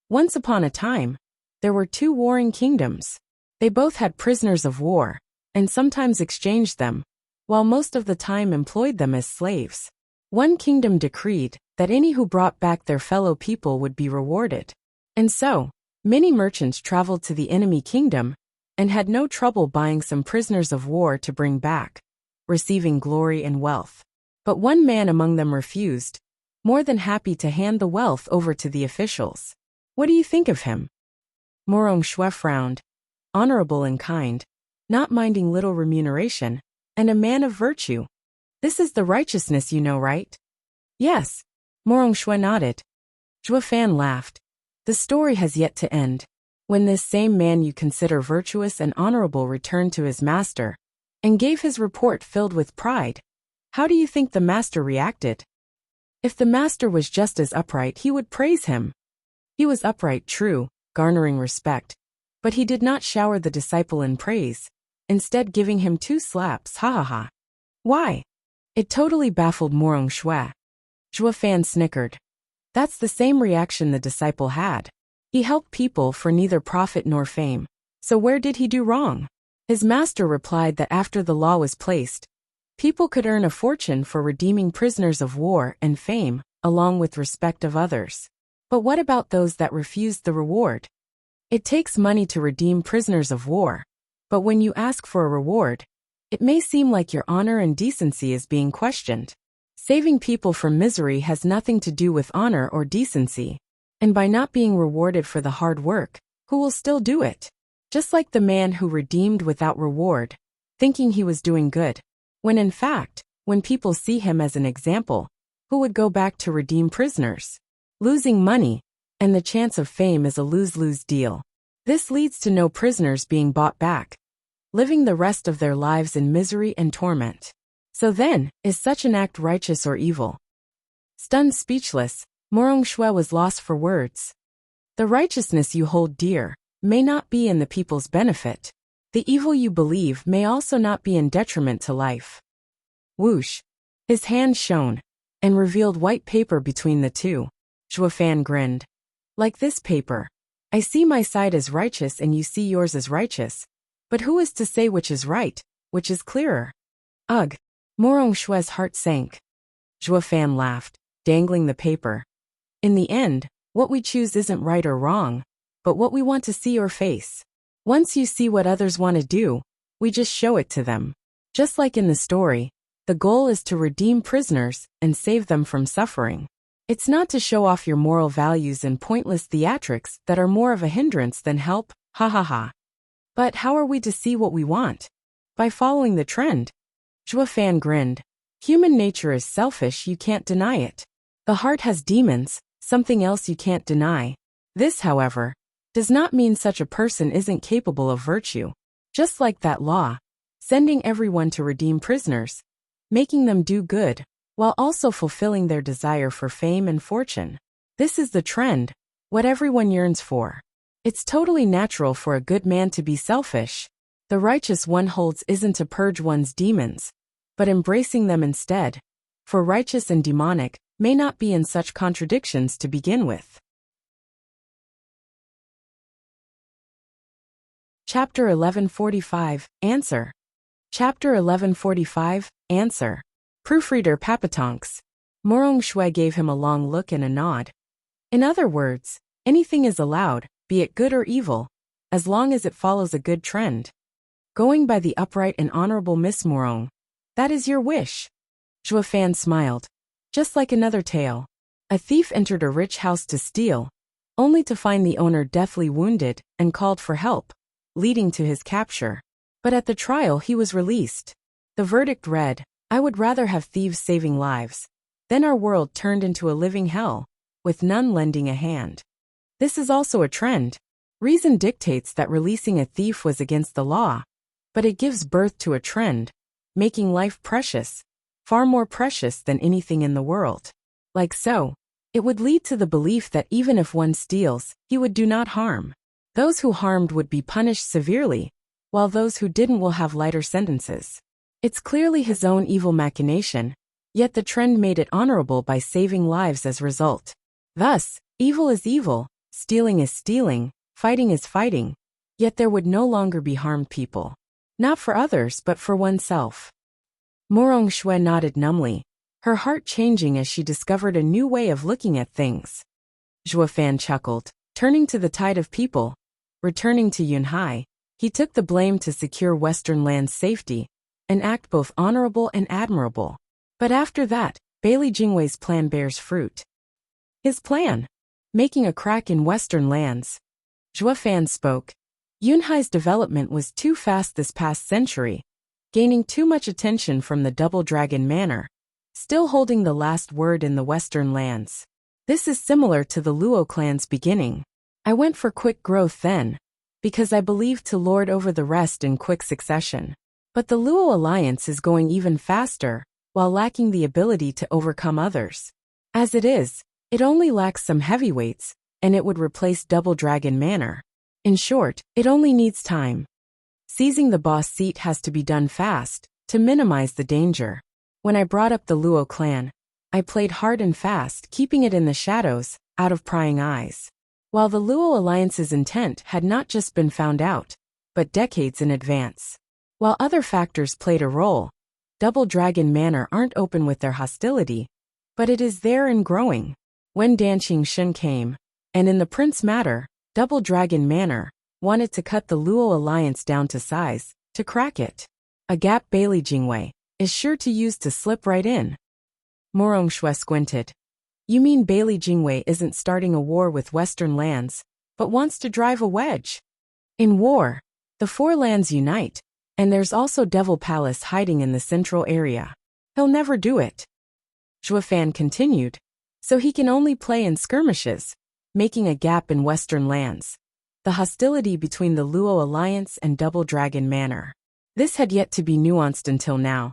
Once upon a time, there were two warring kingdoms. They both had prisoners of war, and sometimes exchanged them, while most of the time employed them as slaves. One kingdom decreed that any who brought back their fellow people would be rewarded. And so, many merchants traveled to the enemy kingdom, and had no trouble buying some prisoners of war to bring back, receiving glory and wealth. But one man among them refused, more than happy to hand the wealth over to the officials. What do you think of him? Morong Shui frowned. Honorable and kind, not minding little remuneration, and a man of virtue. This is the righteousness you know, right? Yes. Morong Shui nodded. Zhuafan laughed. The story has yet to end. When this same man you consider virtuous and honorable returned to his master, and gave his report filled with pride, how do you think the master reacted? If the master was just as upright, he would praise him. He was upright, true, garnering respect, but he did not shower the disciple in praise, instead giving him 2 slaps, ha ha ha. Why? It totally baffled Morong Shui. Zhuo Fan snickered. That's the same reaction the disciple had. He helped people for neither profit nor fame. So where did he do wrong? His master replied that after the law was placed, people could earn a fortune for redeeming prisoners of war and fame, along with respect of others. But what about those that refused the reward? It takes money to redeem prisoners of war. But when you ask for a reward, it may seem like your honor and decency is being questioned. Saving people from misery has nothing to do with honor or decency. And by not being rewarded for the hard work, who will still do it? Just like the man who redeemed without reward, thinking he was doing good, when in fact, when people see him as an example, who would go back to redeem prisoners? Losing money, and the chance of fame is a lose-lose deal. This leads to no prisoners being bought back, living the rest of their lives in misery and torment. So then, is such an act righteous or evil? Stunned speechless, Morong Shui was lost for words. The righteousness you hold dear may not be in the people's benefit. The evil you believe may also not be in detriment to life. Whoosh! His hand shone, and revealed white paper between the two. Zhuo Fan grinned. Like this paper. I see my side as righteous and you see yours as righteous. But who is to say which is right, which is clearer? Ugh! Morong Shui's heart sank. Zhuo Fan laughed, dangling the paper. In the end, what we choose isn't right or wrong, but what we want to see or face. Once you see what others want to do, we just show it to them. Just like in the story, the goal is to redeem prisoners and save them from suffering. It's not to show off your moral values and pointless theatrics that are more of a hindrance than help, ha ha ha. But how are we to see what we want? By following the trend. Zhuo Fan grinned. Human nature is selfish, you can't deny it. The heart has demons, something else you can't deny. This, however, does not mean such a person isn't capable of virtue. Just like that law, sending everyone to redeem prisoners, making them do good, while also fulfilling their desire for fame and fortune. This is the trend, what everyone yearns for. It's totally natural for a good man to be selfish. The righteous one holds isn't to purge one's demons, but embracing them instead, for righteous and demonic may not be in such contradictions to begin with. Chapter 1145, Answer. Chapter 1145, Answer. Proofreader Papatonks. Morong Shui gave him a long look and a nod. In other words, anything is allowed, be it good or evil, as long as it follows a good trend. Going by the upright and honorable Miss Morong. That is your wish. Zhuo Fan smiled. Just like another tale. A thief entered a rich house to steal, only to find the owner deathly wounded and called for help, leading to his capture. But at the trial he was released. The verdict read, I would rather have thieves saving lives. Then our world turned into a living hell, with none lending a hand. This is also a trend. Reason dictates that releasing a thief was against the law, but it gives birth to a trend, making life precious, far more precious than anything in the world. Like so, it would lead to the belief that even if one steals, he would do not harm. Those who harmed would be punished severely, while those who didn't will have lighter sentences. It's clearly his own evil machination, yet the trend made it honorable by saving lives as result. Thus, evil is evil, stealing is stealing, fighting is fighting, yet there would no longer be harmed people. Not for others but for oneself. Morong Shui nodded numbly, her heart changing as she discovered a new way of looking at things. Zhuo Fan chuckled, turning to the tide of people. Returning to Yunhai, he took the blame to secure Western land's safety, an act both honorable and admirable. But after that, Bailey Jingwei's plan bears fruit. His plan? Making a crack in Western lands. Zhuo Fan spoke. Yunhai's development was too fast this past century, gaining too much attention from the Double Dragon Manor, still holding the last word in the Western lands. This is similar to the Luo clan's beginning. I went for quick growth then, because I believed to lord over the rest in quick succession. But the Luo alliance is going even faster, while lacking the ability to overcome others. As it is, it only lacks some heavyweights, and it would replace Double Dragon Manor. In short, it only needs time. Seizing the boss seat has to be done fast, to minimize the danger. When I brought up the Luo clan, I played hard and fast, keeping it in the shadows, out of prying eyes. While the Luo alliance's intent had not just been found out, but decades in advance. While other factors played a role, Double Dragon Manor aren't open with their hostility, but it is there and growing. When Danqing Shen came, and in the Prince matter, Double Dragon Manor wanted to cut the Luo alliance down to size, to crack it. A gap Bailey Jingwei is sure to use to slip right in. Morong Shui squinted. You mean Bailey Jingwei isn't starting a war with Western lands, but wants to drive a wedge? In war, the four lands unite, and there's also Devil Palace hiding in the central area. He'll never do it. Zhuofan continued. So he can only play in skirmishes, making a gap in Western lands. The hostility between the Luo alliance and Double Dragon Manor. This had yet to be nuanced until now,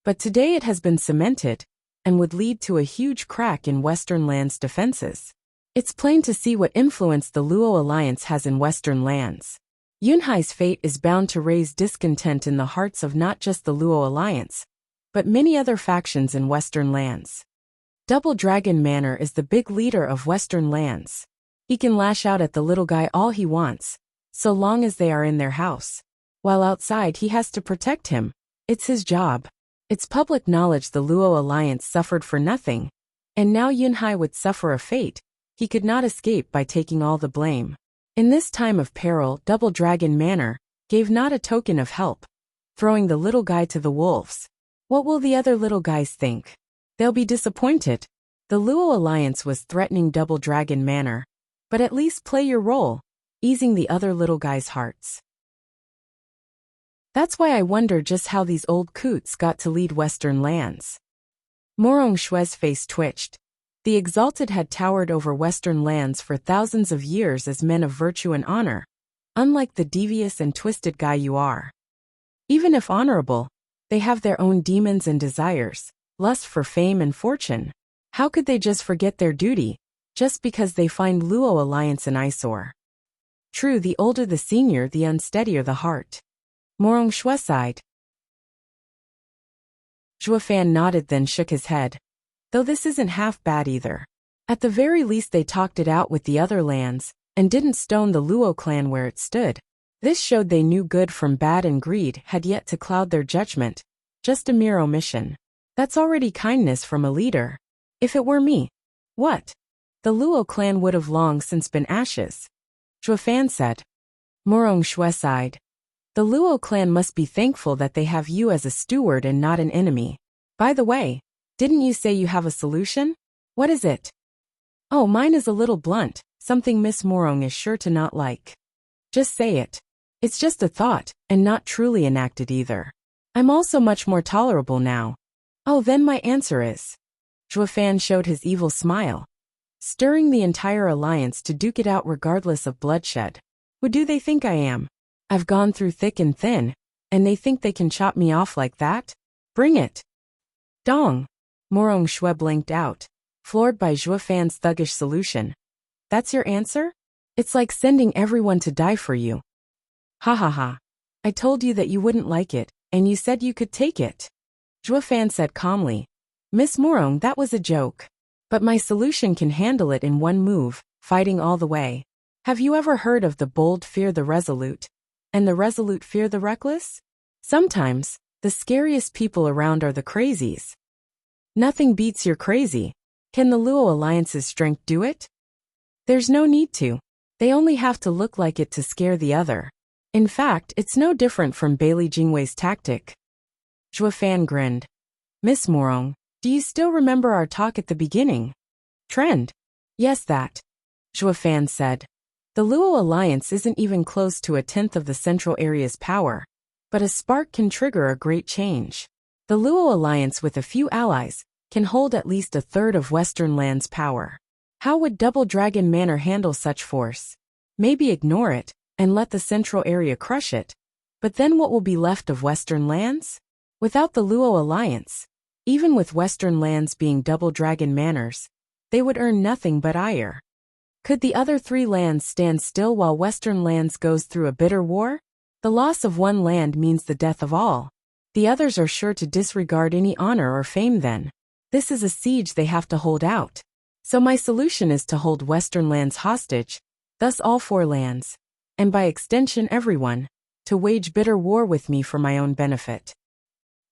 but today it has been cemented, and would lead to a huge crack in Western lands' defenses. It's plain to see what influence the Luo alliance has in Western lands. Yunhai's fate is bound to raise discontent in the hearts of not just the Luo alliance, but many other factions in Western lands. Double Dragon Manor is the big leader of Western lands. He can lash out at the little guy all he wants, so long as they are in their house. While outside he has to protect him. It's his job. It's public knowledge the Luo alliance suffered for nothing, and now Yunhai would suffer a fate he could not escape by taking all the blame. In this time of peril, Double Dragon Manor gave not a token of help, throwing the little guy to the wolves. What will the other little guys think? They'll be disappointed. The Luo alliance was threatening Double Dragon Manor, but at least play your role, easing the other little guys' hearts. That's why I wonder just how these old coots got to lead Western lands. Morong Shui's face twitched. The Exalted had towered over Western lands for thousands of years as men of virtue and honor, unlike the devious and twisted guy you are. Even if honorable, they have their own demons and desires, lust for fame and fortune. How could they just forget their duty, just because they find Luo alliance an eyesore? True, the older the senior, the unsteadier the heart. Morong Shui sighed. Zhuofan nodded then shook his head. Though this isn't half bad either. At the very least they talked it out with the other lands, and didn't stone the Luo clan where it stood. This showed they knew good from bad and greed had yet to cloud their judgment. Just a mere omission. That's already kindness from a leader. If it were me. What? The Luo clan would have long since been ashes. Zhuofan said. Morong Shui sighed. The Luo clan must be thankful that they have you as a steward and not an enemy. By the way, didn't you say you have a solution? What is it? Oh, mine is a little blunt, something Miss Morong is sure to not like. Just say it. It's just a thought, and not truly enacted either. I'm also much more tolerable now. Oh, then my answer is. Zhuofan showed his evil smile. Stirring the entire alliance to duke it out regardless of bloodshed. Who do they think I am? I've gone through thick and thin, and they think they can chop me off like that? Bring it. Dong. Morong Shui blinked out, floored by Zhuofan's thuggish solution. That's your answer? It's like sending everyone to die for you. Ha ha ha. I told you that you wouldn't like it, and you said you could take it. Zhuofan said calmly. Miss Morong, that was a joke. But my solution can handle it in one move, fighting all the way. Have you ever heard of the bold fear the resolute, and the resolute fear the reckless? Sometimes, the scariest people around are the crazies. Nothing beats your crazy. Can the Luo alliance's strength do it? There's no need to. They only have to look like it to scare the other. In fact, it's no different from Bailey Jingwei's tactic. Zhuofan grinned. Miss Morong, do you still remember our talk at the beginning? Trend. Yes, that. Zhuofan said. The Luo alliance isn't even close to 1/10 of the central area's power, but a spark can trigger a great change. The Luo alliance with a few allies can hold at least 1/3 of Western lands' power. How would Double Dragon Manor handle such force? Maybe ignore it, and let the central area crush it. But then what will be left of Western lands? Without the Luo alliance, even with Western lands being Double Dragon Manors, they would earn nothing but ire. Could the other 3 lands stand still while Western lands goes through a bitter war? The loss of one land means the death of all. The others are sure to disregard any honor or fame then. This is a siege they have to hold out. So my solution is to hold Western lands hostage, thus all 4 lands, and by extension everyone, to wage bitter war with me for my own benefit.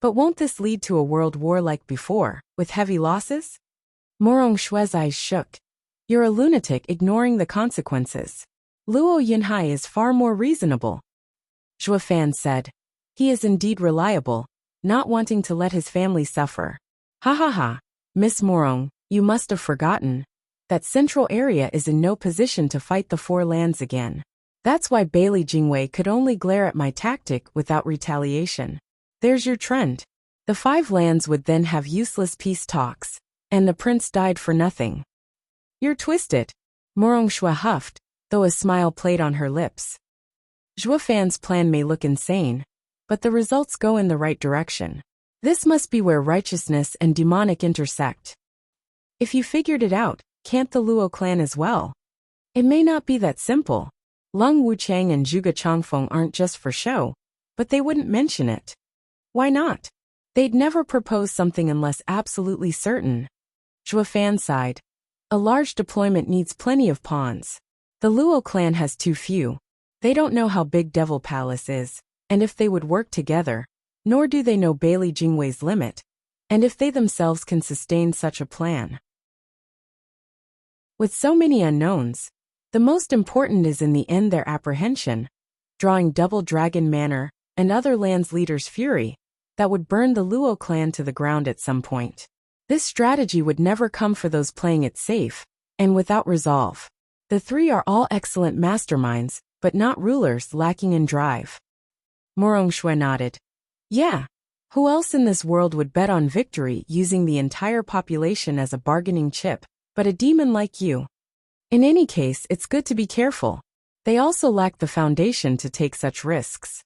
But won't this lead to a world war like before, with heavy losses? Morong Shui's eyes shook. You're a lunatic ignoring the consequences. Luo Yunhai is far more reasonable. Zhuo Fan said. He is indeed reliable, not wanting to let his family suffer. Ha ha ha. Miss Morong, you must have forgotten that Central Area is in no position to fight the 4 lands again. That's why Bailey Jingwei could only glare at my tactic without retaliation. There's your trend. The 5 lands would then have useless peace talks, and the prince died for nothing. You're twisted. Morong Shui huffed, though a smile played on her lips. Zhuo Fan's plan may look insane, but the results go in the right direction. This must be where righteousness and demonic intersect. If you figured it out, can't the Luo clan as well? It may not be that simple. Lung Wuchang and Zhuge Changfeng aren't just for show, but they wouldn't mention it. Why not? They'd never propose something unless absolutely certain. Zhuo Fan sighed. A large deployment needs plenty of pawns. The Luo clan has too few. They don't know how big Devil Palace is, and if they would work together, nor do they know Bailey Jingwei's limit, and if they themselves can sustain such a plan. With so many unknowns, the most important is in the end their apprehension, drawing Double Dragon Manor and other lands' leaders' fury that would burn the Luo clan to the ground at some point. This strategy would never come for those playing it safe and without resolve. The 3 are all excellent masterminds, but not rulers lacking in drive. Morong Shui nodded. Yeah. Who else in this world would bet on victory using the entire population as a bargaining chip, but a demon like you? In any case, it's good to be careful. They also lack the foundation to take such risks.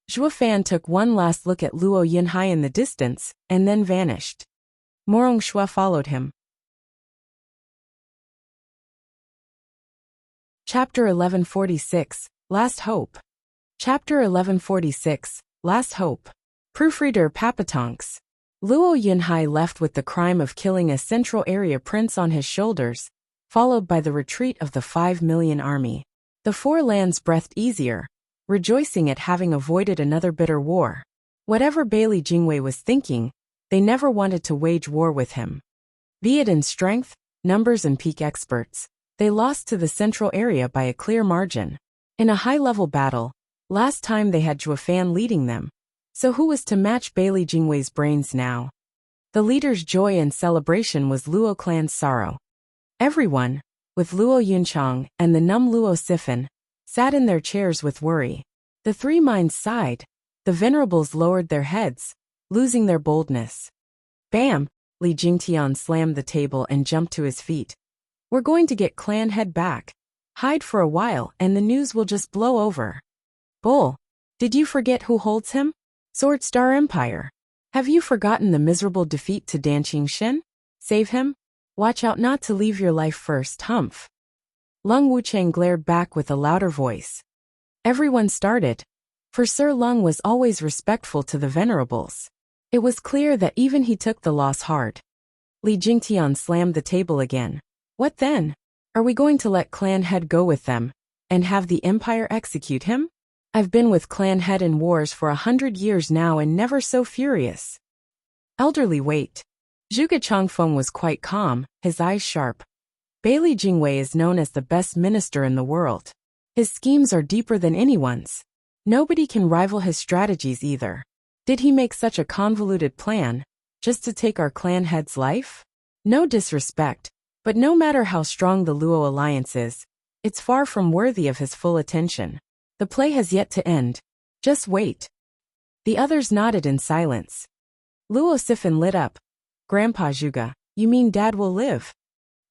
Zhuo Fan took one last look at Luo Yunhai in the distance, and then vanished. Morong Shui followed him. Chapter 1146, Last Hope. Chapter 1146, Last Hope. Proofreader Papatonks. Luo Yunhai left with the crime of killing a Central Area prince on his shoulders, followed by the retreat of the 5 million army. The 4 lands breathed easier, rejoicing at having avoided another bitter war. Whatever Bailey Jingwei was thinking, they never wanted to wage war with him. Be it in strength, numbers and peak experts, they lost to the Central Area by a clear margin. In a high-level battle, last time they had Zhuo Fan leading them. So who was to match Bailey Jingwei's brains now? The leader's joy and celebration was Luo clan's sorrow. Everyone, with Luo Yunchang and the numb Luo Sifan, sat in their chairs with worry. The 3 minds sighed. The venerables lowered their heads, losing their boldness. Bam! Li Jingtian slammed the table and jumped to his feet. We're going to get clan head back. Hide for a while and the news will just blow over. Bull! Did you forget who holds him? Sword Star Empire. Have you forgotten the miserable defeat to Danqing Shen? Save him? Watch out not to leave your life first, humph. Lung Wuchang glared back with a louder voice. Everyone started, for Sir Lung was always respectful to the venerables. It was clear that even he took the loss hard. Li Jingtian slammed the table again. What then? Are we going to let clan head go with them, and have the empire execute him? I've been with clan head in wars for 100 years now and never so furious. Elderly wait. Zhuge Changfeng was quite calm, his eyes sharp. Bailey Jingwei is known as the best minister in the world. His schemes are deeper than anyone's. Nobody can rival his strategies either. Did he make such a convoluted plan, just to take our clan head's life? No disrespect, but no matter how strong the Luo alliance is, it's far from worthy of his full attention. The play has yet to end. Just wait. The others nodded in silence. Luo Sifan lit up. Grandpa Zhuge, you mean Dad will live?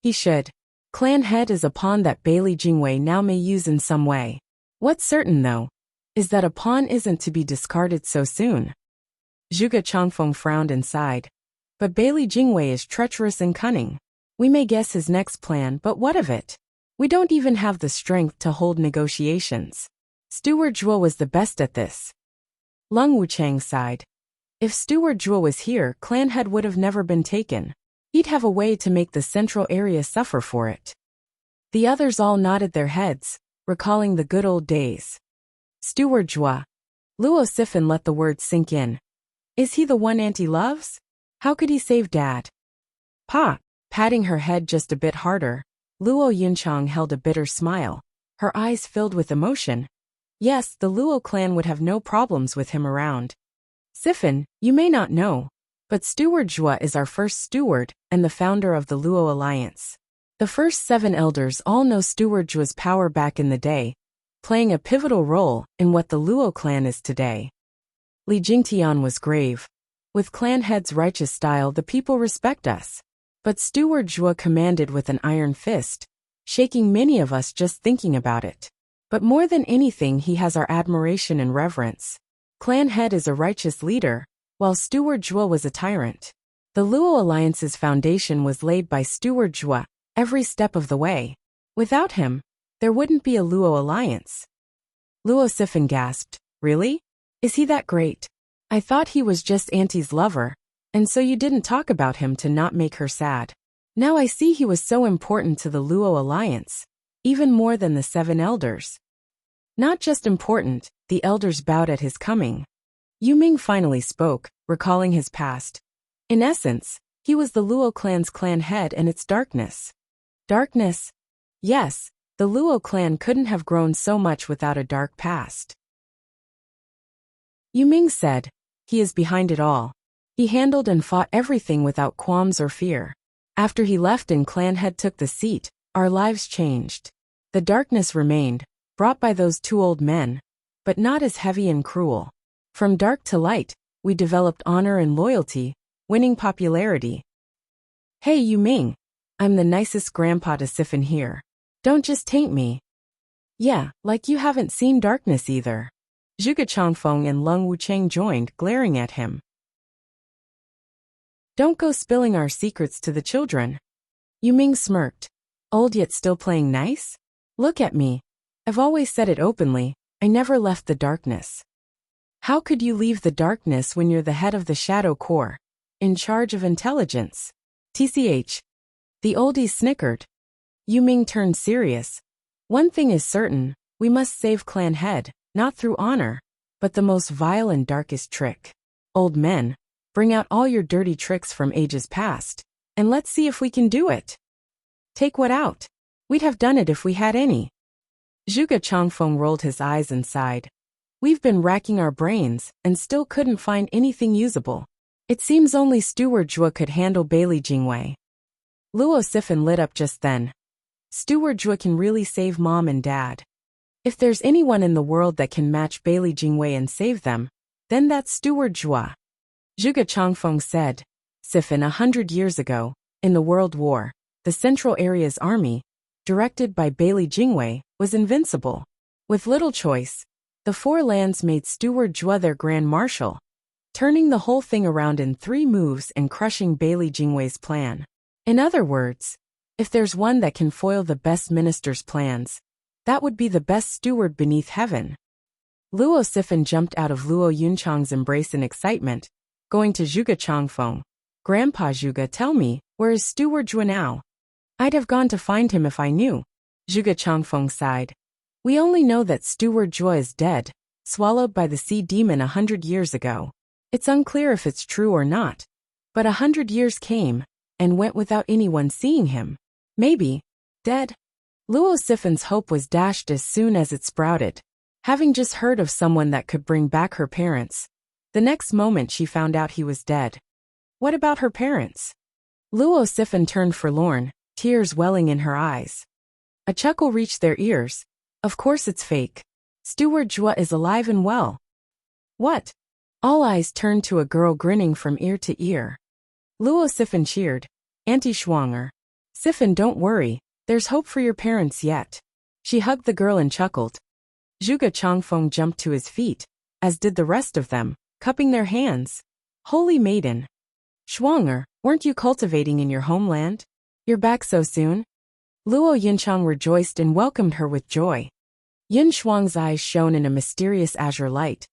He should. Clan head is a pawn that Bailey Jingwei now may use in some way. What's certain though, is that a pawn isn't to be discarded so soon. Zhuge Changfeng frowned and sighed. But Bailey Jingwei is treacherous and cunning. We may guess his next plan, but what of it? We don't even have the strength to hold negotiations. Steward Zhuo was the best at this. Lung Wuchang sighed. If Steward Zhuo was here, clan head would have never been taken. He'd have a way to make the central area suffer for it. The others all nodded their heads, recalling the good old days. Steward Zhuo. Luo Sifan let the words sink in. Is he the one Auntie loves? How could he save Dad? Pa. Patting her head just a bit harder, Luo Yunchang held a bitter smile, her eyes filled with emotion. Yes, the Luo clan would have no problems with him around. Sifan, you may not know, but Steward Zhuo is our first steward and the founder of the Luo Alliance. The first 7 elders all know Steward Zhuo's power back in the day, playing a pivotal role in what the Luo clan is today. Li Jingtian was grave. With clan head's righteous style, the people respect us. But Steward Zhuo commanded with an iron fist, shaking many of us just thinking about it. But more than anything, he has our admiration and reverence. Clan head is a righteous leader, while Steward Zhuo was a tyrant. The Luo Alliance's foundation was laid by Steward Zhuo, every step of the way. Without him, there wouldn't be a Luo Alliance. Luo Sifan gasped, Really? Is he that great? I thought he was just Auntie's lover, and so you didn't talk about him to not make her sad. Now I see he was so important to the Luo Alliance, even more than the 7 elders. Not just important, the elders bowed at his coming. Yu Ming finally spoke, recalling his past. In essence, he was the Luo clan's clan head and its darkness. Darkness? Yes, the Luo clan couldn't have grown so much without a dark past. Yu Ming said, he is behind it all. He handled and fought everything without qualms or fear. After he left and clan head took the seat, our lives changed. The darkness remained, brought by those 2 old men, but not as heavy and cruel. From dark to light, we developed honor and loyalty, winning popularity. Hey Yu Ming, I'm the nicest grandpa to Sifan here. Don't just taint me. Yeah, like you haven't seen darkness either. Zhuge Changfeng and Lung Wuchang joined, glaring at him. Don't go spilling our secrets to the children. Yu Ming smirked. Old yet still playing nice? Look at me. I've always said it openly, I never left the darkness. How could you leave the darkness when you're the head of the Shadow Corps, in charge of intelligence? TCH. The oldie snickered. Yu Ming turned serious. One thing is certain, we must save clan head, not through honor, but the most vile and darkest trick. Old men, bring out all your dirty tricks from ages past, and let's see if we can do it. Take what out? We'd have done it if we had any. Zhuge Changfeng rolled his eyes and sighed. We've been racking our brains, and still couldn't find anything usable. It seems only Steward Zhuo could handle Bailey Jingwei. Luo Sifan lit up just then. Steward Zhuo can really save Mom and Dad. If there's anyone in the world that can match Bailey Jingwei and save them, then that's Steward Zhuo. Zhuge Changfeng said, Sifan 100 years ago, in the World War, the Central Area's army, directed by Bailey Jingwei, was invincible. With little choice, the 4 lands made Steward Zhuo their Grand Marshal, turning the whole thing around in 3 moves and crushing Bailey Jingwei's plan. In other words, if there's one that can foil the best minister's plans, that would be the best steward beneath heaven. Luo Sifan jumped out of Luo Yunchang's embrace in excitement, going to Zhuge Changfeng. Grandpa Zhuge, tell me, where is Steward Zhuo now? I'd have gone to find him if I knew. Zhuge Changfeng sighed. We only know that Steward Zhuo is dead, swallowed by the sea demon 100 years ago. It's unclear if it's true or not. But 100 years came, and went without anyone seeing him. Maybe, dead? Luo Sifan's hope was dashed as soon as it sprouted. Having just heard of someone that could bring back her parents, the next moment she found out he was dead. What about her parents? Luo Sifan turned forlorn, tears welling in her eyes. A chuckle reached their ears. Of course it's fake. Steward Zhuo is alive and well. What? All eyes turned to a girl grinning from ear to ear. Luo Sifan cheered. Auntie Schwanger. Sifan, don't worry. There's hope for your parents yet. She hugged the girl and chuckled. Zhuge Changfeng jumped to his feet, as did the rest of them, cupping their hands. Holy maiden. Schwanger, weren't you cultivating in your homeland? You're back so soon? Luo Yunchang rejoiced and welcomed her with joy. Yun Shuang's eyes shone in a mysterious azure light.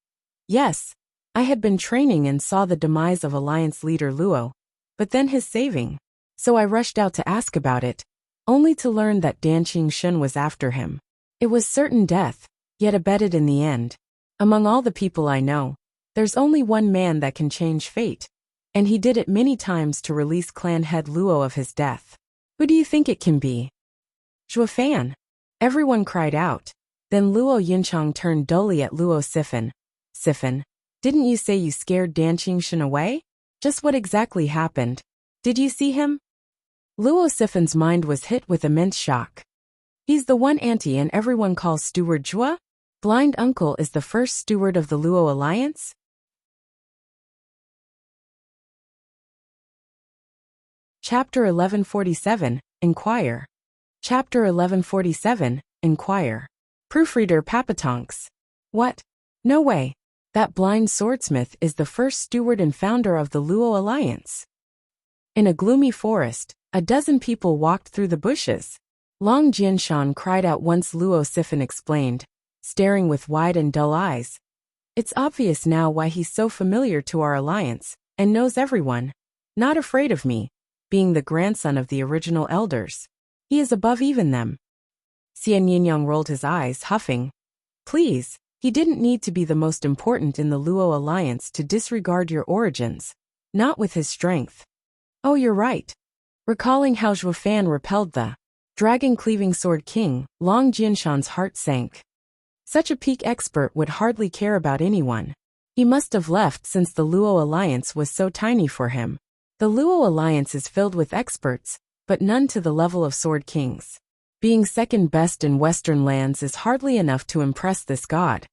Yes, I had been training and saw the demise of Alliance leader Luo, but then his saving. So I rushed out to ask about it, only to learn that Dan Qingshun was after him. It was certain death, yet abetted in the end. Among all the people I know, there's only one man that can change fate, and he did it many times to release clan head Luo of his death. Who do you think it can be? Zhuo Fan. Everyone cried out. Then Luo Yinchang turned dully at Luo Sifan. Sifan, didn't you say you scared Dan Qingshun away? Just what exactly happened? Did you see him? Luo Sifan's mind was hit with immense shock. He's the one auntie and everyone calls Steward Zhua? Blind uncle is the first steward of the Luo Alliance? Chapter 1147, Inquire. Chapter 1147, Inquire. Proofreader Papatonks. What? No way. That blind swordsmith is the first steward and founder of the Luo Alliance. In a gloomy forest, a dozen people walked through the bushes. Long Jianshan cried out once Luo Sifan explained, staring with wide and dull eyes. It's obvious now why he's so familiar to our alliance, and knows everyone. Not afraid of me, being the grandson of the original elders. He is above even them. Xian Yinyang rolled his eyes, huffing. Please, he didn't need to be the most important in the Luo Alliance to disregard your origins. Not with his strength. Oh, you're right. Recalling how Zhuo Fan repelled the dragon-cleaving sword king, Long Jianshan's heart sank. Such a peak expert would hardly care about anyone. He must have left since the Luo Alliance was so tiny for him. The Luo Alliance is filled with experts, but none to the level of sword kings. Being second best in Western lands is hardly enough to impress this god.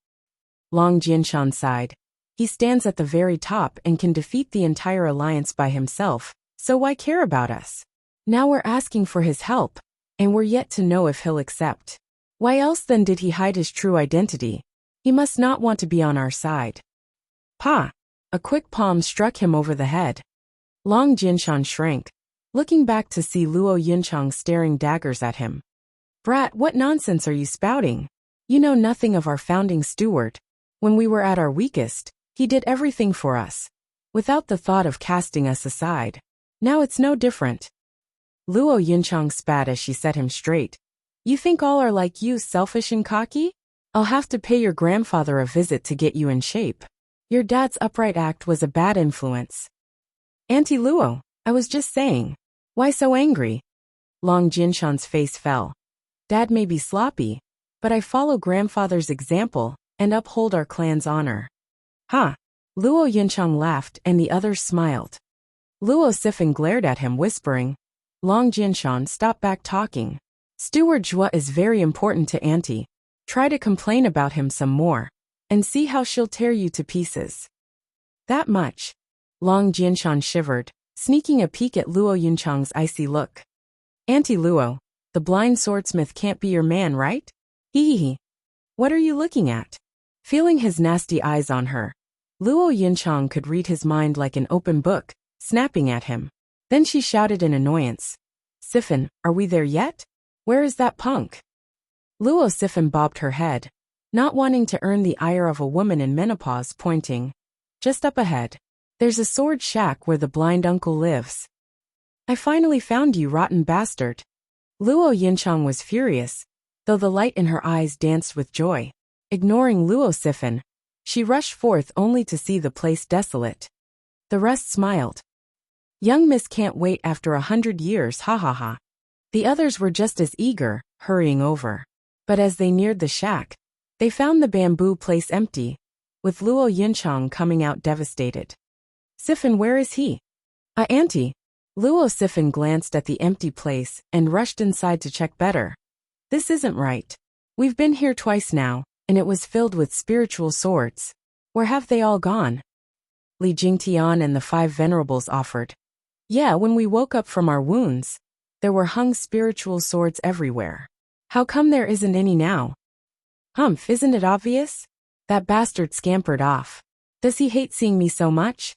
Long Jianshan sighed. He stands at the very top and can defeat the entire alliance by himself, so why care about us? Now we're asking for his help, and we're yet to know if he'll accept. Why else then did he hide his true identity? He must not want to be on our side. Pa! A quick palm struck him over the head. Long Jianshan shrank, looking back to see Luo Yinchang staring daggers at him. Brat, what nonsense are you spouting? You know nothing of our founding steward. When we were at our weakest, he did everything for us, without the thought of casting us aside. Now it's no different. Luo Yinchang spat as she set him straight. You think all are like you, selfish and cocky? I'll have to pay your grandfather a visit to get you in shape. Your dad's upright act was a bad influence. Auntie Luo, I was just saying. Why so angry? Long Jinshan's face fell. Dad may be sloppy, but I follow grandfather's example and uphold our clan's honor. Ha! Luo Yinchang laughed and the others smiled. Luo Sifan glared at him, whispering, Long Jinshan, stop back talking. Steward Zhua is very important to Auntie. Try to complain about him some more, and see how she'll tear you to pieces. That much. Long Jinshan shivered, sneaking a peek at Luo Yinchang's icy look. Auntie Luo, the blind swordsmith can't be your man, right? Hee hee. What are you looking at? Feeling his nasty eyes on her, Luo Yinchang could read his mind like an open book, snapping at him. Then she shouted in annoyance. Sifan, are we there yet? Where is that punk? Luo Sifan bobbed her head, not wanting to earn the ire of a woman in menopause, pointing. Just up ahead. There's a sword shack where the blind uncle lives. I finally found you, rotten bastard. Luo Yinchang was furious, though the light in her eyes danced with joy. Ignoring Luo Sifan, she rushed forth only to see the place desolate. The rest smiled. Young miss can't wait after 100 years, ha ha ha. The others were just as eager, hurrying over. But as they neared the shack, they found the bamboo place empty, with Luo Yinchang coming out devastated. Sifan, where is he? Auntie. Luo Sifan glanced at the empty place and rushed inside to check better. This isn't right. We've been here twice now, and it was filled with spiritual swords. Where have they all gone? Li Jingtian and the 5 venerables offered. Yeah, when we woke up from our wounds, there were hung spiritual swords everywhere. How come there isn't any now? Humph, isn't it obvious? That bastard scampered off. Does he hate seeing me so much?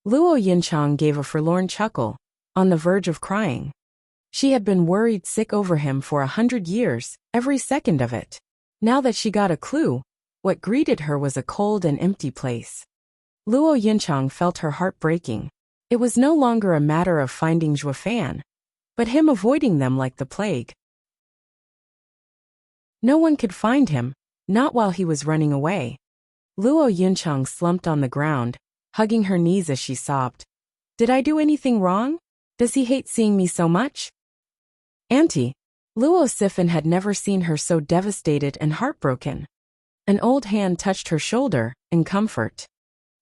Luo Yinchang gave a forlorn chuckle, on the verge of crying. She had been worried sick over him for 100 years, every second of it. Now that she got a clue, what greeted her was a cold and empty place. Luo Yinchang felt her heart breaking. It was no longer a matter of finding Zhuo Fan, but him avoiding them like the plague. No one could find him, not while he was running away. Luo Yinchang slumped on the ground, hugging her knees as she sobbed. Did I do anything wrong? Does he hate seeing me so much? Auntie. Luo Sifan had never seen her so devastated and heartbroken. An old hand touched her shoulder, in comfort.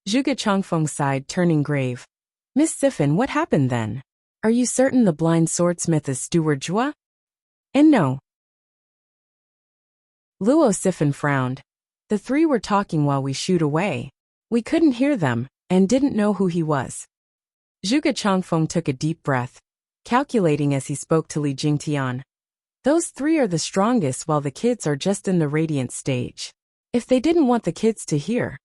Zhuge Changfeng sighed, turning grave. Miss Sifan, what happened then? Are you certain the blind swordsmith is Steward Zhua? And no. Luo Sifan frowned. The three were talking while we shooed away. We couldn't hear them, and didn't know who he was. Zhuge Changfeng took a deep breath, calculating as he spoke to Li Jingtian. Those three are the strongest while the kids are just in the radiant stage. If they didn't want the kids to hear,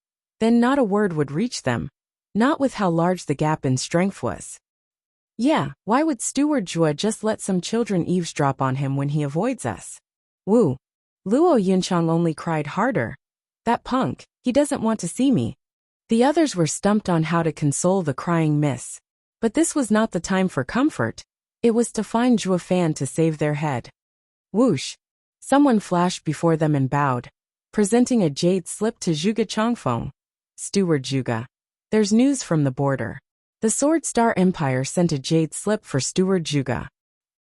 then not a word would reach them, not with how large the gap in strength was. Yeah, why would Steward Zhua just let some children eavesdrop on him when he avoids us? Woo. Luo Yinchang only cried harder. That punk, he doesn't want to see me. The others were stumped on how to console the crying miss. But this was not the time for comfort. It was to find Zhuo Fan to save their head. Whoosh! Someone flashed before them and bowed, presenting a jade slip to Zhuge Changfeng. Steward Zhuge. There's news from the border. The Sword Star Empire sent a jade slip for Steward Zhuge.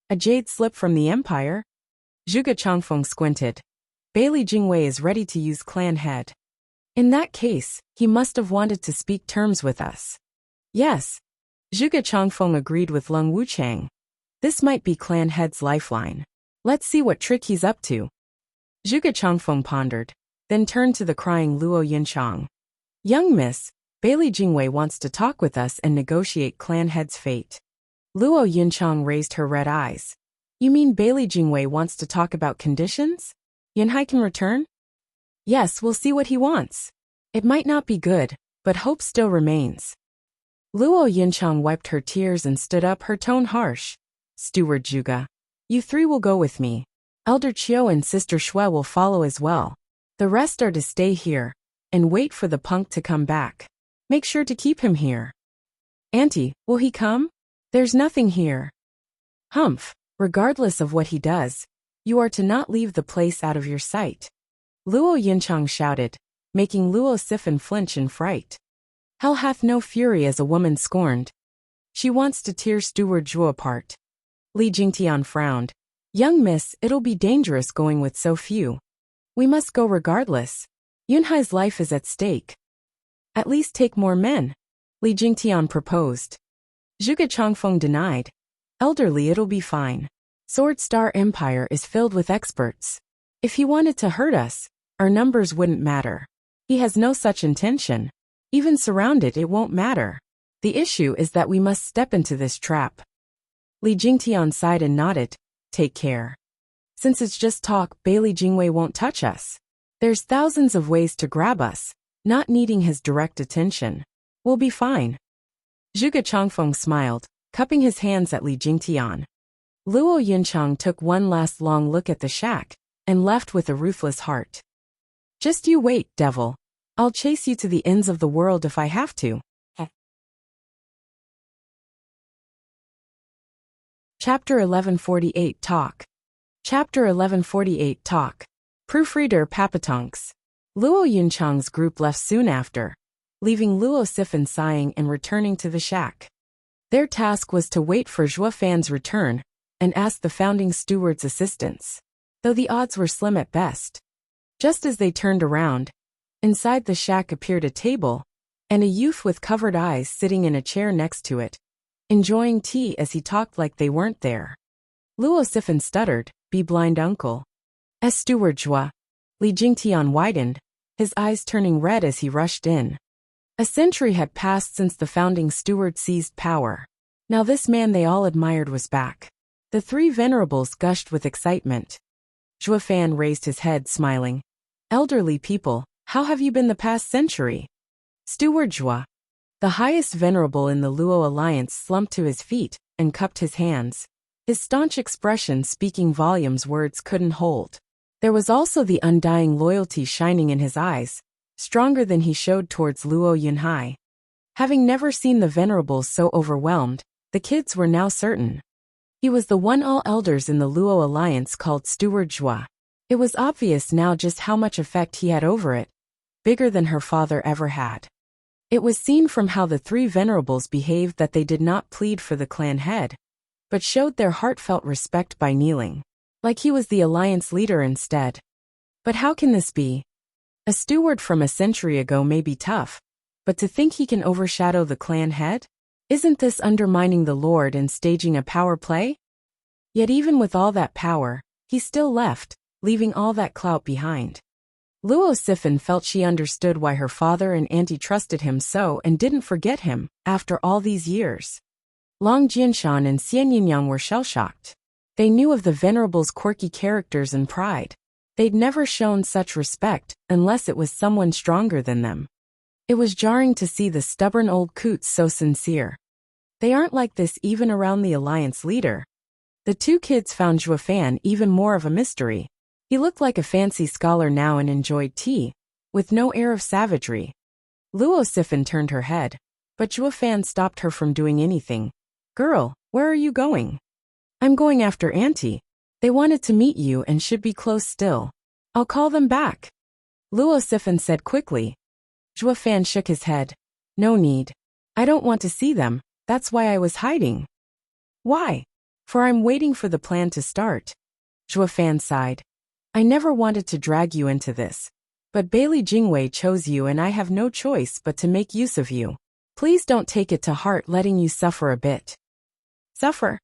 A jade slip from the Empire? Zhuge Changfeng squinted. Bailey Jingwei is ready to use clan head. In that case, he must have wanted to speak terms with us. Yes. Zhuge Changfeng agreed with Lung Wuchang. This might be clan head's lifeline. Let's see what trick he's up to. Zhuge Changfeng pondered, then turned to the crying Luo Yinchang. Young miss, Bailey Jingwei wants to talk with us and negotiate clan head's fate. Luo Yinchang raised her red eyes. You mean Bailey Jingwei wants to talk about conditions? Yunhai can return? Yes, we'll see what he wants. It might not be good, but hope still remains. Luo Yinchang wiped her tears and stood up, her tone harsh. Steward Zhuge. You three will go with me. Elder Qiu and Sister Shui will follow as well. The rest are to stay here, and wait for the punk to come back. Make sure to keep him here. Auntie, will he come? There's nothing here. Humph, regardless of what he does, you are to not leave the place out of your sight. Luo Yinchang shouted, making Luo Sifan flinch in fright. Hell hath no fury as a woman scorned. She wants to tear Steward Zhuo apart. Li Jingtian frowned. Young miss, it'll be dangerous going with so few. We must go regardless. Yunhai's life is at stake. At least take more men, Li Jingtian proposed. Zhuge Changfeng denied. Elderly, it'll be fine. Sword Star Empire is filled with experts. If he wanted to hurt us, our numbers wouldn't matter. He has no such intention. Even surrounded, it won't matter. The issue is that we must step into this trap. Li Jingtian sighed and nodded. Take care. Since it's just talk, Bailey Jingwei won't touch us. There's thousands of ways to grab us, not needing his direct attention. We'll be fine. Zhuge Changfeng smiled, cupping his hands at Li Jingtian. Luo Yinchang took one last long look at the shack, and left with a ruthless heart. Just you wait, devil. I'll chase you to the ends of the world if I have to. Chapter 1148 Talk. Chapter 1148 Talk. Proofreader Papatonks. Luo Yinchang's group left soon after, leaving Luo Sifan sighing and returning to the shack. Their task was to wait for Zhuo Fan's return and ask the founding steward's assistance, though the odds were slim at best. Just as they turned around, inside the shack appeared a table, and a youth with covered eyes sitting in a chair next to it, enjoying tea as he talked like they weren't there. Luo Sifan stuttered, "Be blind, uncle." As Steward Zhua. Li Jingtian widened, his eyes turning red as he rushed in. A century had passed since the founding steward seized power. Now this man they all admired was back. The three venerables gushed with excitement. Zhuo Fan raised his head, smiling. Elderly people, how have you been the past century? Steward Zhua. The highest venerable in the Luo alliance slumped to his feet and cupped his hands. His staunch expression speaking volumes words couldn't hold. There was also the undying loyalty shining in his eyes, stronger than he showed towards Luo Yunhai. Having never seen the venerables so overwhelmed, the kids were now certain. He was the one all elders in the Luo alliance called Steward Zhua. It was obvious now just how much effect he had over it, bigger than her father ever had. It was seen from how the three venerables behaved that they did not plead for the clan head, but showed their heartfelt respect by kneeling, like he was the alliance leader instead. But how can this be? A steward from a century ago may be tough, but to think he can overshadow the clan head? Isn't this undermining the Lord and staging a power play? Yet even with all that power, he still left, leaving all that clout behind. Luo Sifan felt she understood why her father and auntie trusted him so and didn't forget him, after all these years. Long Jianshan and Xian Yinyang were shell-shocked. They knew of the venerable's quirky characters and pride. They'd never shown such respect unless it was someone stronger than them. It was jarring to see the stubborn old coots so sincere. They aren't like this even around the alliance leader. The two kids found Zhuofan even more of a mystery. He looked like a fancy scholar now and enjoyed tea, with no air of savagery. Luo Sifan turned her head, but Zhuofan stopped her from doing anything. "Girl, where are you going?" "I'm going after Auntie. They wanted to meet you and should be close still. I'll call them back," Luo Sifan said quickly. Zhuofan shook his head. "No need. I don't want to see them, that's why I was hiding." "Why?" "For I'm waiting for the plan to start." Zhuofan sighed. "I never wanted to drag you into this. But Bailey Jingwei chose you and I have no choice but to make use of you. Please don't take it to heart letting you suffer a bit." "Suffer?"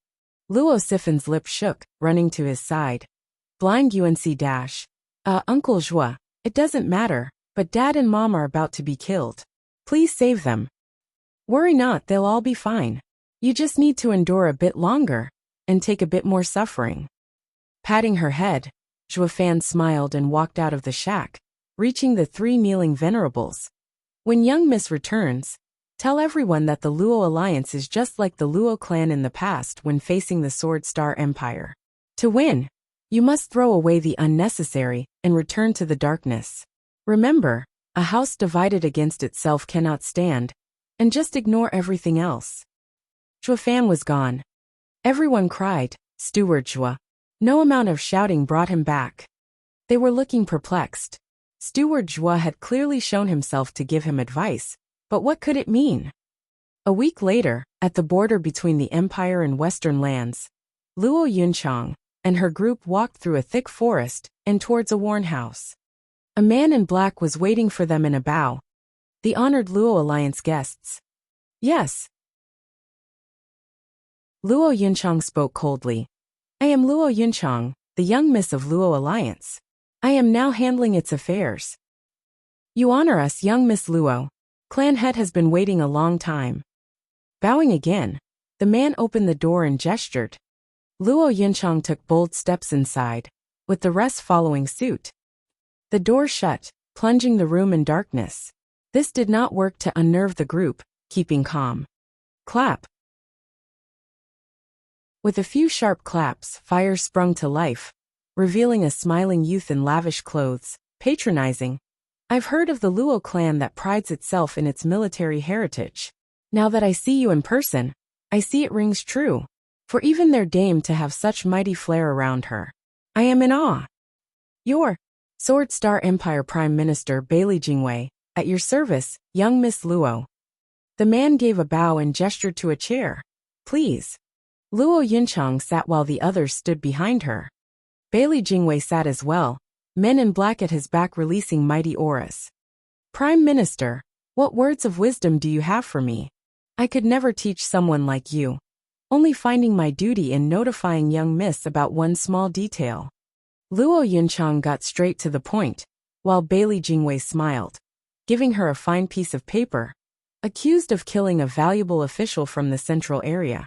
Luo Sifan's lip shook, running to his side. "Blind UNC dash. Uncle Zhua, it doesn't matter, but Dad and Mom are about to be killed. Please save them." "Worry not, they'll all be fine. You just need to endure a bit longer, and take a bit more suffering." Patting her head, Zhuofan smiled and walked out of the shack, reaching the three kneeling venerables. "When young Miss returns, tell everyone that the Luo alliance is just like the Luo clan in the past when facing the Sword Star Empire. To win, you must throw away the unnecessary and return to the darkness. Remember, a house divided against itself cannot stand, and just ignore everything else." Zhuofan was gone. Everyone cried, "Steward Zhua." No amount of shouting brought him back. They were looking perplexed. Steward Zhua had clearly shown himself to give him advice, but what could it mean? A week later, at the border between the Empire and Western lands, Luo Yunchang and her group walked through a thick forest and towards a worn house. A man in black was waiting for them in a bow. The honored Luo alliance guests. "Yes." Luo Yunchang spoke coldly. "I am Luo Yunchang, the young miss of Luo alliance. I am now handling its affairs." "You honor us, young Miss Luo. Clan head has been waiting a long time." Bowing again, the man opened the door and gestured. Luo Yunchang took bold steps inside, with the rest following suit. The door shut, plunging the room in darkness. This did not work to unnerve the group, keeping calm. Clap. With a few sharp claps, fire sprung to life, revealing a smiling youth in lavish clothes, patronizing. "I've heard of the Luo clan that prides itself in its military heritage. Now that I see you in person, I see it rings true. For even their dame to have such mighty flair around her. I am in awe. Your Sword Star Empire Prime Minister Bailey Jingwei, at your service, young Miss Luo." The man gave a bow and gestured to a chair. "Please." Luo Yunchang sat while the others stood behind her. Bailey Jingwei sat as well, men in black at his back releasing mighty auras. "Prime Minister, what words of wisdom do you have for me? I could never teach someone like you. Only finding my duty in notifying young Miss about one small detail." Luo Yunchang got straight to the point, while Bailey Jingwei smiled, giving her a fine piece of paper. "Accused of killing a valuable official from the central area.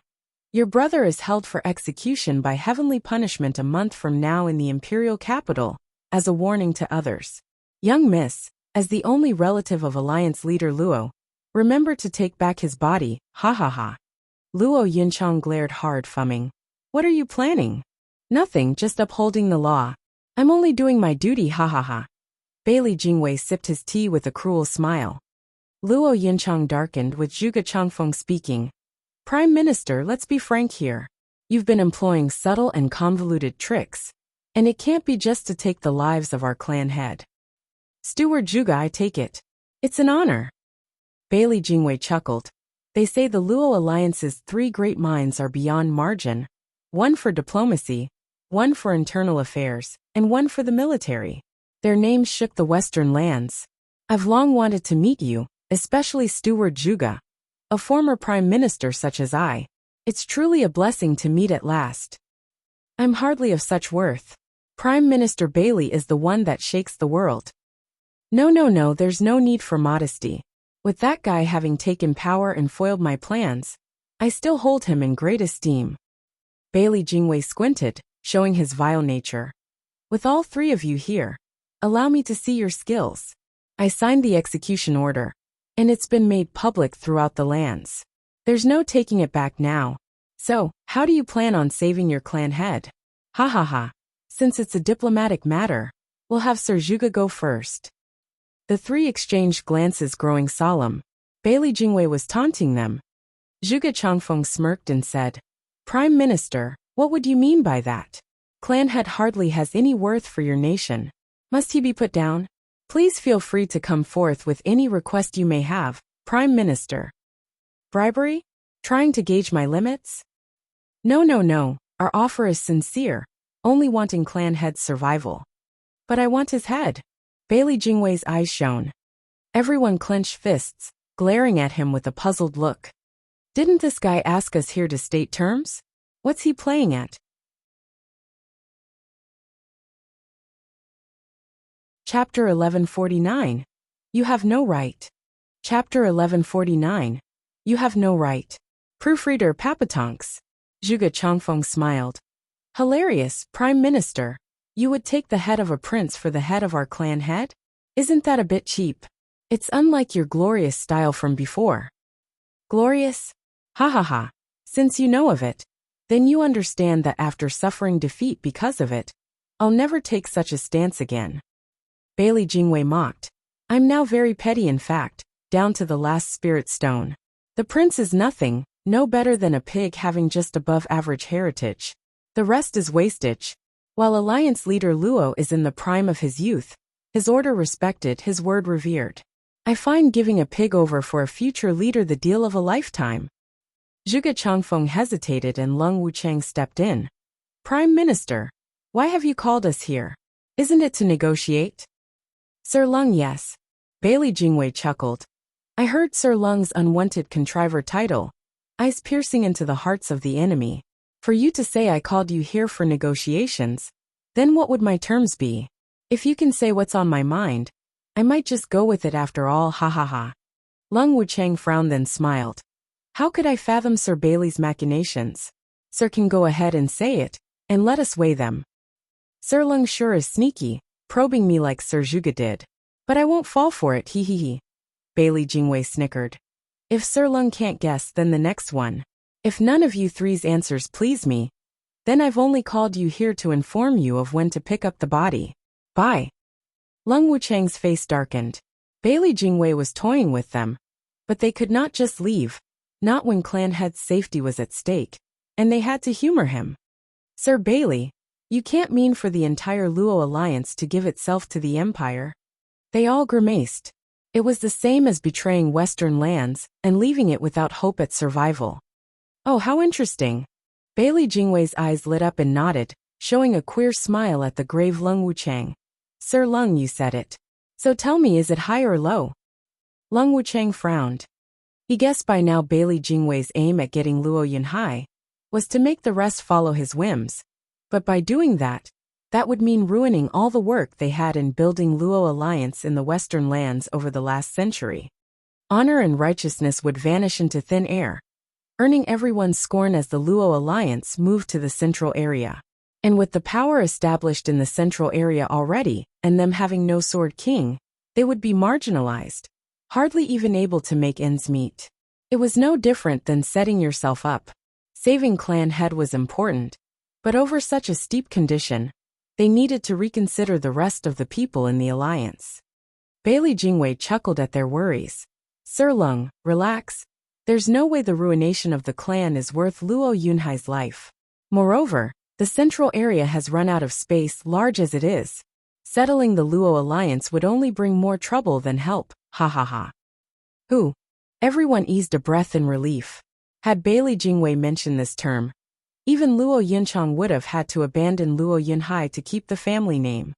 Your brother is held for execution by heavenly punishment a month from now in the imperial capital, as a warning to others. Young Miss, as the only relative of Alliance leader Luo, remember to take back his body, ha ha ha." Luo Yunchang glared hard, fumming. "What are you planning?" "Nothing, just upholding the law. I'm only doing my duty, ha ha ha." Bailey Jingwei sipped his tea with a cruel smile. Luo Yinchang darkened with Zhuge Changfeng speaking. Prime Minister, let's be frank here. You've been employing subtle and convoluted tricks, and it can't be just to take the lives of our clan head. Steward Zhuge, I take it. It's an honor. Bailey Jingwei chuckled. They say the Luo Alliance's 3 great minds are beyond margin, one for diplomacy, one for internal affairs, and one for the military. Their names shook the western lands. I've long wanted to meet you, especially Steward Zhuge, a former prime minister such as I. It's truly a blessing to meet at last. I'm hardly of such worth. Prime Minister Bailey is the one that shakes the world. No, there's no need for modesty. With that guy having taken power and foiled my plans, I still hold him in great esteem. Bailey Jingwei squinted, showing his vile nature. With all 3 of you here, allow me to see your skills. I signed the execution order, and it's been made public throughout the lands. There's no taking it back now. So, how do you plan on saving your clan head? Ha ha ha. Since it's a diplomatic matter, we'll have Sir Zhuge go first. The 3 exchanged glances growing solemn. Bailey Jingwei was taunting them. Zhuge Changfeng smirked and said, Prime Minister, what would you mean by that? Clan head hardly has any worth for your nation. Must he be put down? Please feel free to come forth with any request you may have, Prime Minister. Bribery? Trying to gauge my limits? No. Our offer is sincere, only wanting clan head's survival. But I want his head. Bailey Jingwei's eyes shone. Everyone clenched fists, glaring at him with a puzzled look. Didn't this guy ask us here to state terms? What's he playing at? Chapter 1149. You have no right. Chapter 1149. You have no right. Proofreader Papatonks. Zhuge Changfeng smiled. Hilarious, Prime Minister. You would take the head of a prince for the head of our clan head? Isn't that a bit cheap? It's unlike your glorious style from before. Glorious? Ha ha ha. Since you know of it, then you understand that after suffering defeat because of it, I'll never take such a stance again. Bailey Jingwei mocked. I'm now very petty, in fact, down to the last spirit stone. The prince is nothing, no better than a pig having just above average heritage. The rest is wastage. While Alliance leader Luo is in the prime of his youth, his order respected, his word revered. I find giving a pig over for a future leader the deal of a lifetime. Zhuge Changfeng hesitated and Lung Wuchang stepped in. Prime Minister, why have you called us here? Isn't it to negotiate? Sir Lung, yes. Bailey Jingwei chuckled. I heard Sir Lung's unwanted contriver title, eyes piercing into the hearts of the enemy. For you to say I called you here for negotiations, then what would my terms be? If you can say what's on my mind, I might just go with it after all, ha ha ha. Lung Wuchang frowned then smiled. How could I fathom Sir Bailey's machinations? Sir can go ahead and say it, and let us weigh them. Sir Lung sure is sneaky, probing me like Sir Zhuge did. But I won't fall for it, hee hee hee. Bailey Jingwei snickered. If Sir Lung can't guess, then the next one. If none of you three's answers please me, then I've only called you here to inform you of when to pick up the body. Bye. Lung Wuchang's face darkened. Bailey Jingwei was toying with them, but they could not just leave, not when clan head's safety was at stake, and they had to humor him. Sir Bailey, you can't mean for the entire Luo Alliance to give itself to the Empire. They all grimaced. It was the same as betraying Western lands and leaving it without hope at survival. Oh, how interesting. Bailey Jingwei's eyes lit up and nodded, showing a queer smile at the grave Lung Wuchang. Sir Lung, you said it. So tell me, is it high or low? Lung Wuchang frowned. He guessed by now Bailey Jingwei's aim at getting Luo Yun high was to make the rest follow his whims. But by doing that, that would mean ruining all the work they had in building Luo Alliance in the Western lands over the last century. Honor and righteousness would vanish into thin air, earning everyone's scorn as the Luo Alliance moved to the central area. And with the power established in the central area already, and them having no sword king, they would be marginalized, hardly even able to make ends meet. It was no different than setting yourself up. Saving clan head was important, but over such a steep condition, They needed to reconsider the rest of the people in the alliance. Bailey Jingwei chuckled at their worries. Sir Lung, relax. There's no way the ruination of the clan is worth Luo Yunhai's life. Moreover, the central area has run out of space, large as it is. Settling the Luo alliance would only bring more trouble than help, ha ha ha. Who? Everyone eased a breath in relief. Had Bailey Jingwei mentioned this term, even Luo Yunchang would have had to abandon Luo Yunhai to keep the family name.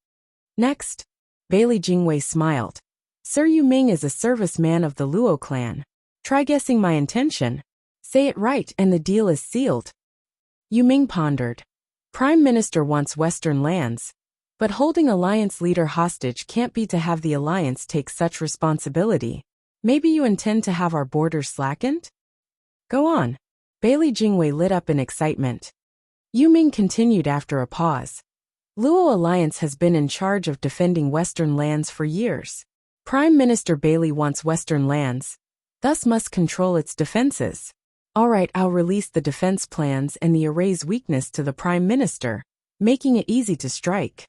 Next, Bailey Jingwei smiled. Sir Yu Ming is a serviceman of the Luo clan. Try guessing my intention. Say it right and the deal is sealed. Yu Ming pondered. Prime Minister wants Western lands, but holding alliance leader hostage can't be to have the alliance take such responsibility. Maybe you intend to have our borders slackened? Go on. Bailey Jingwei lit up in excitement. Yu Ming continued after a pause. Luo Alliance has been in charge of defending Western lands for years. Prime Minister Bailey wants Western lands, thus must control its defenses. Alright, I'll release the defense plans and the array's weakness to the Prime Minister, making it easy to strike.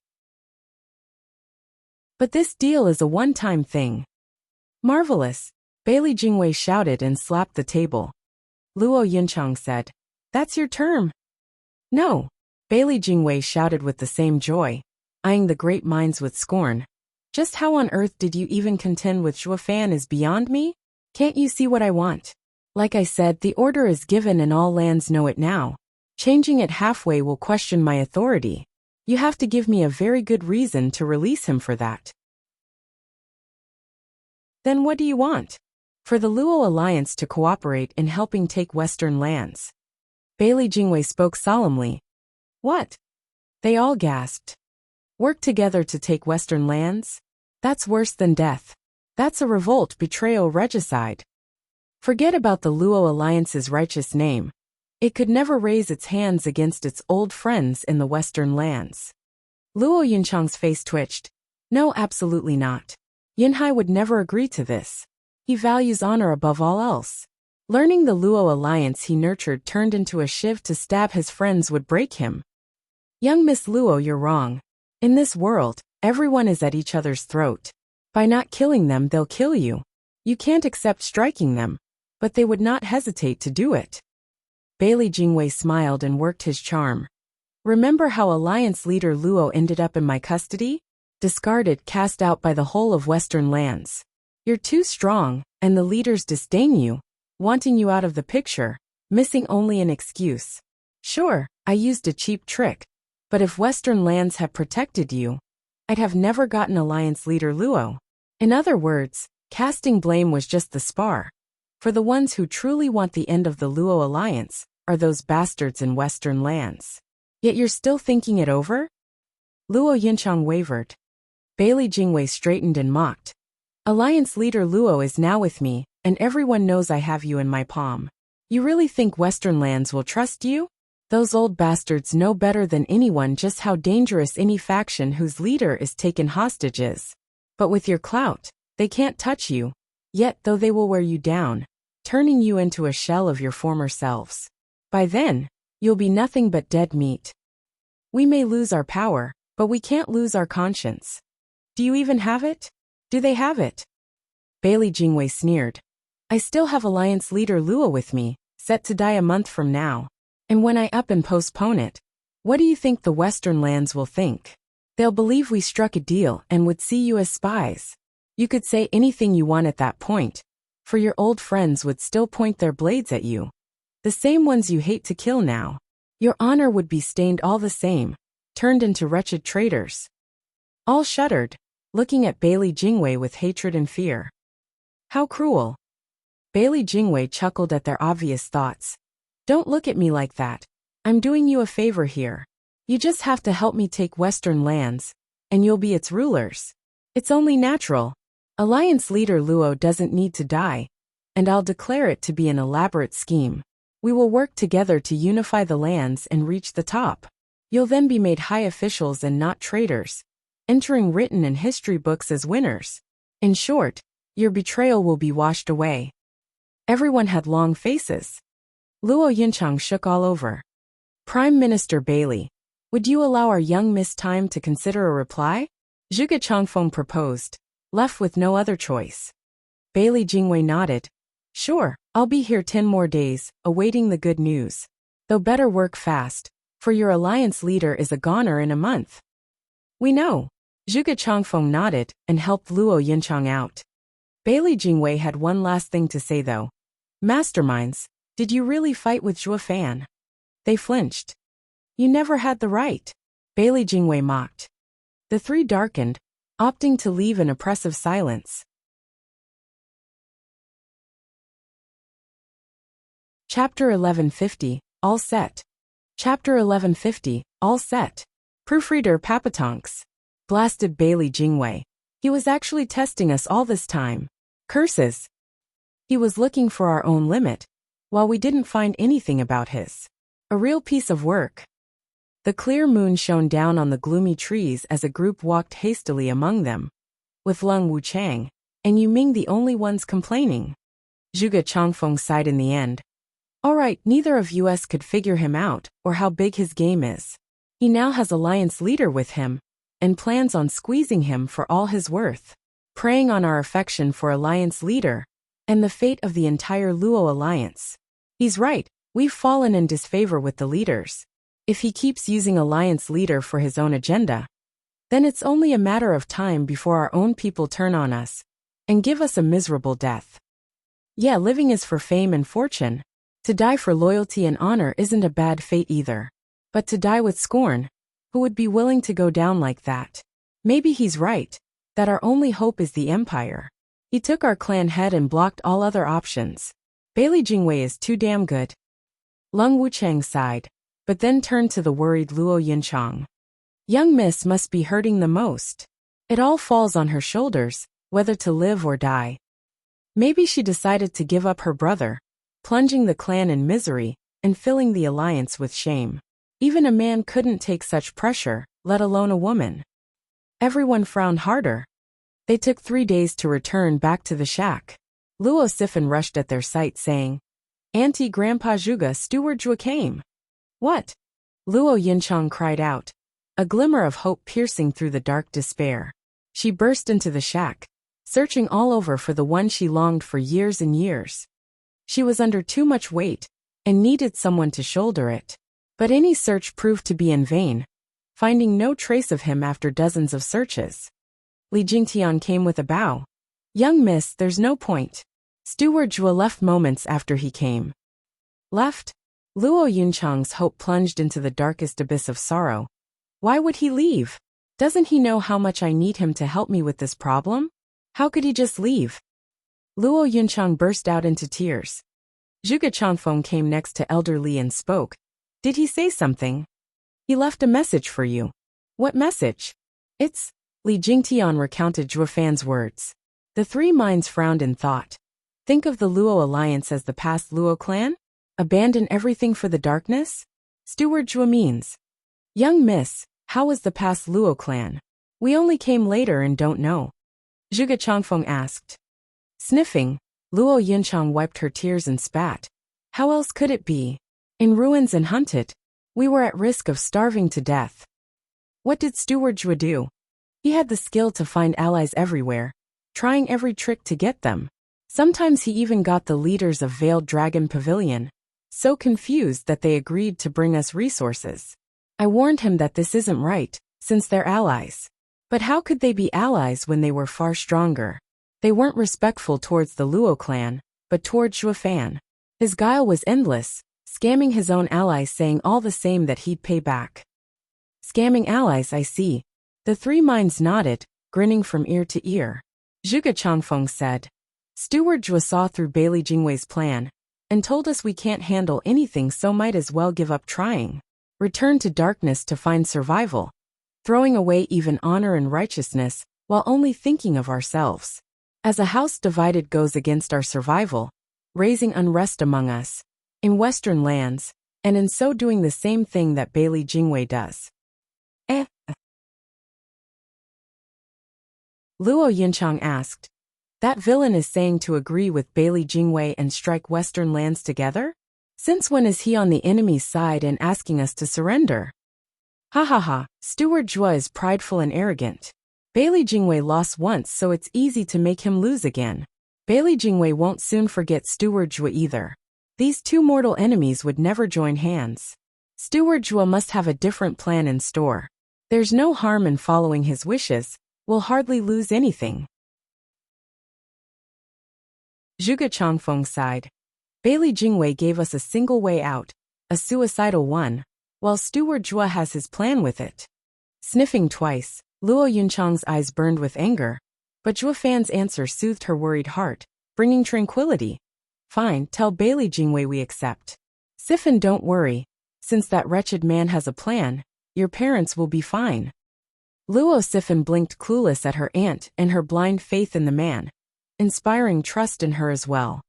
But this deal is a one-time thing. Marvelous! Bailey Jingwei shouted and slapped the table. Luo Yunchang said, That's your term? No! Bailey Jingwei shouted with the same joy, eyeing the great minds with scorn. Just how on earth did you even contend with Shuafan is beyond me? Can't you see what I want? Like I said, the order is given and all lands know it now. Changing it halfway will question my authority. You have to give me a very good reason to release him for that. Then what do you want? For the Luo Alliance to cooperate in helping take Western lands. Bailey Jingwei spoke solemnly. What? They all gasped. Work together to take Western lands? That's worse than death. That's a revolt, betrayal, regicide. Forget about the Luo Alliance's righteous name. It could never raise its hands against its old friends in the Western lands. Luo Yunchang's face twitched. No, absolutely not. Yunhai would never agree to this. He values honor above all else. Learning the Luo alliance he nurtured turned into a shiv to stab his friends would break him. Young Miss Luo, you're wrong. In this world, everyone is at each other's throat. By not killing them, they'll kill you. You can't accept striking them, but they would not hesitate to do it. Bailey Jingwei smiled and worked his charm. Remember how alliance leader Luo ended up in my custody? Discarded, cast out by the whole of Western lands. You're too strong, and the leaders disdain you, wanting you out of the picture, missing only an excuse. Sure, I used a cheap trick, but if Western lands had protected you, I'd have never gotten alliance leader Luo. In other words, casting blame was just the spar. For the ones who truly want the end of the Luo alliance are those bastards in Western lands. Yet you're still thinking it over? Luo Yunchang wavered. Bailey Jingwei straightened and mocked. Alliance leader Luo is now with me, and everyone knows I have you in my palm. You really think Western lands will trust you? Those old bastards know better than anyone just how dangerous any faction whose leader is taken hostage is. But with your clout, they can't touch you. Yet, though, they will wear you down, turning you into a shell of your former selves. By then, you'll be nothing but dead meat. We may lose our power, but we can't lose our conscience. Do you even have it? Do they have it? Bailey Jingwei sneered. I still have alliance leader Luo with me, set to die a month from now. And when I up and postpone it, what do you think the Western lands will think? They'll believe we struck a deal and would see you as spies. You could say anything you want at that point, for your old friends would still point their blades at you. The same ones you hate to kill now. Your honor would be stained all the same, turned into wretched traitors. All shuddered, looking at Bailey Jingwei with hatred and fear. How cruel. Bailey Jingwei chuckled at their obvious thoughts. Don't look at me like that. I'm doing you a favor here. You just have to help me take Western lands, and you'll be its rulers. It's only natural. Alliance leader Luo doesn't need to die, and I'll declare it to be an elaborate scheme. We will work together to unify the lands and reach the top. You'll then be made high officials and not traitors, entering written in history books as winners. In short, your betrayal will be washed away. Everyone had long faces. Luo Yunchang shook all over. Prime Minister Bailey, Would you allow our young miss time to consider a reply? Zhuge Changfeng proposed, left with no other choice. Bailey Jingwei nodded. Sure, I'll be here 10 more days, awaiting the good news. Though better work fast, for your alliance leader is a goner in a month. We know. Zhuge Changfeng nodded and helped Luo Yinchang out. Bailey Jingwei had one last thing to say though. Masterminds, did you really fight with Zhuo Fan? They flinched. You never had the right. Bailey Jingwei mocked. The three darkened, opting to leave in oppressive silence. Chapter 1150, all set. Chapter 1150, all set. Proofreader Papatonks. Blasted Bailey Jingwei. He was actually testing us all this time. Curses. He was looking for our own limit, while we didn't find anything about his. A real piece of work. The clear moon shone down on the gloomy trees as a group walked hastily among them, with Lung Wuchang and Yu Ming the only ones complaining. Zhuge Changfeng sighed in the end. Alright, neither of us could figure him out or how big his game is. He now has alliance leader with him, and plans on squeezing him for all his worth, preying on our affection for alliance leader, and the fate of the entire Luo alliance. He's right, we've fallen in disfavor with the leaders. If he keeps using alliance leader for his own agenda, then it's only a matter of time before our own people turn on us and give us a miserable death. Yeah, living is for fame and fortune. To die for loyalty and honor isn't a bad fate either. But to die with scorn, who would be willing to go down like that? Maybe he's right, that our only hope is the empire. He took our clan head and blocked all other options. Bailey Jingwei is too damn good. Lung Wuchang sighed, but then turned to the worried Luo Yinchang. Young miss must be hurting the most. It all falls on her shoulders, whether to live or die. Maybe she decided to give up her brother, plunging the clan in misery and filling the alliance with shame. Even a man couldn't take such pressure, let alone a woman. Everyone frowned harder. They took 3 days to return back to the shack. Luo Sifan rushed at their sight saying, Auntie Grandpa Zhuge Steward Zhuo came. What? Luo Yinchang cried out, a glimmer of hope piercing through the dark despair. She burst into the shack, searching all over for the one she longed for years and years. She was under too much weight and needed someone to shoulder it. But any search proved to be in vain, finding no trace of him after dozens of searches. Li Jingtian came with a bow. Young miss, there's no point. Steward Zhuo left moments after he came. Left? Luo Yunchang's hope plunged into the darkest abyss of sorrow. Why would he leave? Doesn't he know how much I need him to help me with this problem? How could he just leave? Luo Yunchang burst out into tears. Zhuge Changfeng came next to Elder Li and spoke. Did he say something? He left a message for you. What message? It's... Li Jingtian recounted Zhuo Fan's words. The three minds frowned in thought. Think of the Luo alliance as the past Luo clan? Abandon everything for the darkness? Steward Zhuo means. Young miss, how was the past Luo clan? We only came later and don't know. Zhuge Changfeng asked. Sniffing, Luo Yinchang wiped her tears and spat. How else could it be? In ruins and hunted, we were at risk of starving to death. What did Steward Zhuo do? He had the skill to find allies everywhere, trying every trick to get them. Sometimes he even got the leaders of Veiled Dragon Pavilion so confused that they agreed to bring us resources. I warned him that this isn't right, since they're allies. But how could they be allies when they were far stronger? They weren't respectful towards the Luo clan, but towards Zhuo Fan. His guile was endless, scamming his own allies saying all the same that he'd pay back. Scamming allies, I see. The three minds nodded, grinning from ear to ear. Zhuge Changfeng said. Steward Zhuo saw through Bailey Jingwei's plan, and told us we can't handle anything, so might as well give up trying. Return to darkness to find survival. Throwing away even honor and righteousness, while only thinking of ourselves. As a house divided goes against our survival, raising unrest among us, in Western lands, and in so doing the same thing that Bailey Jingwei does. Luo Yinchang asked. That villain is saying to agree with Bailey Jingwei and strike Western lands together? Since when is he on the enemy's side and asking us to surrender? Ha ha ha, Steward Zhua is prideful and arrogant. Bailey Jingwei lost once, so it's easy to make him lose again. Bailey Jingwei won't soon forget Steward Zhua either. These two mortal enemies would never join hands. Steward Zhua must have a different plan in store. There's no harm in following his wishes, we'll hardly lose anything. Zhuge Changfeng sighed. Bailey Jingwei gave us a single way out, a suicidal one, while Steward Zhua has his plan with it. Sniffing twice, Luo Yunchang's eyes burned with anger, but Zhua Fan's answer soothed her worried heart, bringing tranquility. Fine, tell Bailey Jingwei we accept. Siffin, don't worry. Since that wretched man has a plan, your parents will be fine. Luo Siffin blinked clueless at her aunt and her blind faith in the man, inspiring trust in her as well.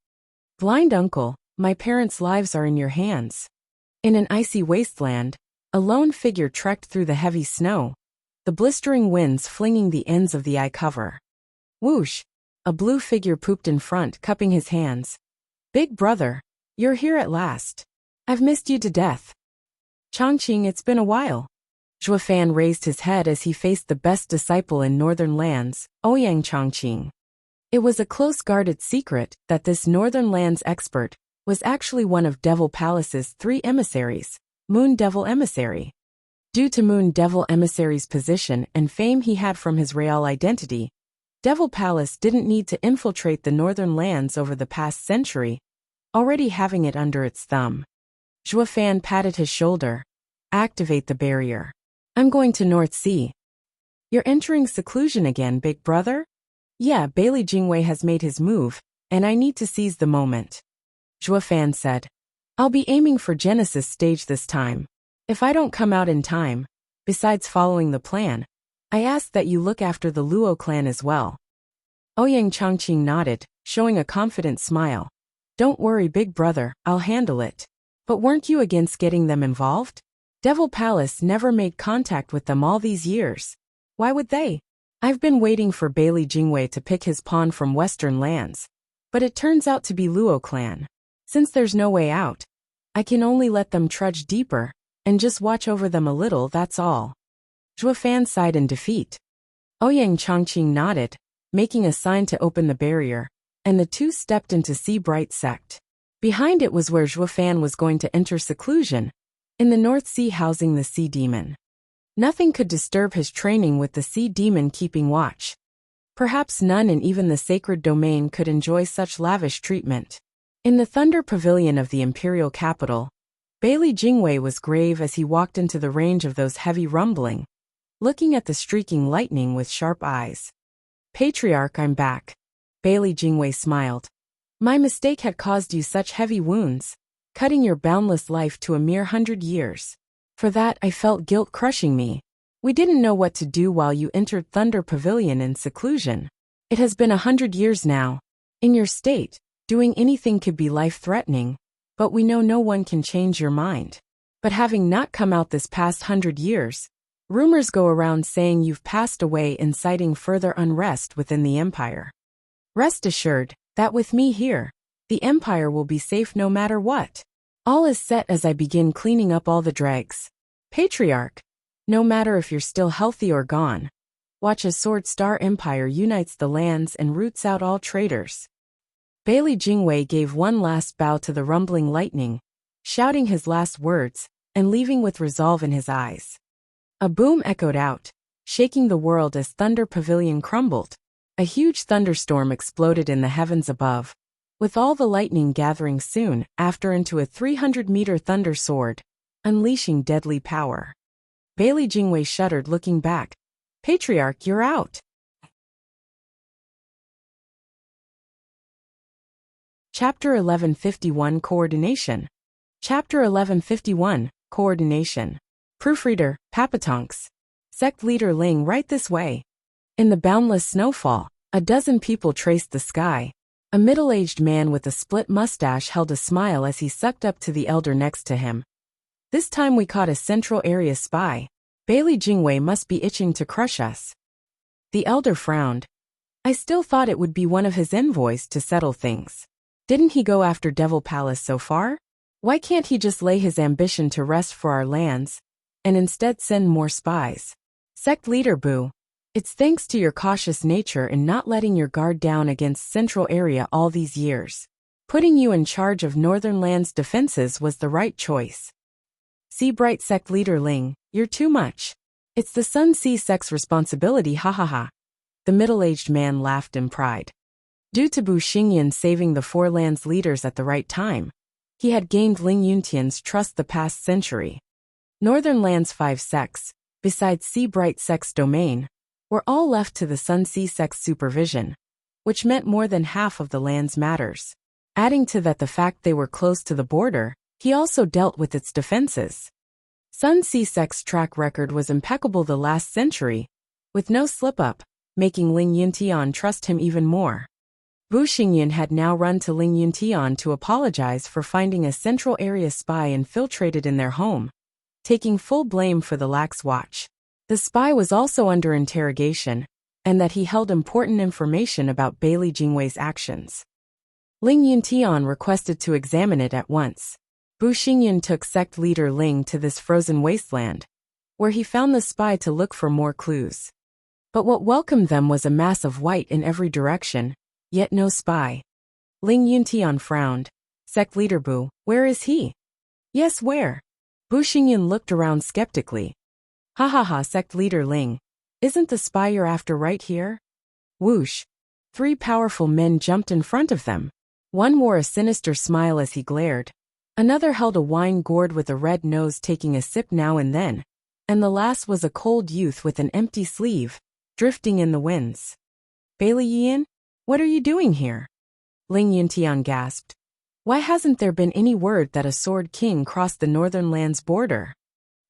Blind uncle, my parents' lives are in your hands. In an icy wasteland, a lone figure trekked through the heavy snow, the blistering winds flinging the ends of the eye cover. Whoosh! A blue figure pooped in front, cupping his hands. Big brother, you're here at last. I've missed you to death. Changqing, it's been a while. Zhua Fan raised his head as he faced the best disciple in northern lands, Ouyang Changqing. It was a close-guarded secret that this northern lands expert was actually one of Devil Palace's 3 emissaries, Moon Devil Emissary. Due to Moon Devil Emissary's position and fame he had from his real identity, Devil Palace didn't need to infiltrate the northern lands over the past century, already having it under its thumb. Zhua Fan patted his shoulder. Activate the barrier. I'm going to North Sea. You're entering seclusion again, big brother? Yeah, Bailey Jingwei has made his move, and I need to seize the moment. Zhua Fan said. I'll be aiming for Genesis stage this time. If I don't come out in time, besides following the plan, I ask that you look after the Luo clan as well. Ouyang Changqing nodded, showing a confident smile. Don't worry, big brother, I'll handle it. But weren't you against getting them involved? Devil Palace never made contact with them all these years. Why would they? I've been waiting for Bailey Jingwei to pick his pawn from western lands, but it turns out to be Luo clan. Since there's no way out, I can only let them trudge deeper, and just watch over them a little, that's all. Zhua Fan sighed in defeat. Ouyang Changqing nodded, making a sign to open the barrier, and the two stepped into Sea Bright Sect. Behind it was where Zhua Fan was going to enter seclusion, in the North Sea housing the Sea Demon. Nothing could disturb his training with the Sea Demon keeping watch. Perhaps none in even the sacred domain could enjoy such lavish treatment. In the Thunder Pavilion of the Imperial Capital, Bailey Jingwei was grave as he walked into the range of those heavy rumbling, looking at the streaking lightning with sharp eyes. Patriarch, I'm back. Bailey Jingwei smiled. My mistake had caused you such heavy wounds, cutting your boundless life to a mere 100 years. For that I felt guilt crushing me. We didn't know what to do while you entered Thunder Pavilion in seclusion. It has been 100 years now. In your state, doing anything could be life-threatening, but we know no one can change your mind. But having not come out this past 100 years, rumors go around saying you've passed away, inciting further unrest within the Empire. Rest assured that with me here, the Empire will be safe no matter what. All is set as I begin cleaning up all the dregs. Patriarch, no matter if you're still healthy or gone, watch as Sword Star Empire unites the lands and roots out all traitors. Bailey Jingwei gave one last bow to the rumbling lightning, shouting his last words, and leaving with resolve in his eyes. A boom echoed out, shaking the world as Thunder Pavilion crumbled. A huge thunderstorm exploded in the heavens above, with all the lightning gathering soon after into a 300-meter thunder sword, unleashing deadly power. Bailey Jingwei shuddered, looking back. Patriarch, you're out. Chapter 1151 Coordination. Chapter 1151 Coordination. Proofreader, Papatonks. Sect Leader Ling, right this way. In the boundless snowfall, a dozen people traced the sky. A middle-aged man with a split mustache held a smile as he sucked up to the elder next to him. This time we caught a Central Area spy. Bailey Jingwei must be itching to crush us. The elder frowned. I still thought it would be one of his envoys to settle things. Didn't he go after Devil Palace so far? Why can't he just lay his ambition to rest for our lands, and instead send more spies. Sect leader Boo, it's thanks to your cautious nature in not letting your guard down against Central Area all these years. Putting you in charge of Northern Land's defenses was the right choice. Sea-Bright Sect leader Ling, you're too much. It's the Sun Sea Sect's responsibility, ha ha ha. The middle-aged man laughed in pride. Due to Bu Xingyan saving the Four Lands leaders at the right time, he had gained Ling Yuntian's trust the past century. Northern Land's 5 sects, besides Sea-Bright Sect's domain, were all left to the Sun Sea Sect's supervision, which meant more than half of the land's matters. Adding to that the fact they were close to the border, he also dealt with its defenses. Sun Sea Sect's track record was impeccable the last century, with no slip-up, making Ling Yuntian trust him even more. Bu Xingyan had now run to Ling Yuntian to apologize for finding a Central Area spy infiltrated in their home, taking full blame for the lax watch. The spy was also under interrogation, and that he held important information about Bailey Jingwei's actions. Ling Yuntian requested to examine it at once. Bu Xingyan took sect leader Ling to this frozen wasteland, where he found the spy to look for more clues. But what welcomed them was a mass of white in every direction, yet no spy. Ling Yuntian frowned. Sect leader Bu, where is he? Yes, where? Bu Xingyan looked around skeptically. Ha ha ha, sect leader Ling. Isn't the spy you're after right here? Whoosh. 3 powerful men jumped in front of them. One wore a sinister smile as he glared. Another held a wine gourd with a red nose taking a sip now and then. And the last was a cold youth with an empty sleeve, drifting in the winds. Bailey Yin? What are you doing here? Ling Yuntian gasped. Why hasn't there been any word that a Sword King crossed the Northern Land's border?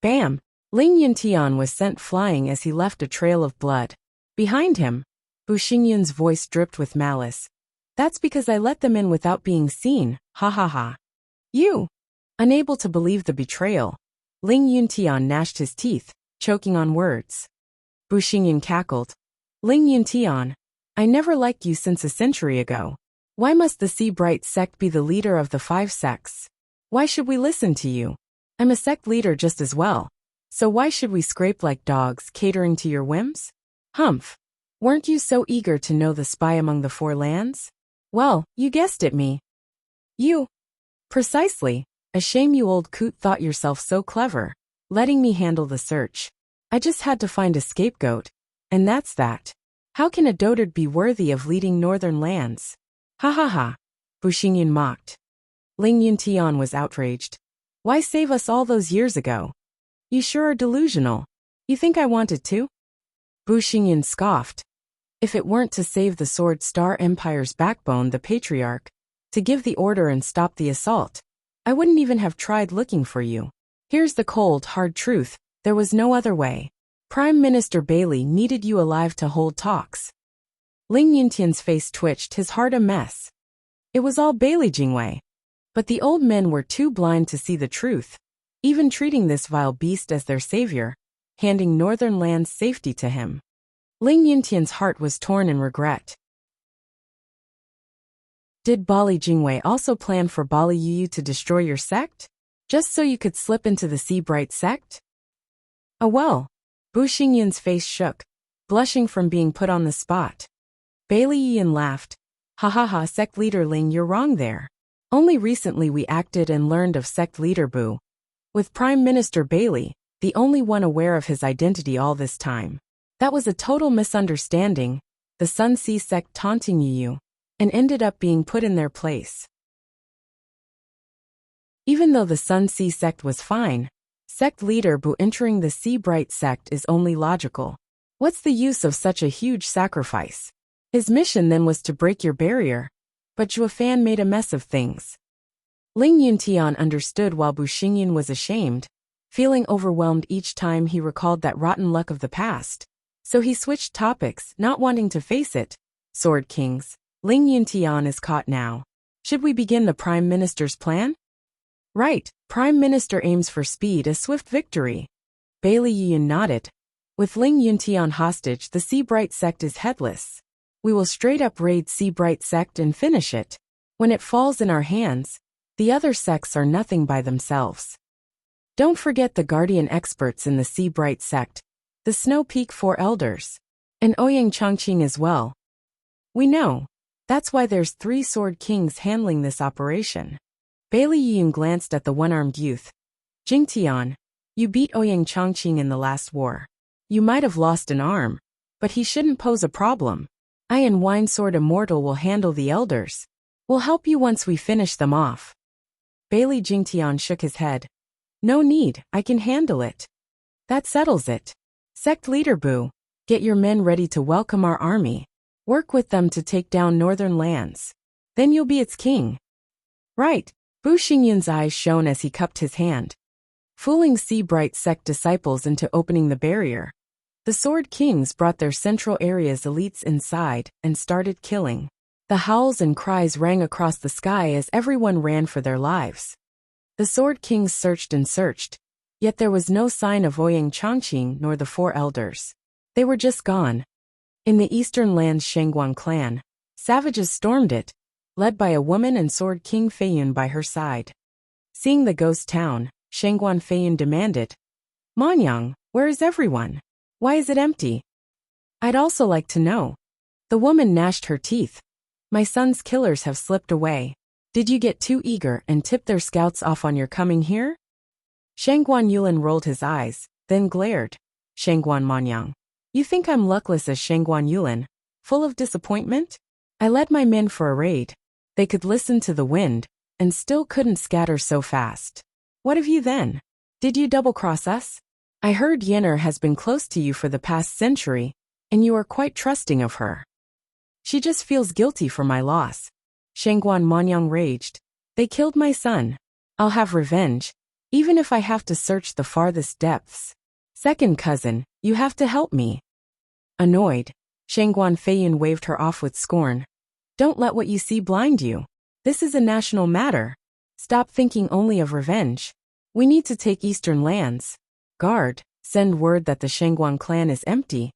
Bam! Ling Yuntian was sent flying as he left a trail of blood. Behind him, Bu Xingyan's voice dripped with malice. That's because I let them in without being seen, ha ha ha. You! Unable to believe the betrayal, Ling Yuntian gnashed his teeth, choking on words. Bu Xingyan cackled. Ling Yuntian, I never liked you since a century ago. Why must the Sea-Bright sect be the leader of the 5 sects? Why should we listen to you? I'm a sect leader just as well. So why should we scrape like dogs, catering to your whims? Humph. Weren't you so eager to know the spy among the 4 lands? Well, you guessed it, me. You. Precisely. A shame you old coot thought yourself so clever, letting me handle the search. I just had to find a scapegoat. And that's that. How can a dotard be worthy of leading Northern Lands? Ha ha ha. Bu Xingyan mocked. Ling Yuntian was outraged. Why save us all those years ago? You sure are delusional. You think I wanted to? Bu Xingyan scoffed. If it weren't to save the Sword Star Empire's backbone, the Patriarch, to give the order and stop the assault, I wouldn't even have tried looking for you. Here's the cold, hard truth. There was no other way. Prime Minister Bailey needed you alive to hold talks. Ling Yuntian's face twitched, his heart a mess. It was all Bailey Jingwei. But the old men were too blind to see the truth, even treating this vile beast as their savior, handing Northern Land's safety to him. Ling Yuntian's heart was torn in regret. Did Bali Jingwei also plan for Bali Yu to destroy your sect? Just so you could slip into the Sea-Bright sect? Oh well. Bu Xingyan's face shook, blushing from being put on the spot. Bailey Yin laughed. Ha ha ha, sect leader Ling, you're wrong there. Only recently we acted and learned of sect leader Bu, with Prime Minister Bailey, the only one aware of his identity all this time. That was a total misunderstanding, the Sun Sea sect taunting you, and ended up being put in their place. Even though the Sun Sea sect was fine, sect leader Bu entering the Sea-Bright sect is only logical. What's the use of such a huge sacrifice? His mission then was to break your barrier, but Juefan made a mess of things. Ling Yuntian understood while Bu Xingyan was ashamed, feeling overwhelmed each time he recalled that rotten luck of the past. So he switched topics, not wanting to face it. Sword Kings, Ling Yuntian is caught now. Should we begin the Prime Minister's plan? Right, Prime Minister aims for speed, a swift victory. Bailey Yin nodded. With Ling Yuntian hostage, the Sea-Bright sect is headless. We will straight up raid Sea-Bright sect and finish it. When it falls in our hands, the other sects are nothing by themselves. Don't forget the guardian experts in the Sea Bright sect, the Snow Peak Four Elders, and Ouyang Chongqing as well. We know. That's why there's 3 Sword Kings handling this operation. Bailey Yun glanced at the one-armed youth. Jingtian, you beat Ouyang Chongqing in the last war. You might have lost an arm, but he shouldn't pose a problem. I and Winesword Immortal will handle the elders. We'll help you once we finish them off. Bailey Jingtian shook his head. No need, I can handle it. That settles it. Sect Leader Bu, get your men ready to welcome our army. Work with them to take down northern lands. Then you'll be its king. Right, Bu Xingyun's eyes shone as he cupped his hand. Fooling Sea Bright sect disciples into opening the barrier. The Sword Kings brought their central area's elites inside and started killing. The howls and cries rang across the sky as everyone ran for their lives. The Sword Kings searched and searched, yet there was no sign of Ouyang Chongqing nor the 4 elders. They were just gone. In the eastern lands Shangguan clan, savages stormed it, led by a woman and Sword King Feiyun by her side. Seeing the ghost town, Shangguan Feiyun demanded, Manyang, where is everyone? Why is it empty? I'd also like to know. The woman gnashed her teeth. My son's killers have slipped away. Did you get too eager and tip their scouts off on your coming here? Shangguan Yulin rolled his eyes, then glared. Shangguan Manyang, you think I'm luckless as Shangguan Yulin, full of disappointment? I led my men for a raid. They could listen to the wind, and still couldn't scatter so fast. What of you then? Did you double-cross us? I heard Yenner has been close to you for the past century, and you are quite trusting of her. She just feels guilty for my loss. Shangguan Manyang raged. They killed my son. I'll have revenge, even if I have to search the farthest depths. Second cousin, you have to help me. Annoyed, Shangguan Feiyun waved her off with scorn. Don't let what you see blind you. This is a national matter. Stop thinking only of revenge. We need to take eastern lands. Guard, send word that the Shangguan clan is empty,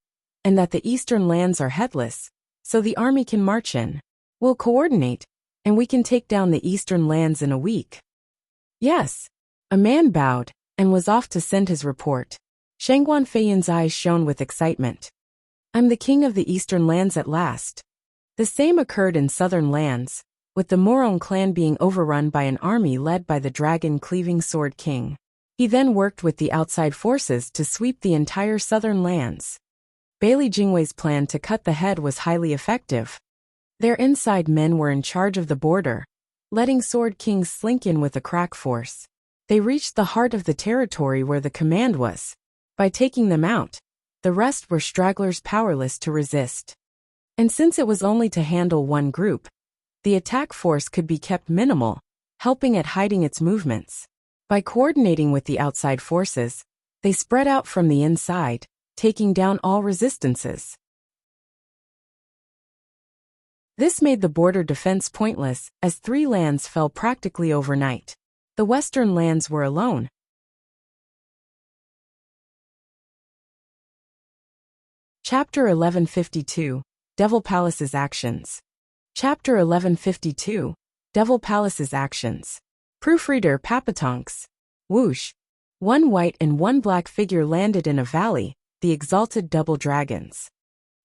and that the eastern lands are headless, so the army can march in. We'll coordinate, and we can take down the eastern lands in a week. Yes. A man bowed, and was off to send his report. Shangguan Feiyun's eyes shone with excitement. I'm the king of the eastern lands at last. The same occurred in southern lands, with the Morong clan being overrun by an army led by the dragon-cleaving Sword King. He then worked with the outside forces to sweep the entire southern lands. Bailey Jingwei's plan to cut the head was highly effective. Their inside men were in charge of the border, letting Sword Kings slink in with a crack force. They reached the heart of the territory where the command was. By taking them out, the rest were stragglers powerless to resist. And since it was only to handle one group, the attack force could be kept minimal, helping at hiding its movements. By coordinating with the outside forces, they spread out from the inside, taking down all resistances. This made the border defense pointless, as 3 lands fell practically overnight. The western lands were alone. Chapter 1152, Devil Palace's Actions. Chapter 1152, Devil Palace's Actions. Proofreader Papatonks. Whoosh. 1 white and 1 black figure landed in a valley, the exalted double dragons.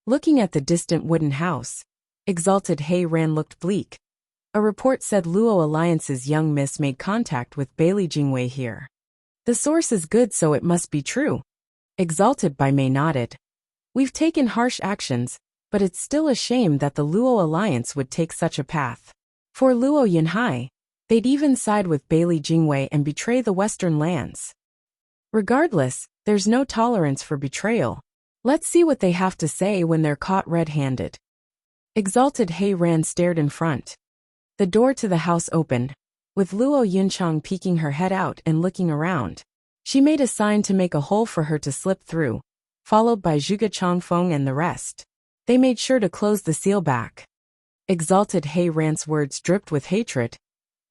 Looking at the distant wooden house, exalted Hei Ran looked bleak. A report said Luo Alliance's young miss made contact with Bailey Jingwei here. The source is good, so it must be true. Exalted by Mei nodded. We've taken harsh actions, but it's still a shame that the Luo Alliance would take such a path. For Luo Yunhai, they'd even side with Bailey Jingwei and betray the western lands. Regardless, there's no tolerance for betrayal. Let's see what they have to say when they're caught red-handed. Exalted Hei Ran stared in front. The door to the house opened, with Luo Yunchang peeking her head out and looking around. She made a sign to make a hole for her to slip through, followed by Zhuge Changfeng and the rest. They made sure to close the seal back. Exalted Hei Ran's words dripped with hatred.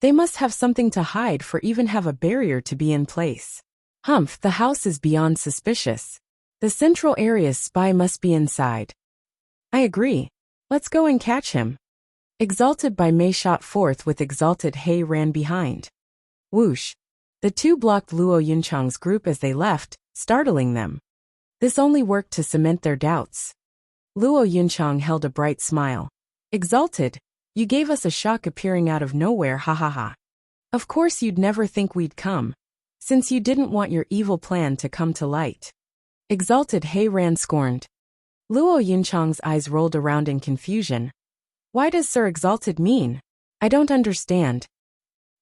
They must have something to hide for even have a barrier to be in place. Humph, the house is beyond suspicious. The central area's spy must be inside. I agree. Let's go and catch him. Exalted by Mei shot forth with exalted Hei Ran behind. Whoosh. The two blocked Luo Yunchang's group as they left, startling them. This only worked to cement their doubts. Luo Yunchang held a bright smile. Exalted, you gave us a shock appearing out of nowhere, ha ha ha. Of course you'd never think we'd come, since you didn't want your evil plan to come to light. Exalted He ran scorned. Luo Yunchang's eyes rolled around in confusion. Why does Sir Exalted mean? I don't understand.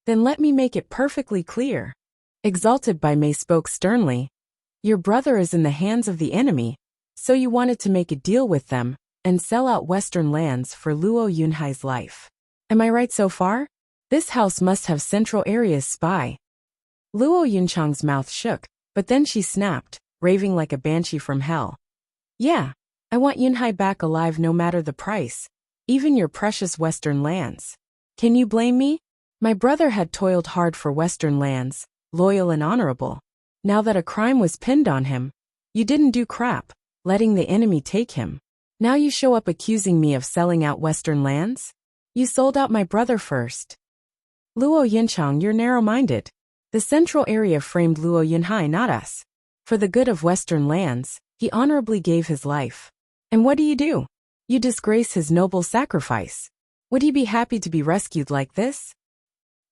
Then let me make it perfectly clear. Exalted by Mei spoke sternly. Your brother is in the hands of the enemy, so you wanted to make a deal with them and sell out Western lands for Luo Yunhai's life. Am I right so far? This house must have Central Area's spy. Luo Yunchang's mouth shook, but then she snapped, raving like a banshee from hell. Yeah, I want Yunhai back alive no matter the price, even your precious Western lands. Can you blame me? My brother had toiled hard for Western lands, loyal and honorable. Now that a crime was pinned on him, you didn't do crap, letting the enemy take him. Now you show up accusing me of selling out Western lands? You sold out my brother first. Luo Yunchang, you're narrow-minded. The Central Area framed Luo Yunhai, not us. For the good of Western lands, he honorably gave his life. And what do? You disgrace his noble sacrifice. Would he be happy to be rescued like this?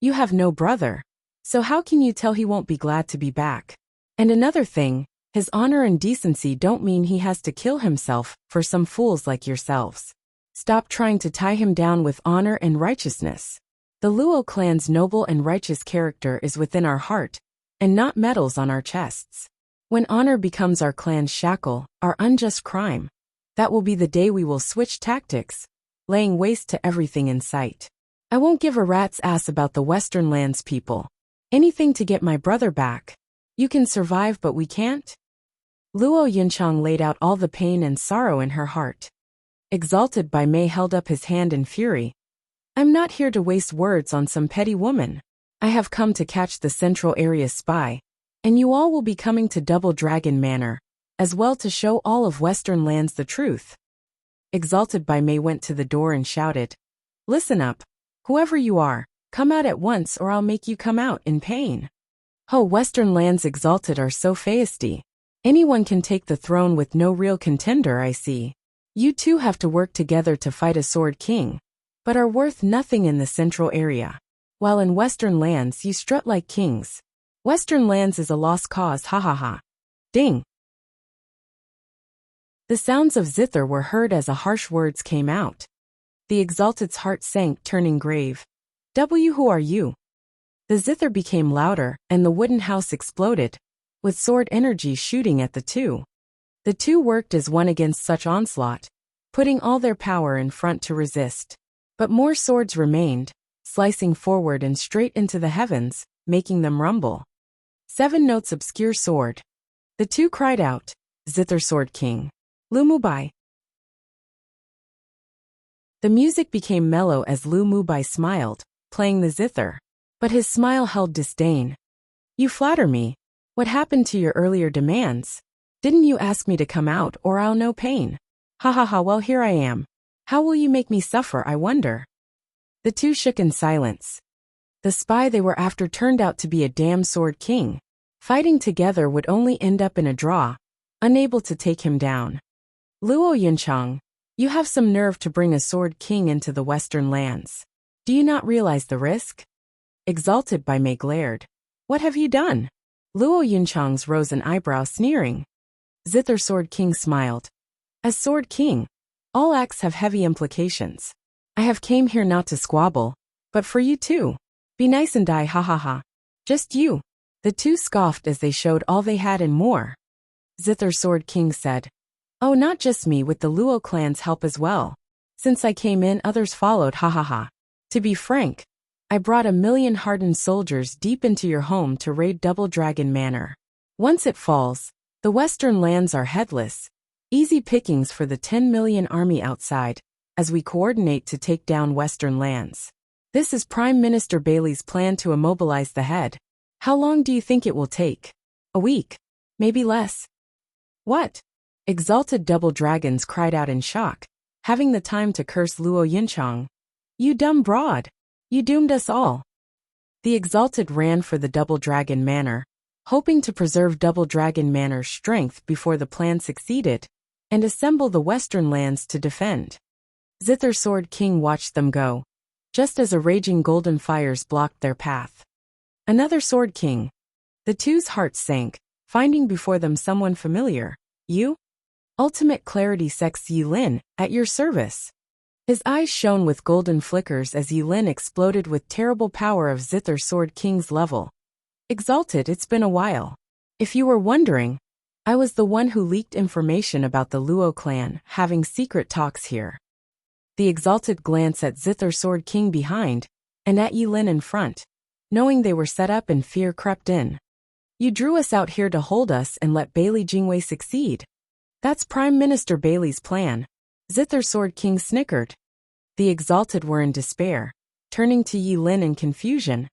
You have no brother, so how can you tell he won't be glad to be back? And another thing, his honor and decency don't mean he has to kill himself for some fools like yourselves. Stop trying to tie him down with honor and righteousness. The Luo clan's noble and righteous character is within our heart, and not medals on our chests. When honor becomes our clan's shackle, our unjust crime, that will be the day we will switch tactics, laying waste to everything in sight. I won't give a rat's ass about the Western lands people. Anything to get my brother back. You can survive but we can't? Luo Yunchang laid out all the pain and sorrow in her heart. Exalted by Mei held up his hand in fury. I'm not here to waste words on some petty woman. I have come to catch the Central Area spy, and you all will be coming to Double Dragon Manor, as well to show all of Western lands the truth. Exalted by Mei went to the door and shouted, Listen up, whoever you are, come out at once or I'll make you come out in pain. Oh, Western lands exalted are so feisty. Anyone can take the throne with no real contender, I see. You two have to work together to fight a sword king, but are worth nothing in the Central Area. While in Western lands you strut like kings. Western lands is a lost cause, ha ha ha. Ding. The sounds of zither were heard as harsh words came out. The Exalted's heart sank, turning grave. Who are you? The zither became louder, and the wooden house exploded, with sword energy shooting at the two. The two worked as one against such onslaught, putting all their power in front to resist. But more swords remained, slicing forward and straight into the heavens, making them rumble. 7 notes obscure sword. The two cried out, Zither Sword King. Lu Mubai. The music became mellow as Lu Mubai smiled, playing the zither. But his smile held disdain. You flatter me. What happened to your earlier demands? Didn't you ask me to come out or I'll know pain? Ha ha ha, well here I am. How will you make me suffer, I wonder? The two shook in silence. The spy they were after turned out to be a damn sword king. Fighting together would only end up in a draw, unable to take him down. Luo Yunchang, you have some nerve to bring a sword king into the Western lands. Do you not realize the risk? Exalted by Mei glared. What have you done? Luo Yunchang's rose an eyebrow, sneering. Zither Sword King smiled. As Sword King, all acts have heavy implications. I have came here not to squabble, but for you too. Be nice and die, ha ha ha. Just you. The two scoffed as they showed all they had and more. Zither Sword King said, Oh, not just me, with the Luo clan's help as well. Since I came in, others followed, ha ha ha. To be frank, I brought 1,000,000 hardened soldiers deep into your home to raid Double Dragon Manor. Once it falls, the Western lands are headless. Easy pickings for the 10 million army outside, as we coordinate to take down Western lands. This is Prime Minister Bailey's plan to immobilize the head. How long do you think it will take? A week? Maybe less? What? Exalted Double Dragons cried out in shock, having the time to curse Luo Yunchang. You dumb broad. You doomed us all. The Exalted ran for the Double Dragon Manor, hoping to preserve Double Dragon Manor's strength before the plan succeeded, and assemble the western lands to defend. Zither Sword King watched them go, just as a raging golden fires blocked their path. Another Sword King. The two's hearts sank, finding before them someone familiar. You? Ultimate Clarity Sex Yilin, at your service. His eyes shone with golden flickers as Yilin exploded with terrible power of Zither Sword King's level. Exalted, it's been a while. If you were wondering, I was the one who leaked information about the Luo clan having secret talks here. The Exalted glanced at Zither Sword King behind, and at Yilin in front. Knowing they were set up and fear crept in. You drew us out here to hold us and let Bailey Jingwei succeed. That's Prime Minister Bailey's plan. Zither Sword King snickered. The Exalted were in despair, turning to Yilin in confusion.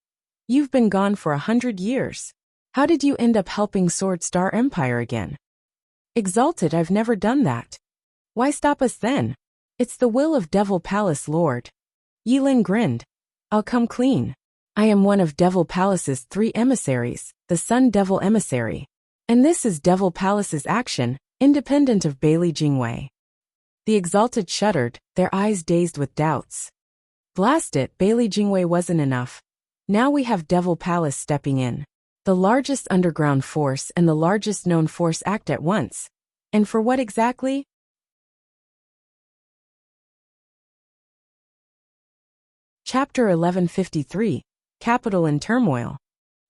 You've been gone for 100 years. How did you end up helping Sword Star Empire again? Exalted, I've never done that. Why stop us then? It's the will of Devil Palace Lord. Yilin grinned. I'll come clean. I am one of Devil Palace's 3 emissaries, the Sun Devil Emissary. And this is Devil Palace's action, independent of Bailey Jingwei. The Exalted shuddered, their eyes dazed with doubts. Blast it, Bailey Jingwei wasn't enough. Now we have Devil Palace stepping in. The largest underground force and the largest known force act at once. And for what exactly? Chapter 1153, Capital in Turmoil.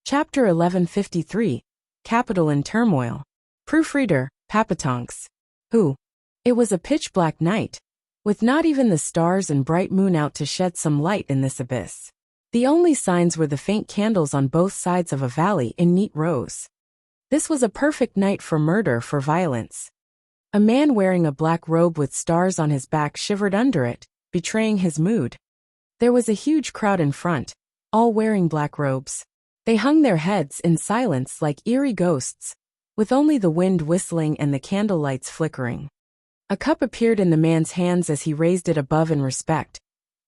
Chapter 1153, Capital in Turmoil. Proofreader, Papatonks. Who? It was a pitch-black night, with not even the stars and bright moon out to shed some light in this abyss. The only signs were the faint candles on both sides of a valley in neat rows. This was a perfect night for murder, for violence. A man wearing a black robe with stars on his back shivered under it, betraying his mood. There was a huge crowd in front, all wearing black robes. They hung their heads in silence like eerie ghosts, with only the wind whistling and the candle lights flickering. A cup appeared in the man's hands as he raised it above in respect.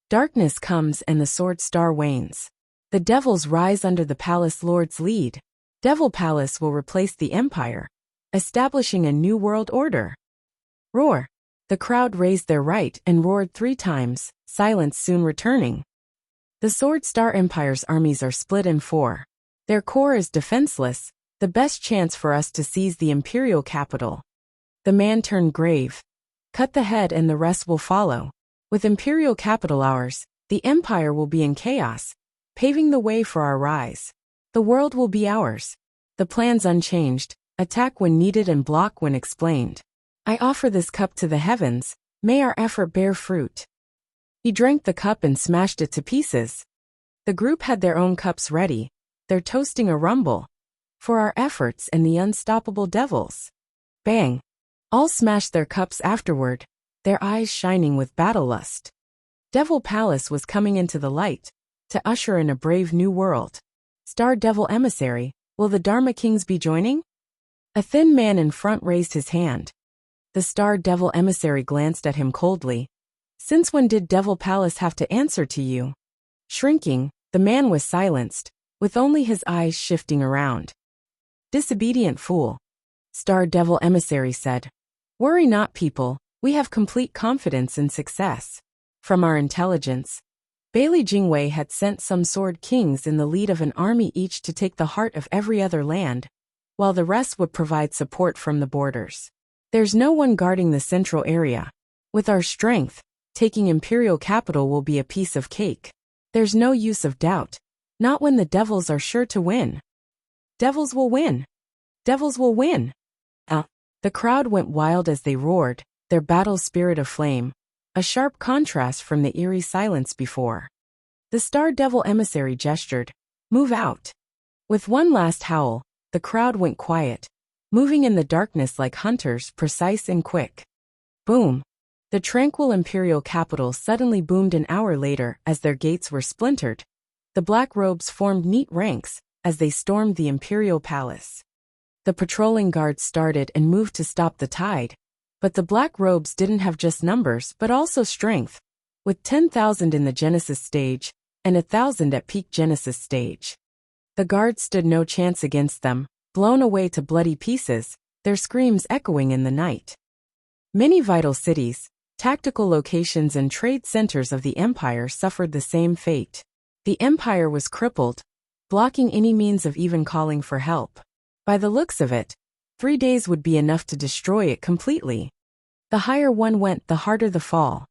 Darkness comes and the sword star wanes. The devils rise under the palace lord's lead. Devil Palace will replace the empire, establishing a new world order. Roar! The crowd raised their right and roared 3 times, silence soon returning. The Sword Star Empire's armies are split in 4. Their core is defenseless, the best chance for us to seize the imperial capital. The man turned grave. Cut the head and the rest will follow. With imperial capital ours, the empire will be in chaos, paving the way for our rise. The world will be ours. The plan's unchanged, attack when needed and block when explained. I offer this cup to the heavens, may our effort bear fruit. He drank the cup and smashed it to pieces. The group had their own cups ready, they're toasting a rumble. For our efforts and the unstoppable devils. Bang! All smashed their cups afterward, their eyes shining with battle lust. Devil Palace was coming into the light, to usher in a brave new world. Star Devil Emissary, will the Dharma Kings be joining? A thin man in front raised his hand. The Star Devil Emissary glanced at him coldly. Since when did Devil Palace have to answer to you? Shrinking, the man was silenced, with only his eyes shifting around. Disobedient fool. Star Devil Emissary said. Worry not, people, we have complete confidence in success. From our intelligence, Bailey Jingwei had sent some sword kings in the lead of an army each to take the heart of every other land, while the rest would provide support from the borders. There's no one guarding the central area. With our strength, taking imperial capital will be a piece of cake. There's no use of doubt. Not when the devils are sure to win. Devils will win. Devils will win. The crowd went wild as they roared, their battle spirit aflame, a sharp contrast from the eerie silence before. The Star Devil Emissary gestured, move out. With one last howl, the crowd went quiet, moving in the darkness like hunters, precise and quick. Boom! The tranquil imperial capital suddenly boomed an hour later as their gates were splintered. The black robes formed neat ranks as they stormed the imperial palace. The patrolling guards started and moved to stop the tide, but the black robes didn't have just numbers but also strength. With 10,000 in the Genesis stage, and 1,000 at peak Genesis stage. The guards stood no chance against them, blown away to bloody pieces, their screams echoing in the night. Many vital cities, tactical locations and trade centers of the empire suffered the same fate. The empire was crippled, blocking any means of even calling for help. By the looks of it, 3 days would be enough to destroy it completely. The higher one went, the harder the fall.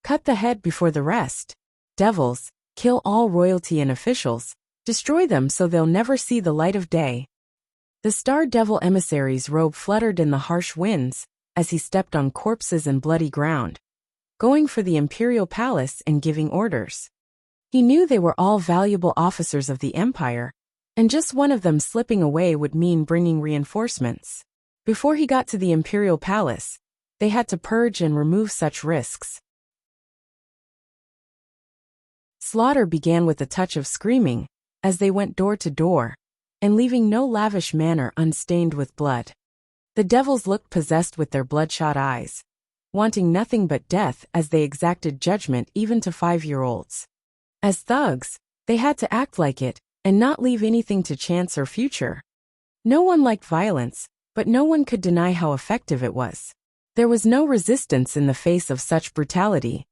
Cut the head before the rest. Devils, kill all royalty and officials, destroy them so they'll never see the light of day. The Star Devil emissary's robe fluttered in the harsh winds as he stepped on corpses and bloody ground, going for the imperial palace and giving orders. He knew they were all valuable officers of the empire, and just one of them slipping away would mean bringing reinforcements. Before he got to the imperial palace, they had to purge and remove such risks. Slaughter began with a touch of screaming as they went door to door, and leaving no lavish manor unstained with blood. The devils looked possessed with their bloodshot eyes, wanting nothing but death as they exacted judgment even to 5-year-olds. As thugs, they had to act like it and not leave anything to chance or future. No one liked violence, but no one could deny how effective it was. There was no resistance in the face of such brutality.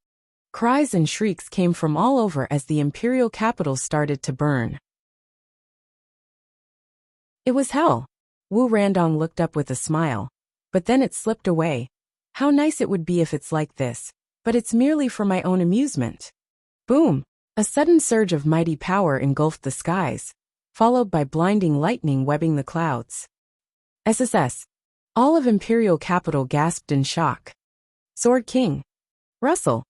Cries and shrieks came from all over as the imperial capital started to burn. It was hell. Wu Randong looked up with a smile, but then it slipped away. How nice it would be if it's like this, but it's merely for my own amusement. Boom! A sudden surge of mighty power engulfed the skies, followed by blinding lightning webbing the clouds. SSS. All of imperial capital gasped in shock. Sword King. Rustle.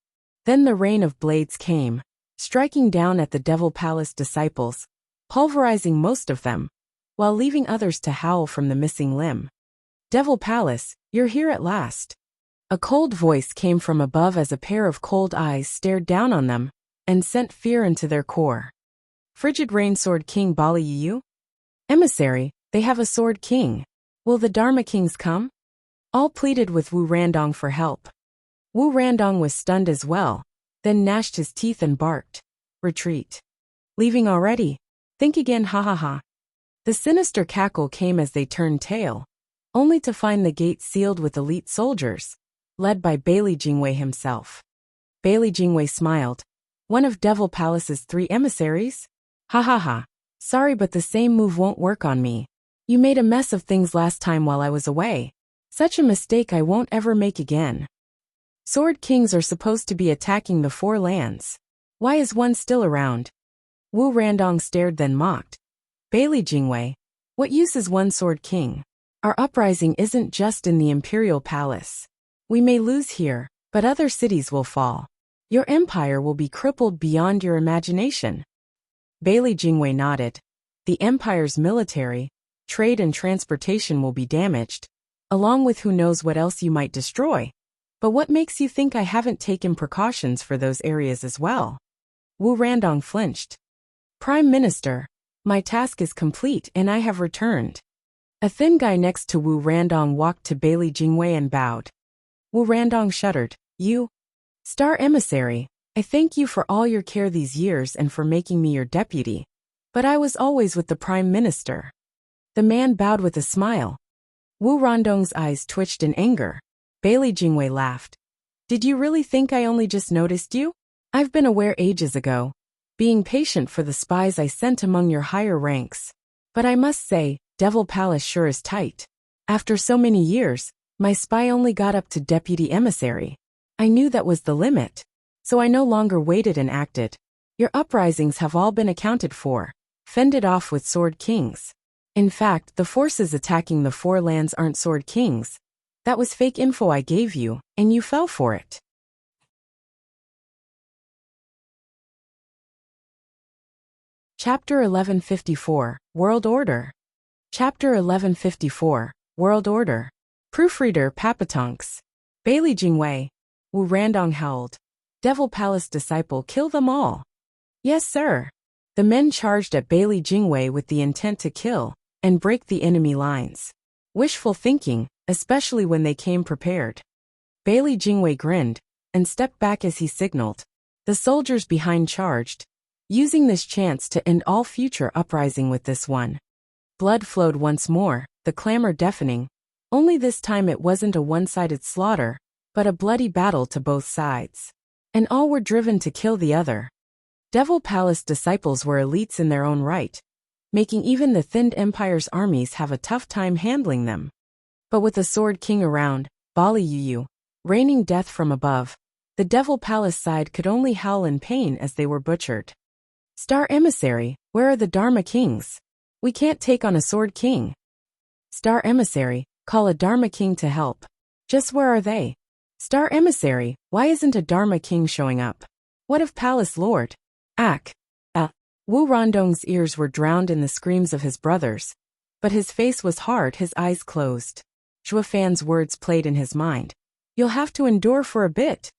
Then the rain of blades came, striking down at the Devil Palace disciples, pulverizing most of them, while leaving others to howl from the missing limb. Devil Palace, you're here at last. A cold voice came from above as a pair of cold eyes stared down on them, and sent fear into their core. Frigid Rain Sword King Bali Yu? Emissary, they have a Sword King. Will the Dharma Kings come? All pleaded with Wu Randong for help. Wu Randong was stunned as well, then gnashed his teeth and barked. Retreat. Leaving already? Think again, ha ha ha. The sinister cackle came as they turned tail, only to find the gate sealed with elite soldiers, led by Bailey Jingwei himself. Bailey Jingwei smiled. One of Devil Palace's 3 emissaries? Ha ha ha. Sorry, but the same move won't work on me. You made a mess of things last time while I was away. Such a mistake I won't ever make again. Sword Kings are supposed to be attacking the 4 lands. Why is one still around? Wu Randong stared then mocked. Bailey Jingwei, what use is one Sword King? Our uprising isn't just in the Imperial Palace. We may lose here, but other cities will fall. Your empire will be crippled beyond your imagination. Bailey Jingwei nodded. The empire's military, trade and transportation will be damaged, along with who knows what else you might destroy. But what makes you think I haven't taken precautions for those areas as well? Wu Randong flinched. Prime Minister, my task is complete and I have returned. A thin guy next to Wu Randong walked to Bailey Jingwei and bowed. Wu Randong shuddered. You? Star Emissary, I thank you for all your care these years and for making me your deputy. But I was always with the Prime Minister. The man bowed with a smile. Wu Randong's eyes twitched in anger. Bailey Jingwei laughed. Did you really think I only just noticed you? I've been aware ages ago, being patient for the spies I sent among your higher ranks. But I must say, Devil Palace sure is tight. After so many years, my spy only got up to deputy emissary. I knew that was the limit, so I no longer waited and acted. Your uprisings have all been accounted for, fended off with Sword Kings. In fact, the forces attacking the 4 lands aren't Sword Kings. That was fake info I gave you, and you fell for it. Chapter 1154, World Order. Chapter 1154, World Order. Proofreader Papatonks. Bailey Jingwei. Wu Randong howled. Devil Palace disciple, kill them all. Yes, sir. The men charged at Bailey Jingwei with the intent to kill and break the enemy lines. Wishful thinking, especially when they came prepared. Bailey Jingwei grinned and stepped back as he signaled. The soldiers behind charged. using this chance to end all future uprising with this one. Blood flowed once more, the clamor deafening. Only this time it wasn't a one-sided slaughter, but a bloody battle to both sides. And all were driven to kill the other. Devil Palace disciples were elites in their own right, making even the thinned Empire's armies have a tough time handling them. But with the Sword King around, Bali Yuyu, raining death from above, the Devil Palace side could only howl in pain as they were butchered. Star Emissary, where are the Dharma Kings? We can't take on a Sword King. Star Emissary, call a Dharma King to help. Just where are they? Star Emissary, why isn't a Dharma King showing up? What of Palace Lord? Wu Randong's ears were drowned in the screams of his brothers, but his face was hard, his eyes closed. Zhua Fan's words played in his mind. You'll have to endure for a bit.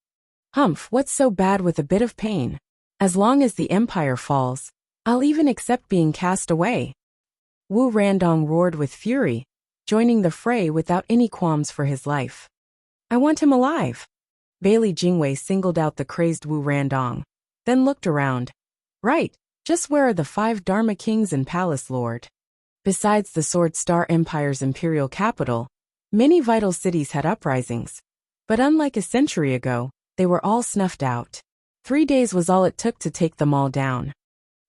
Humph, what's so bad with a bit of pain? As long as the Empire falls, I'll even accept being cast away. Wu Randong roared with fury, joining the fray without any qualms for his life. I want him alive. Bailey Jingwei singled out the crazed Wu Randong, then looked around. Right, just where are the 5 Dharma Kings and Palace Lord? Besides the Sword Star Empire's imperial capital, many vital cities had uprisings, but unlike a century ago, they were all snuffed out. 3 days was all it took to take them all down.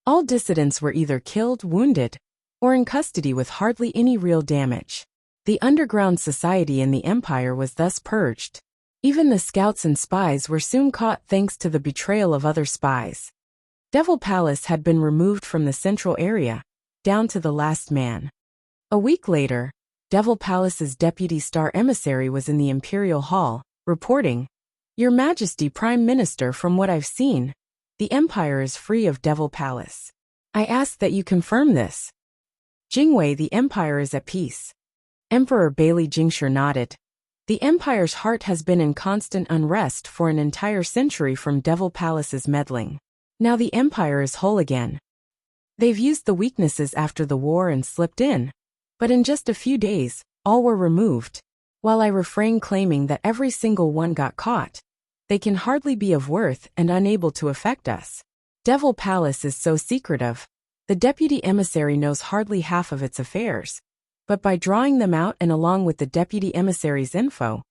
All dissidents were either killed, wounded, or in custody with hardly any real damage. The underground society in the Empire was thus purged. Even the scouts and spies were soon caught thanks to the betrayal of other spies. Devil Palace had been removed from the central area, down to the last man. A week later, Devil Palace's deputy star emissary was in the Imperial Hall, reporting, Your Majesty Prime Minister, from what I've seen, the Empire is free of Devil Palace. I ask that you confirm this. Jingwei, the Empire is at peace. Emperor Bailey Jingshi nodded. The Empire's heart has been in constant unrest for an entire century from Devil Palace's meddling. Now the Empire is whole again. They've used the weaknesses after the war and slipped in, but in just a few days, all were removed. While I refrain claiming that every single one got caught, they can hardly be of worth and unable to affect us. Devil Palace is so secretive. The deputy emissary knows hardly half of its affairs. But by drawing them out and along with the deputy emissary's info,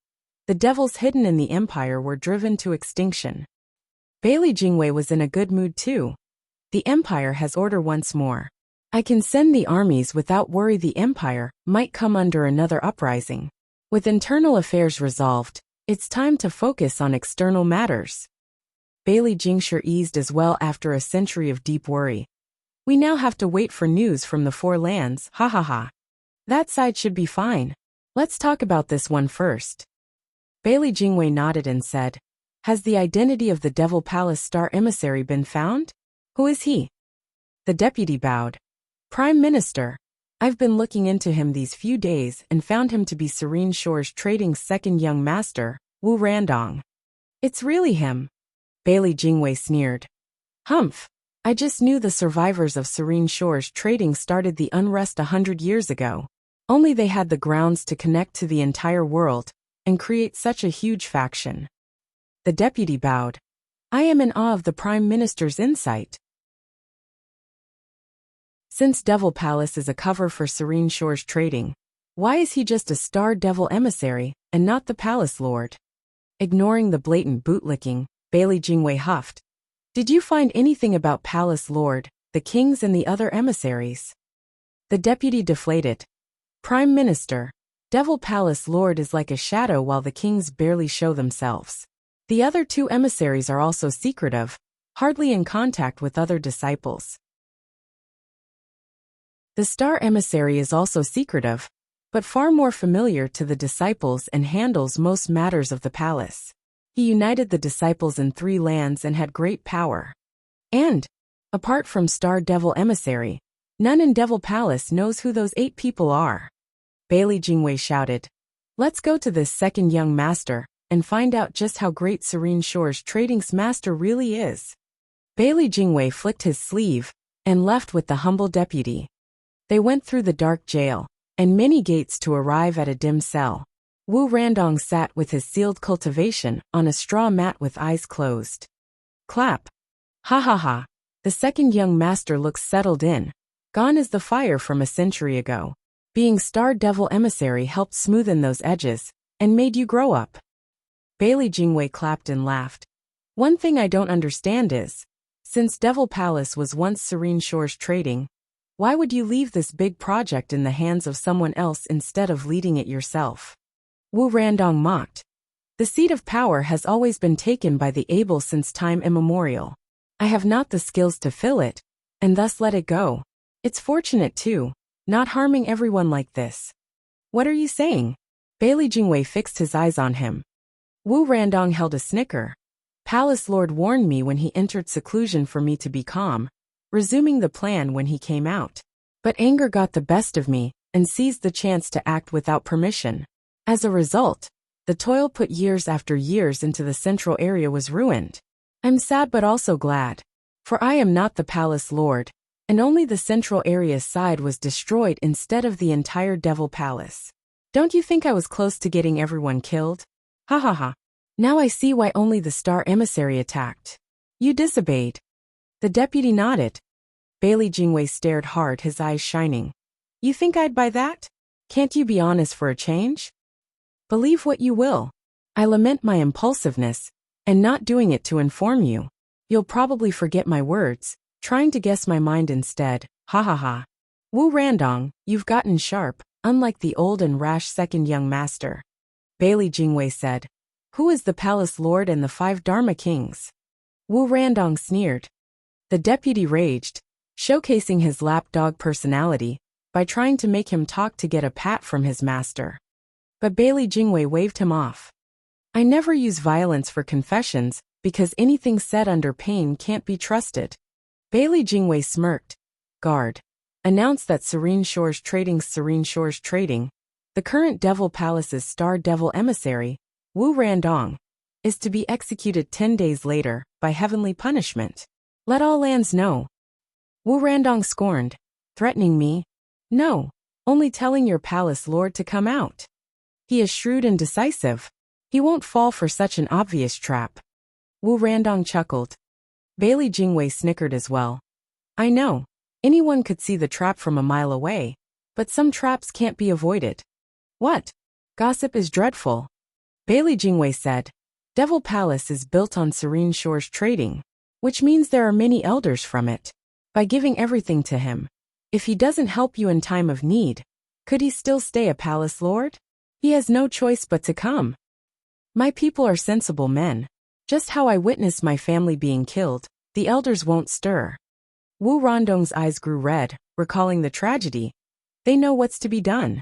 the devils hidden in the Empire were driven to extinction. Bailey Jingwei was in a good mood too. The Empire has order once more. I can send the armies without worry the Empire might come under another uprising. With internal affairs resolved, it's time to focus on external matters. Bailey Jingshi eased as well after a century of deep worry. We now have to wait for news from the 4 lands, ha ha ha. That side should be fine. Let's talk about this one first. Bailey Jingwei nodded and said, Has the identity of the Devil Palace star emissary been found? Who is he? The deputy bowed. Prime Minister, I've been looking into him these few days and found him to be Serene Shore's trading's second young master, Wu Randong. It's really him. Bailey Jingwei sneered. Humph. I just knew the survivors of Serene Shore's trading started the unrest 100 years ago. Only they had the grounds to connect to the entire world and create such a huge faction. The deputy bowed. I am in awe of the Prime Minister's insight. Since Devil Palace is a cover for Serene Shore's trading, why is he just a star devil emissary and not the Palace Lord? Ignoring the blatant bootlicking, Bailey Jingwei huffed. Did you find anything about Palace Lord, the kings and the other emissaries? The deputy deflated. Prime Minister, Devil Palace Lord is like a shadow while the kings barely show themselves. The other 2 emissaries are also secretive, hardly in contact with other disciples. The star emissary is also secretive, but far more familiar to the disciples and handles most matters of the palace. He united the disciples in 3 lands and had great power. And, apart from Star Devil Emissary, none in Devil Palace knows who those 8 people are. Bailey Jingwei shouted, Let's go to this second young master and find out just how great Serene Shore's trading's master really is. Bailey Jingwei flicked his sleeve and left with the humble deputy. They went through the dark jail and many gates to arrive at a dim cell. Wu Randong sat with his sealed cultivation on a straw mat with eyes closed. Clap. Ha ha ha. The second young master looks settled in. Gone is the fire from a century ago. Being Star Devil Emissary helped smoothen those edges, and made you grow up. Bailey Jingwei clapped and laughed. One thing I don't understand is, since Devil Palace was once Serene Shores Trading, why would you leave this big project in the hands of someone else instead of leading it yourself? Wu Randong mocked. The seat of power has always been taken by the able since time immemorial. I have not the skills to fill it, and thus let it go. It's fortunate too, not harming everyone like this. What are you saying? Bailey Jingwei fixed his eyes on him. Wu Randong held a snicker. Palace Lord warned me when he entered seclusion for me to be calm, resuming the plan when he came out. But anger got the best of me, and seized the chance to act without permission. As a result, the toil put years after years into the central area was ruined. I'm sad but also glad. For I am not the Palace Lord, and only the central area's side was destroyed instead of the entire Devil Palace. Don't you think I was close to getting everyone killed? Ha ha ha. Now I see why only the Star Emissary attacked. You disobeyed. The deputy nodded. Bailey Jingwei stared hard, his eyes shining. You think I'd buy that? Can't you be honest for a change? Believe what you will. I lament my impulsiveness, and not doing it to inform you. You'll probably forget my words, trying to guess my mind instead. Ha ha ha. Wu Randong, you've gotten sharp, unlike the old and rash second young master. Bailey Jingwei said. Who is the Palace Lord and the 5 Dharma Kings? Wu Randong sneered. The deputy raged, showcasing his lapdog personality, by trying to make him talk to get a pat from his master. But Bailey Jingwei waved him off. I never use violence for confessions, because anything said under pain can't be trusted. Bailey Jingwei smirked. Guard. Announced that Serene Shores Trading's Serene Shores Trading, the current Devil Palace's Star Devil Emissary, Wu Randong, is to be executed 10 days later, by heavenly punishment. Let all lands know. Wu Randong scorned. Threatening me? No, only telling your Palace Lord to come out. He is shrewd and decisive. He won't fall for such an obvious trap. Wu Randong chuckled. Bailey Jingwei snickered as well. I know. Anyone could see the trap from a mile away, but some traps can't be avoided. What? Gossip is dreadful. Bailey Jingwei said. Devil Palace is built on Serene Shores Trading, which means there are many elders from it. By giving everything to him, if he doesn't help you in time of need, could he still stay a Palace Lord? He has no choice but to come. My people are sensible men. Just how I witnessed my family being killed, the elders won't stir. Wu Randong's eyes grew red, recalling the tragedy. They know what's to be done.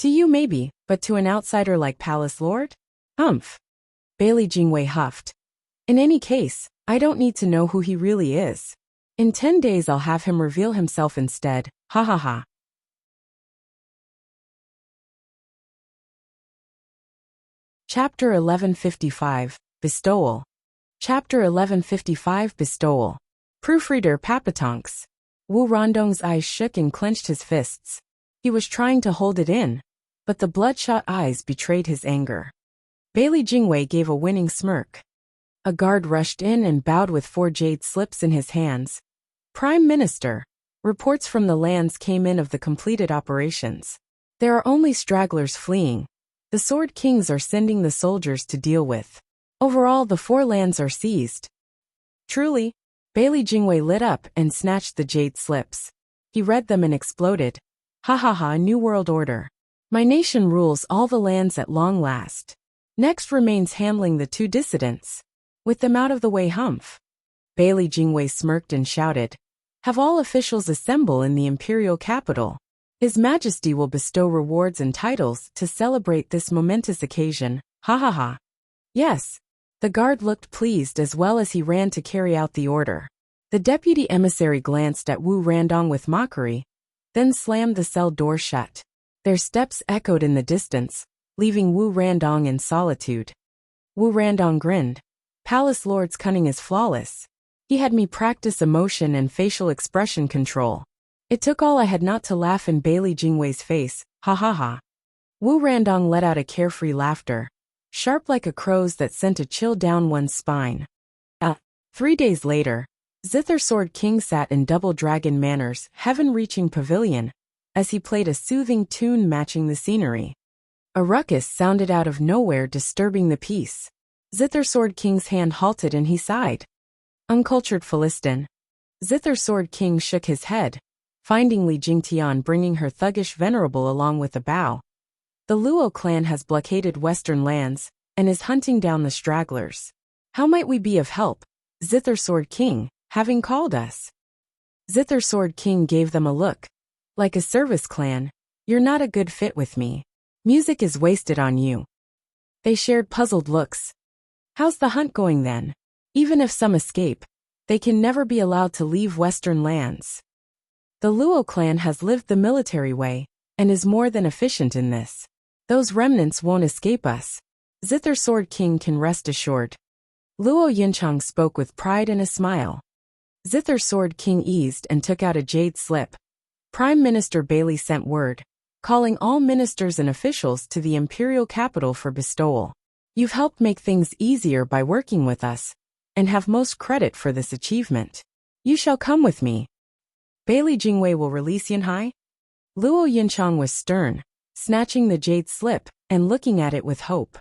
To you maybe, but to an outsider like Palace Lord? Humph. Bailey Jingwei huffed. In any case, I don't need to know who he really is. In 10 days I'll have him reveal himself instead. Ha ha ha. Chapter 1155, Bestowal. Chapter 1155, Bestowal. Proofreader Papatonks. Wu Randong's eyes shook and clenched his fists. He was trying to hold it in, but the bloodshot eyes betrayed his anger. Bailey Jingwei gave a winning smirk. A guard rushed in and bowed with 4 jade slips in his hands. Prime Minister. Reports from the lands came in of the completed operations. There are only stragglers fleeing. The Sword Kings are sending the soldiers to deal with. Overall, the 4 lands are seized. Truly? Bailey Jingwei lit up and snatched the jade slips. He read them and exploded. Ha ha ha, New World Order. My nation rules all the lands at long last. Next remains handling the 2 dissidents. With them out of the way, humph. Bailey Jingwei smirked and shouted. Have all officials assemble in the imperial capital. His Majesty will bestow rewards and titles to celebrate this momentous occasion. Ha ha ha. Yes. The guard looked pleased as well as he ran to carry out the order. The deputy emissary glanced at Wu Randong with mockery, then slammed the cell door shut. Their steps echoed in the distance, leaving Wu Randong in solitude. Wu Randong grinned. Palace Lord's cunning is flawless. He had me practice emotion and facial expression control. It took all I had not to laugh in Bailey Jingwei's face. Ha ha ha. Wu Randong let out a carefree laughter, sharp like a crow's that sent a chill down one's spine. 3 days later, Zither Sword King sat in double dragon manners, heaven-reaching pavilion, as he played a soothing tune matching the scenery. A ruckus sounded out of nowhere, disturbing the peace. Zither Sword King's hand halted and he sighed. Uncultured Philistin. Zither Sword King shook his head, finding Li Jingtian bringing her thuggish venerable along with a bow. The Luo clan has blockaded western lands, and is hunting down the stragglers. How might we be of help, Zither Sword King, having called us? Zither Sword King gave them a look. Like a service clan, you're not a good fit with me. Music is wasted on you. They shared puzzled looks. How's the hunt going then? Even if some escape, they can never be allowed to leave western lands. The Luo clan has lived the military way, and is more than efficient in this. Those remnants won't escape us. Zither Sword King can rest assured. Luo Yinchang spoke with pride and a smile. Zither Sword King eased and took out a jade slip. Prime Minister Bailey sent word, calling all ministers and officials to the imperial capital for bestowal. You've helped make things easier by working with us, and have most credit for this achievement. You shall come with me. Bailey Jingwei will release Yinhai? Luo Yinchang was stern, snatching the jade slip and looking at it with hope.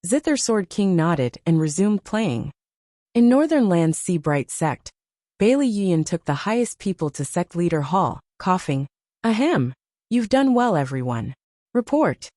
Zither Sword King nodded and resumed playing. In Northern Land's Sea Bright sect, Bailey Yuyan took the highest people to sect leader hall, coughing. Ahem. You've done well, everyone. Report.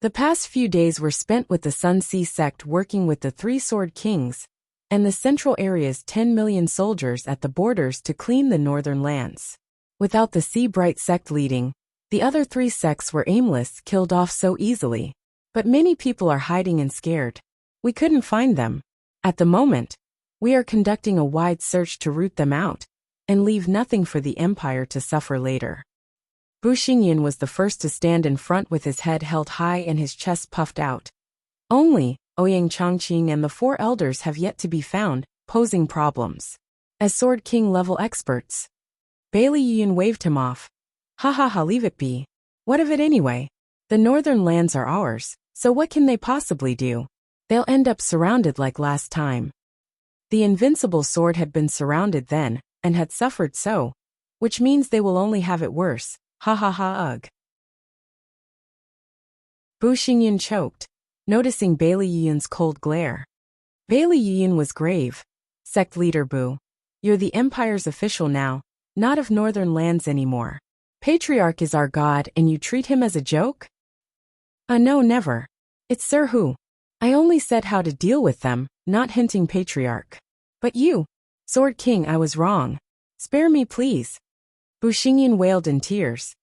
The past few days were spent with the Sun Sea sect working with the Three Sword Kings, and the central area's 10 million soldiers at the borders to clean the northern lands. Without the Sea Bright sect leading, the other three sects were aimless, killed off so easily. But many people are hiding and scared. We couldn't find them. At the moment, we are conducting a wide search to root them out, and leave nothing for the Empire to suffer later. Bu Xingyan was the first to stand in front with his head held high and his chest puffed out. Only Ouyang Chongqing and the four elders have yet to be found, posing problems. As Sword King level experts. Bailey Yuyan waved him off. Ha ha ha, leave it be. What of it anyway? The northern lands are ours, so what can they possibly do? They'll end up surrounded like last time. The invincible sword had been surrounded then, and had suffered so, which means they will only have it worse. Ha ha ha, ugh. Bu Xingyan choked, noticing Bailey Yuyan's cold glare. Bailey Yuyan was grave. Sect leader Bu, you're the Empire's official now, not of northern lands anymore. Patriarch is our god and you treat him as a joke? No, never. It's Sir Hu. I only said how to deal with them, not hinting Patriarch. But you, Sword King, I was wrong. Spare me, please. Bu Xingyan wailed in tears.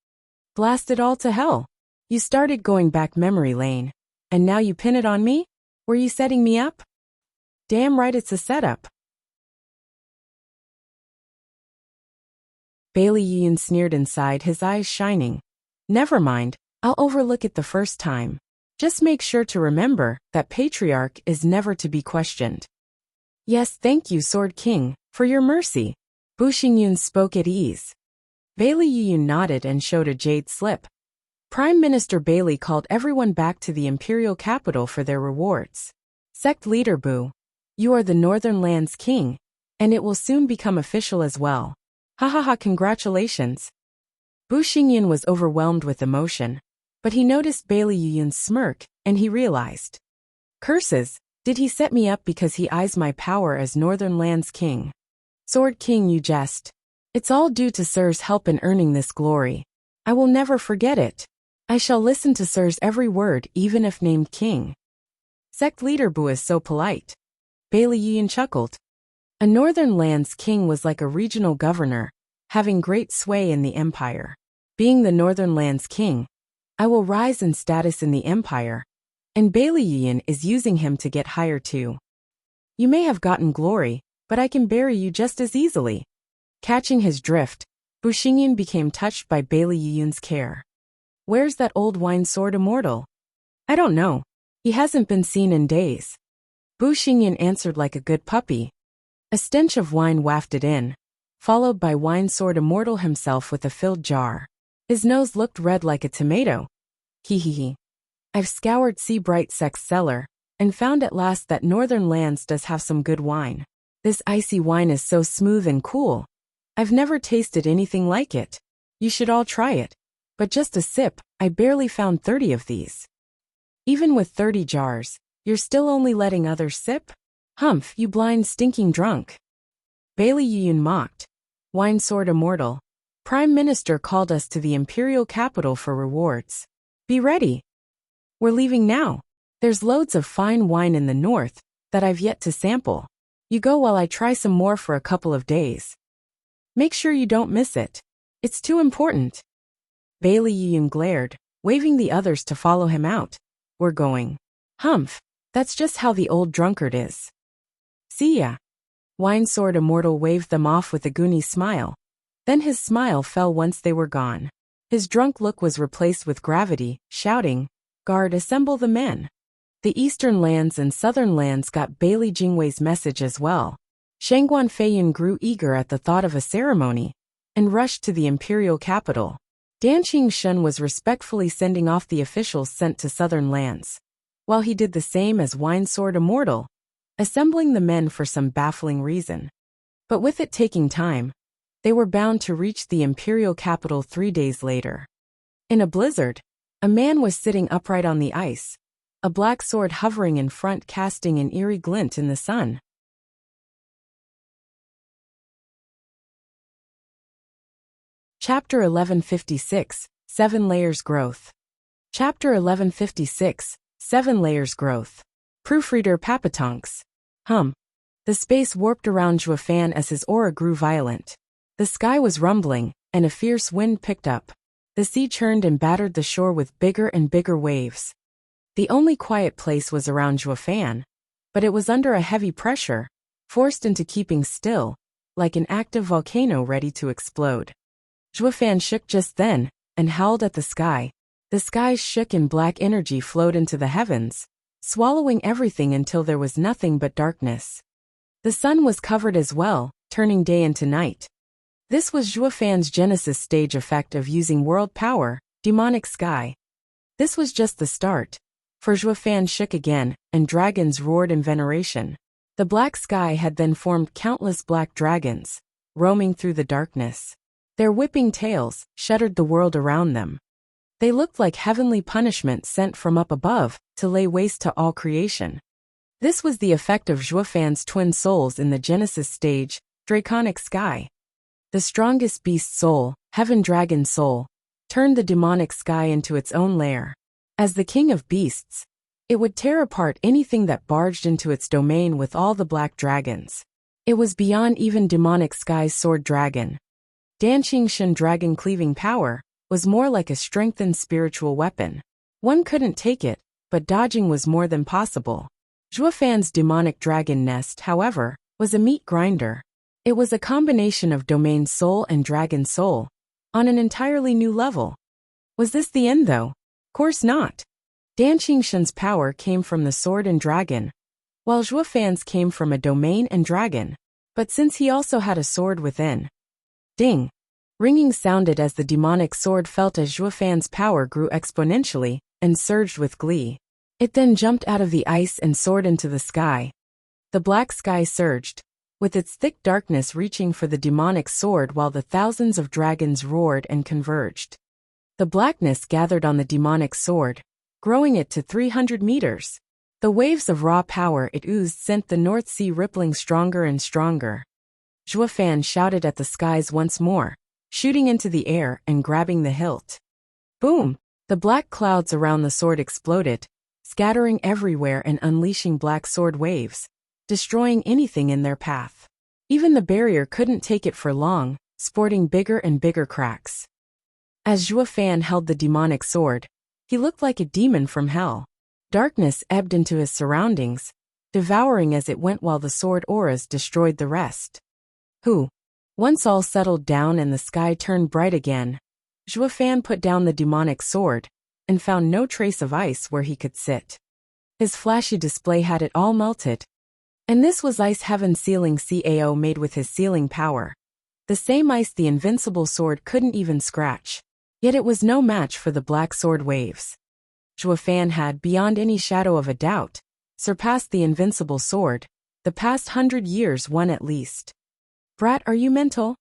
Blast it all to hell. You started going back memory lane, and now you pin it on me? Were you setting me up? Damn right it's a setup. Bailey Yuyan sneered inside, his eyes shining. Never mind, I'll overlook it the first time. Just make sure to remember that Patriarch is never to be questioned. Yes, thank you, Sword King, for your mercy. Bu Xingyan spoke at ease. Bailey Yuyan nodded and showed a jade slip. Prime Minister Bailey called everyone back to the imperial capital for their rewards. Sect leader Bu, you are the Northern Lands King, and it will soon become official as well. Ha ha ha, congratulations. Bu Xingyan was overwhelmed with emotion, but he noticed Bailey Yuyan's smirk, and he realized. Curses, did he set me up because he eyes my power as Northern Lands King? Sword King, you jest. It's all due to Sir's help in earning this glory. I will never forget it. I shall listen to Sir's every word, even if named King. Sect leader Bu is so polite. Bailey Yuyan chuckled. A Northern Lands King was like a regional governor, having great sway in the Empire. Being the Northern Lands King, I will rise in status in the Empire, and Bailey Yuyan is using him to get higher too. You may have gotten glory, but I can bury you just as easily. Catching his drift, Bu Xingyan became touched by Bailey Yuyan's care. Where's that old wine sword immortal? I don't know. He hasn't been seen in days. Bu Xingyan answered like a good puppy. A stench of wine wafted in, followed by wine sword immortal himself with a filled jar. His nose looked red like a tomato. Hee hee hee. I've scoured Sea Bright Sect's cellar, and found at last that Northern Lands does have some good wine. This icy wine is so smooth and cool. I've never tasted anything like it. You should all try it. But just a sip, I barely found 30 of these. Even with 30 jars, you're still only letting others sip? Humph, you blind stinking drunk. Bailey Yuyun mocked. Wine Sword Immortal. Prime Minister called us to the imperial capital for rewards. Be ready. We're leaving now. There's loads of fine wine in the north that I've yet to sample. You go while I try some more for a couple of days. Make sure you don't miss it. It's too important. Bailey Yuyun glared, waving the others to follow him out. We're going. Humph, that's just how the old drunkard is. See ya. Wine Sword Immortal waved them off with a goony smile. Then his smile fell once they were gone. His drunk look was replaced with gravity, shouting, Guard, assemble the men. The eastern lands and southern lands got Bailey Jingwei's message as well. Shangguan Feiyun grew eager at the thought of a ceremony and rushed to the imperial capital. Danqing Shun was respectfully sending off the officials sent to southern lands, while he did the same as Wine Sword Immortal, assembling the men for some baffling reason. But with it taking time, they were bound to reach the imperial capital 3 days later. In a blizzard, a man was sitting upright on the ice, a black sword hovering in front casting an eerie glint in the sun. Chapter 1156, 7 Layers Growth. Chapter 1156, 7 Layers Growth. Proofreader Papatonks. The space warped around Zhuofan as his aura grew violent. The sky was rumbling, and a fierce wind picked up. The sea churned and battered the shore with bigger and bigger waves. The only quiet place was around Zhuofan, but it was under a heavy pressure, forced into keeping still, like an active volcano ready to explode. Zhuofan shook just then, and howled at the sky. The skies shook and black energy flowed into the heavens, swallowing everything until there was nothing but darkness. The sun was covered as well, turning day into night. This was Zhuofan's Genesis stage effect of using world power, demonic sky. This was just the start, for Zhuofan shook again, and dragons roared in veneration. The black sky had then formed countless black dragons, roaming through the darkness. Their whipping tails shuddered the world around them. They looked like heavenly punishment sent from up above to lay waste to all creation. This was the effect of Zhuofan's twin souls in the Genesis stage, draconic sky. The strongest beast soul, heaven dragon soul, turned the demonic sky into its own lair. As the king of beasts, it would tear apart anything that barged into its domain with all the black dragons. It was beyond even demonic sky's sword dragon. Danqing Shun dragon cleaving power was more like a strengthened spiritual weapon. One couldn't take it, but dodging was more than possible. Zhuofan's demonic dragon nest, however, was a meat grinder. It was a combination of domain soul and dragon soul, on an entirely new level. Was this the end though? Course not. Danqing Shun's power came from the sword and dragon, while Zhuofan's came from a domain and dragon. But since he also had a sword within. Ding! Ringing sounded as the demonic sword felt as Zhuofan's power grew exponentially and surged with glee. It then jumped out of the ice and soared into the sky. The black sky surged, with its thick darkness reaching for the demonic sword while the thousands of dragons roared and converged. The blackness gathered on the demonic sword, growing it to 300 meters. The waves of raw power it oozed sent the North Sea rippling stronger and stronger. Zhuofan shouted at the skies once more, shooting into the air and grabbing the hilt. Boom! The black clouds around the sword exploded, scattering everywhere and unleashing black sword waves, destroying anything in their path. Even the barrier couldn't take it for long, sporting bigger and bigger cracks. As Zhuofan held the demonic sword, he looked like a demon from hell. Darkness ebbed into his surroundings, devouring as it went while the sword auras destroyed the rest. Once all settled down and the sky turned bright again, Zhuofan put down the demonic sword and found no trace of ice where he could sit. His flashy display had it all melted. And this was Ice Heaven Sealing CAO made with his sealing power. The same ice the invincible sword couldn't even scratch. Yet it was no match for the black sword waves. Zhuofan had, beyond any shadow of a doubt, surpassed the invincible sword, The past 100 years, one at least. Brat, are you mental?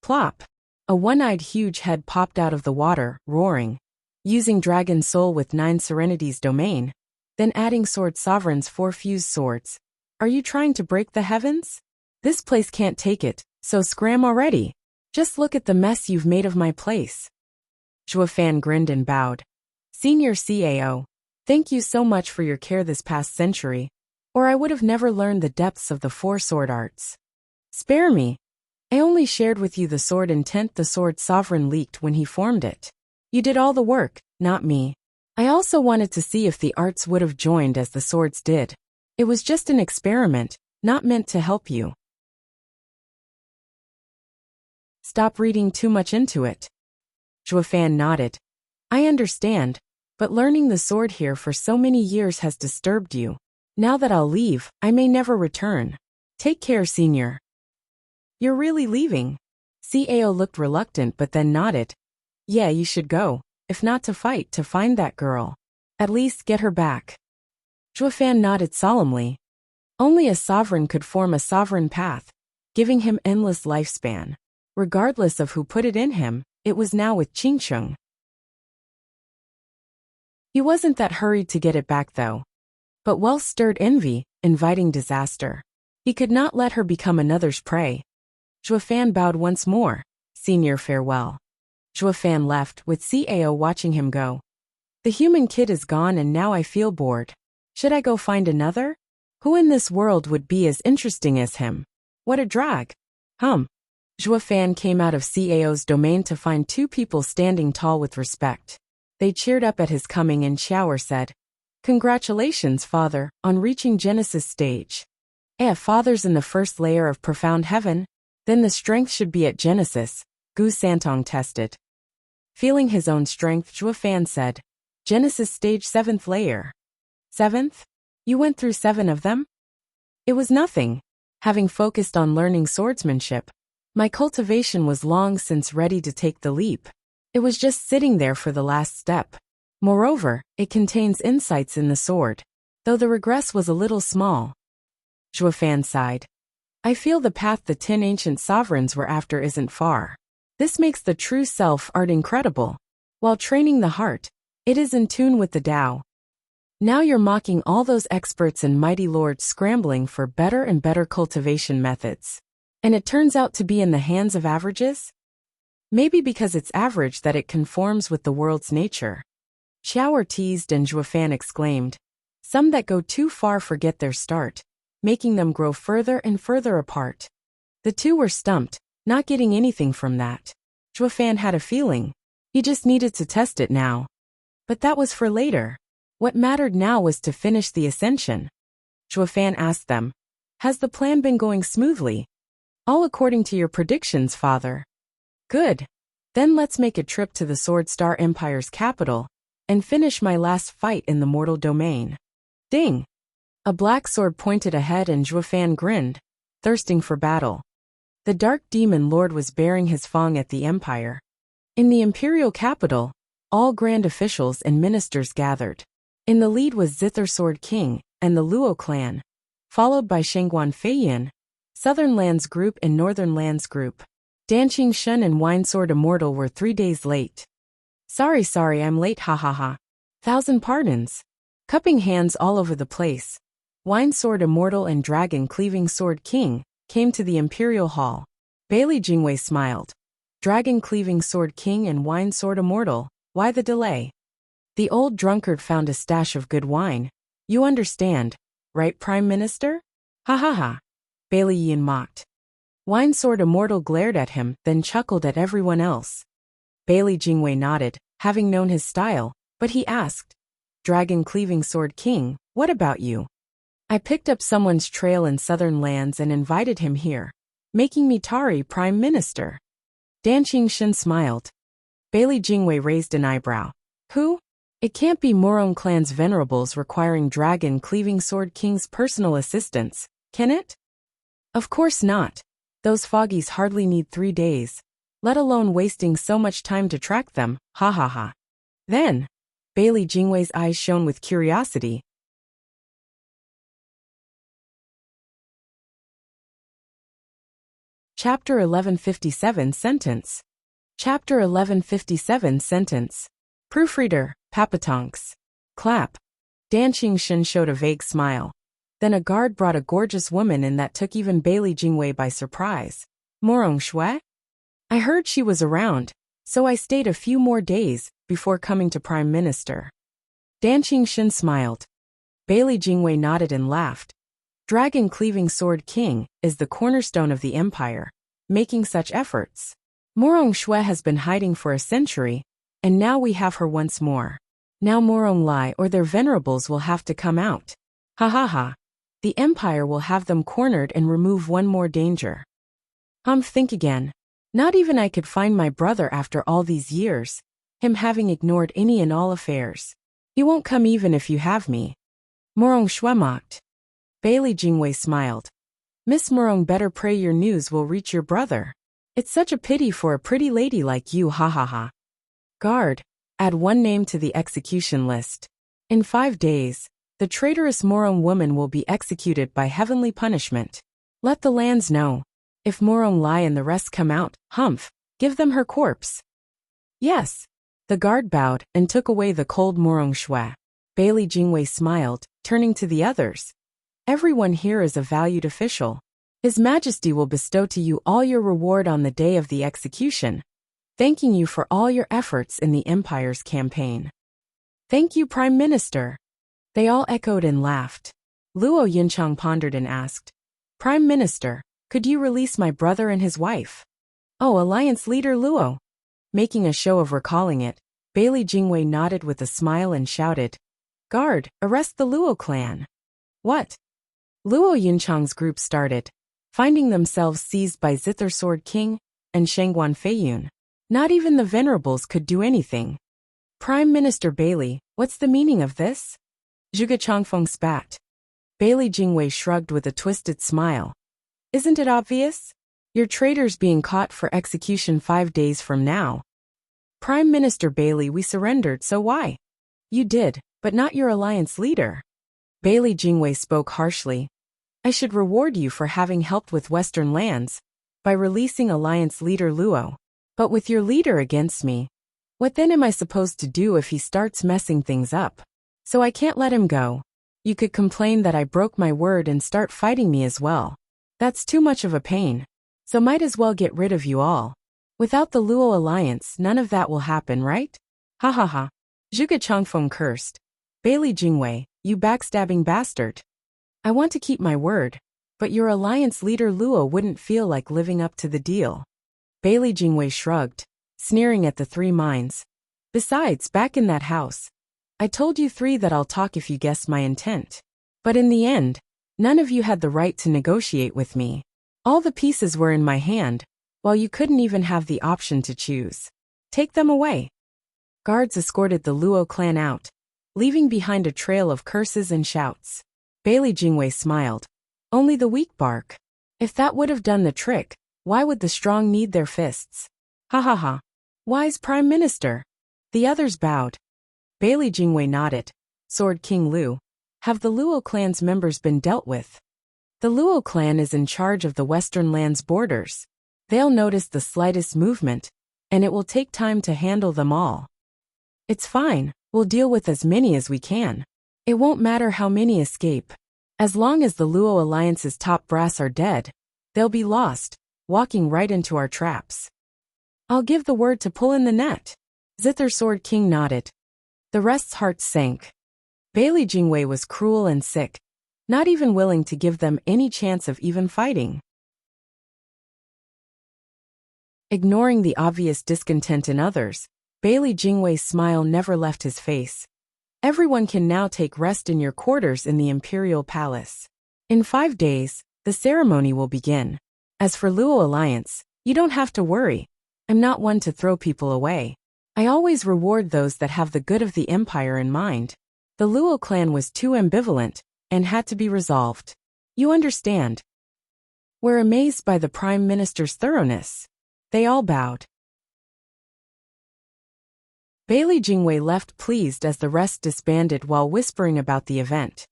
Plop. A one-eyed huge head popped out of the water, roaring. Using Dragon Soul with 9 Serenity's domain. Then adding Sword Sovereign's 4 fused swords. Are you trying to break the heavens? This place can't take it, so scram already. Just look at the mess you've made of my place. Zhuofan grinned and bowed. Senior CAO, thank you so much for your care this past century, or I would have never learned the depths of the 4 sword arts. Spare me. I only shared with you the sword intent the sword sovereign leaked when he formed it. You did all the work, not me. I also wanted to see if the arts would have joined as the swords did. It was just an experiment, not meant to help you. Stop reading too much into it. Zhuofan nodded. I understand, but learning the sword here for so many years has disturbed you. Now that I'll leave, I may never return. Take care, senior. You're really leaving? CAO looked reluctant but then nodded. Yeah, you should go, if not to fight to find that girl. At least get her back. Zhuofan nodded solemnly. Only a sovereign could form a sovereign path, giving him endless lifespan. Regardless of who put it in him, it was now with Qingsheng. He wasn't that hurried to get it back though. But wealth stirred envy, inviting disaster. He could not let her become another's prey. Zhuofan bowed once more. Senior, farewell. Zhuofan left, with CAO watching him go. The human kid is gone and now I feel bored. Should I go find another? Who in this world would be as interesting as him? What a drag. Zhuofan came out of CAO's domain to find 2 people standing tall with respect. They cheered up at his coming and Xiaoer said, Congratulations, father, on reaching Genesis stage. If father's in the first layer of profound heaven, then the strength should be at Genesis, Gu Santong tested. Feeling his own strength, Zhuofan said, Genesis stage 7th layer. 7th? You went through 7 of them? It was nothing. Having focused on learning swordsmanship, my cultivation was long since ready to take the leap. It was just sitting there for the last step. Moreover, it contains insights in the sword, though the regress was a little small. Zhuofan sighed. I feel the path the 10 ancient sovereigns were after isn't far. This makes the true self art incredible. While training the heart, it is in tune with the Tao. Now you're mocking all those experts and mighty lords scrambling for better and better cultivation methods. And it turns out to be in the hands of averages? Maybe because it's average that it conforms with the world's nature. Xiaoer teased and Zhuofan exclaimed. Some that go too far forget their start, making them grow further and further apart. The 2 were stumped, not getting anything from that. Zhuofan had a feeling. He just needed to test it now. But that was for later. What mattered now was to finish the ascension. Zhuofan asked them, Has the plan been going smoothly? All according to your predictions, father. Good. Then let's make a trip to the Sword Star Empire's capital, and finish my last fight in the mortal domain. Ding! A black sword pointed ahead and Zhuofan grinned, thirsting for battle. The Dark Demon Lord was bearing his fang at the Empire. In the imperial capital, all grand officials and ministers gathered. In the lead was Zither Sword King and the Luo clan, followed by Shengguan Feiyin, Southern Lands Group and Northern Lands Group. Danqing Shun and Winesword Immortal were 3 days late. Sorry, I'm late, ha. Thousand pardons. Cupping hands all over the place, Winesword Immortal and Dragon Cleaving Sword King came to the Imperial Hall. Bailey Jingwei smiled. Dragon Cleaving Sword King and Winesword Immortal, why the delay? The old drunkard found a stash of good wine. You understand, right, Prime Minister? Ha. Bailey Yin mocked. Winesword Immortal glared at him, then chuckled at everyone else. Bailey Jingwei nodded, having known his style, but he asked, Dragon Cleaving Sword King, what about you? I picked up someone's trail in Southern Lands and invited him here, making me Tari Prime Minister. Danqing Shun smiled. Bailey Jingwei raised an eyebrow. Who? It can't be Morong Clan's venerables requiring Dragon Cleaving Sword King's personal assistance, can it? Of course not. Those foggies hardly need 3 days, let alone wasting so much time to track them, ha. Then, Bailey Jingwei's eyes shone with curiosity. Chapter 1157 Sentence. Chapter 1157 Sentence. Proofreader, Papatonks. Clap. Dan Qingshan showed a vague smile. Then a guard brought a gorgeous woman in that took even Bailey Jingwei by surprise. Morong Shui? I heard she was around, so I stayed a few more days before coming to Prime Minister. Dan Qingshan smiled. Bailey Jingwei nodded and laughed. Dragon-cleaving Sword King is the cornerstone of the empire, making such efforts. Morong Shui has been hiding for a century, and now we have her once more. Now Morong Lai or their venerables will have to come out. Ha ha ha. The empire will have them cornered and remove one more danger. Think again. Not even I could find my brother after all these years, him having ignored any and all affairs. He won't come even if you have me. Morong Shui mocked. Bailey Jingwei smiled. Miss Morong, better pray your news will reach your brother. It's such a pity for a pretty lady like you, ha ha ha. Guard, add one name to the execution list. In 5 days, the traitorous Morong woman will be executed by heavenly punishment. Let the lands know. If Morong Lai and the rest come out, give them her corpse. Yes. The guard bowed and took away the cold Morong Shui. Bailey Jingwei smiled, turning to the others. Everyone here is a valued official. His Majesty will bestow to you all your reward on the day of the execution, thanking you for all your efforts in the Empire's campaign. Thank you, Prime Minister. They all echoed and laughed. Luo Yinchang pondered and asked, Prime Minister, could you release my brother and his wife? Oh, Alliance Leader Luo. Making a show of recalling it, Bailey Jingwei nodded with a smile and shouted, Guard, arrest the Luo clan. What? Luo Yinchang's group started, finding themselves seized by Zither Sword King and Shangguan Feiyun. Not even the venerables could do anything. Prime Minister Bailey, what's the meaning of this? Zhuge Changfeng spat. Bailey Jingwei shrugged with a twisted smile. Isn't it obvious? Your traitors being caught for execution 5 days from now. Prime Minister Bailey, we surrendered, so why? You did, but not your alliance leader. Bailey Jingwei spoke harshly. I should reward you for having helped with Western lands, by releasing alliance leader Luo. But with your leader against me, what then am I supposed to do if he starts messing things up? So I can't let him go. You could complain that I broke my word and start fighting me as well. That's too much of a pain. So might as well get rid of you all. Without the Luo alliance, none of that will happen, right? Ha ha ha. Zhuge Changfeng cursed. Bailey Jingwei, you backstabbing bastard. I want to keep my word, but your alliance leader Luo wouldn't feel like living up to the deal. Bailey Jingwei shrugged, sneering at the 3 minds. Besides, back in that house, I told you 3 that I'll talk if you guess my intent. But in the end, none of you had the right to negotiate with me. All the pieces were in my hand, while you couldn't even have the option to choose. Take them away. Guards escorted the Luo clan out, leaving behind a trail of curses and shouts. Bailey Jingwei smiled. Only the weak bark. If that would have done the trick, why would the strong need their fists? Ha ha ha. Wise Prime Minister. The others bowed. Bailey Jingwei nodded. Sword King Lu. Have the Luo clan's members been dealt with? The Luo clan is in charge of the Western lands borders. They'll notice the slightest movement, and it will take time to handle them all. It's fine, we'll deal with as many as we can. It won't matter how many escape. As long as the Luo Alliance's top brass are dead, they'll be lost, walking right into our traps. I'll give the word to pull in the net. Zither Sword King nodded. The rest's hearts sank. Bailey Jingwei was cruel and sick, not even willing to give them any chance of even fighting. Ignoring the obvious discontent in others, Bailey Jingwei's smile never left his face. Everyone can now take rest in your quarters in the Imperial Palace. In 5 days, the ceremony will begin. As for Luo Alliance, you don't have to worry. I'm not one to throw people away. I always reward those that have the good of the Empire in mind. The Luo clan was too ambivalent, and had to be resolved. You understand. We're amazed by the Prime Minister's thoroughness. They all bowed. Bailey Jingwei left pleased as the rest disbanded while whispering about the event.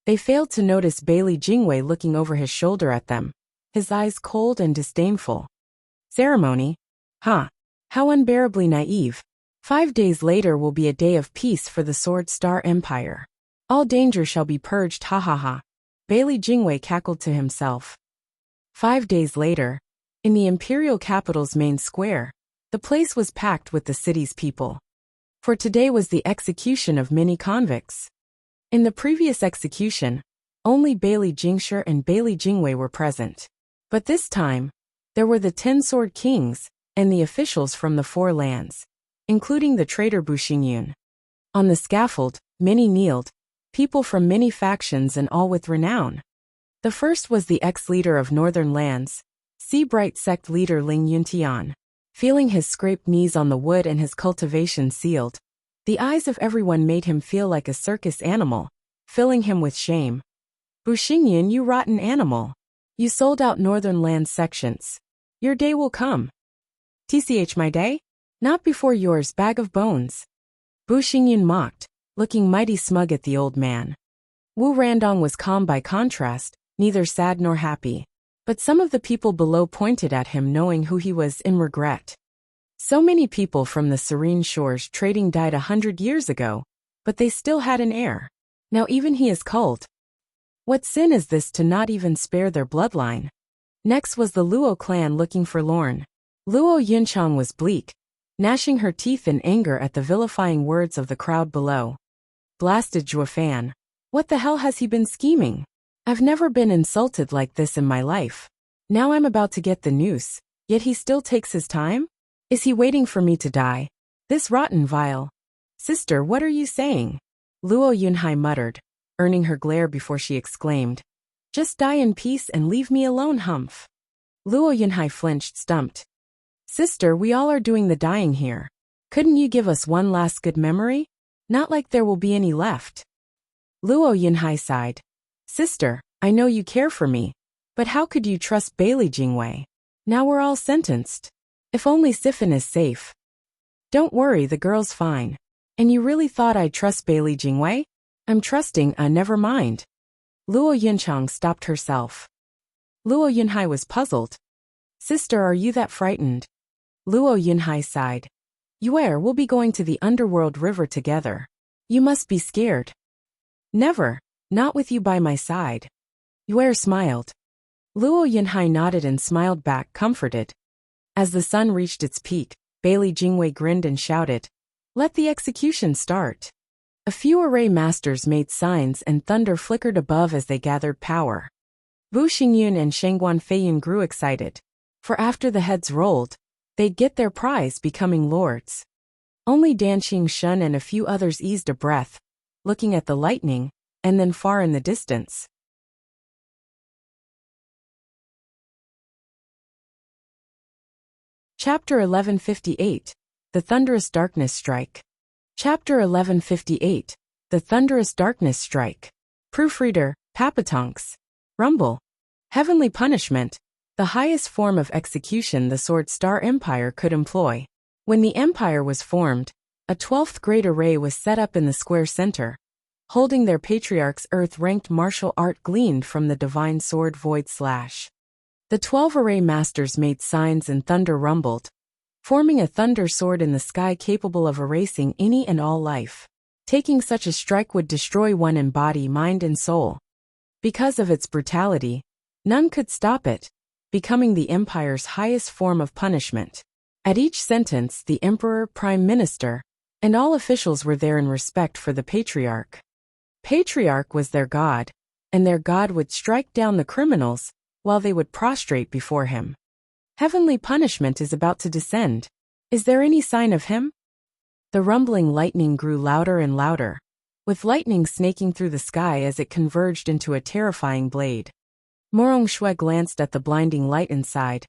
They failed to notice Bailey Jingwei looking over his shoulder at them, his eyes cold and disdainful. Ceremony? Huh. How unbearably naive. 5 days later will be a day of peace for the Sword Star Empire. All danger shall be purged, ha ha ha. Bailey Jingwei cackled to himself. 5 days later, in the imperial capital's main square, the place was packed with the city's people. For today was the execution of many convicts. In the previous execution, only Bailey Jingshi and Bailey Jingwei were present. But this time, there were the 10 Sword Kings and the officials from the 4 lands, including the traitor Bu Xingyun. On the scaffold, many kneeled, people from many factions and all with renown. The first was the ex-leader of Northern Lands, Sea-Bright sect leader Ling Yuntian. Feeling his scraped knees on the wood and his cultivation sealed, the eyes of everyone made him feel like a circus animal, filling him with shame. Bu Xingyun, you rotten animal. You sold out Northern Land sections. Your day will come. TCH, my day? Not before yours, bag of bones. Bu Xingyun mocked, looking mighty smug at the old man. Wu Randong was calm by contrast, neither sad nor happy. But some of the people below pointed at him, knowing who he was, in regret. So many people from the serene shores trading died 100 years ago, but they still had an heir. Now even he is culled. What sin is this to not even spare their bloodline? Next was the Luo clan looking forlorn. Luo Yunchang was bleak, gnashing her teeth in anger at the vilifying words of the crowd below. Blasted Zhuofan. What the hell has he been scheming? I've never been insulted like this in my life. Now I'm about to get the noose, yet he still takes his time? Is he waiting for me to die? This rotten vial. Sister, what are you saying? Luo Yunhai muttered, earning her glare before she exclaimed. Just die in peace and leave me alone, humph. Luo Yunhai flinched, stumped. Sister, we all are doing the dying here. Couldn't you give us one last good memory? Not like there will be any left. Luo Yunhai sighed. Sister, I know you care for me, but how could you trust Bailey Jingwei? Now we're all sentenced. If only Siphon is safe. Don't worry, the girl's fine. And you really thought I'd trust Bailey Jingwei? I'm trusting, never mind. Luo Yunchang stopped herself. Luo Yunhai was puzzled. Sister, are you that frightened? Luo Yunhai sighed. Yuer, we'll be going to the underworld river together. You must be scared. Never. Not with you by my side. Yuer smiled. Luo Yunhai nodded and smiled back, comforted. As the sun reached its peak, Bailey Jingwei grinned and shouted, Let the execution start. A few array masters made signs and thunder flickered above as they gathered power. Wu Xingyun and Shengguan Feiyun grew excited, for after the heads rolled, they'd get their prize, becoming lords. Only Danqing Shun and a few others eased a breath, looking at the lightning, and then far in the distance. Chapter 1158. The Thunderous Darkness Strike. Chapter 1158. The Thunderous Darkness Strike. Proofreader, Papatonks. Rumble. Heavenly punishment, the highest form of execution the Sword Star Empire could employ. When the empire was formed, a 12th grade array was set up in the square center. Holding their patriarch's earth-ranked martial art gleaned from the divine sword void slash. The 12 array masters made signs and thunder rumbled, forming a thunder sword in the sky capable of erasing any and all life. Taking such a strike would destroy one in body, mind and soul. Because of its brutality, none could stop it, becoming the empire's highest form of punishment. At each sentence, the emperor, prime minister, and all officials were there in respect for the patriarch. Patriarch was their god, and their god would strike down the criminals, while they would prostrate before him. Heavenly punishment is about to descend. Is there any sign of him? The rumbling lightning grew louder and louder, with lightning snaking through the sky as it converged into a terrifying blade. Morong Shui glanced at the blinding light and sighed.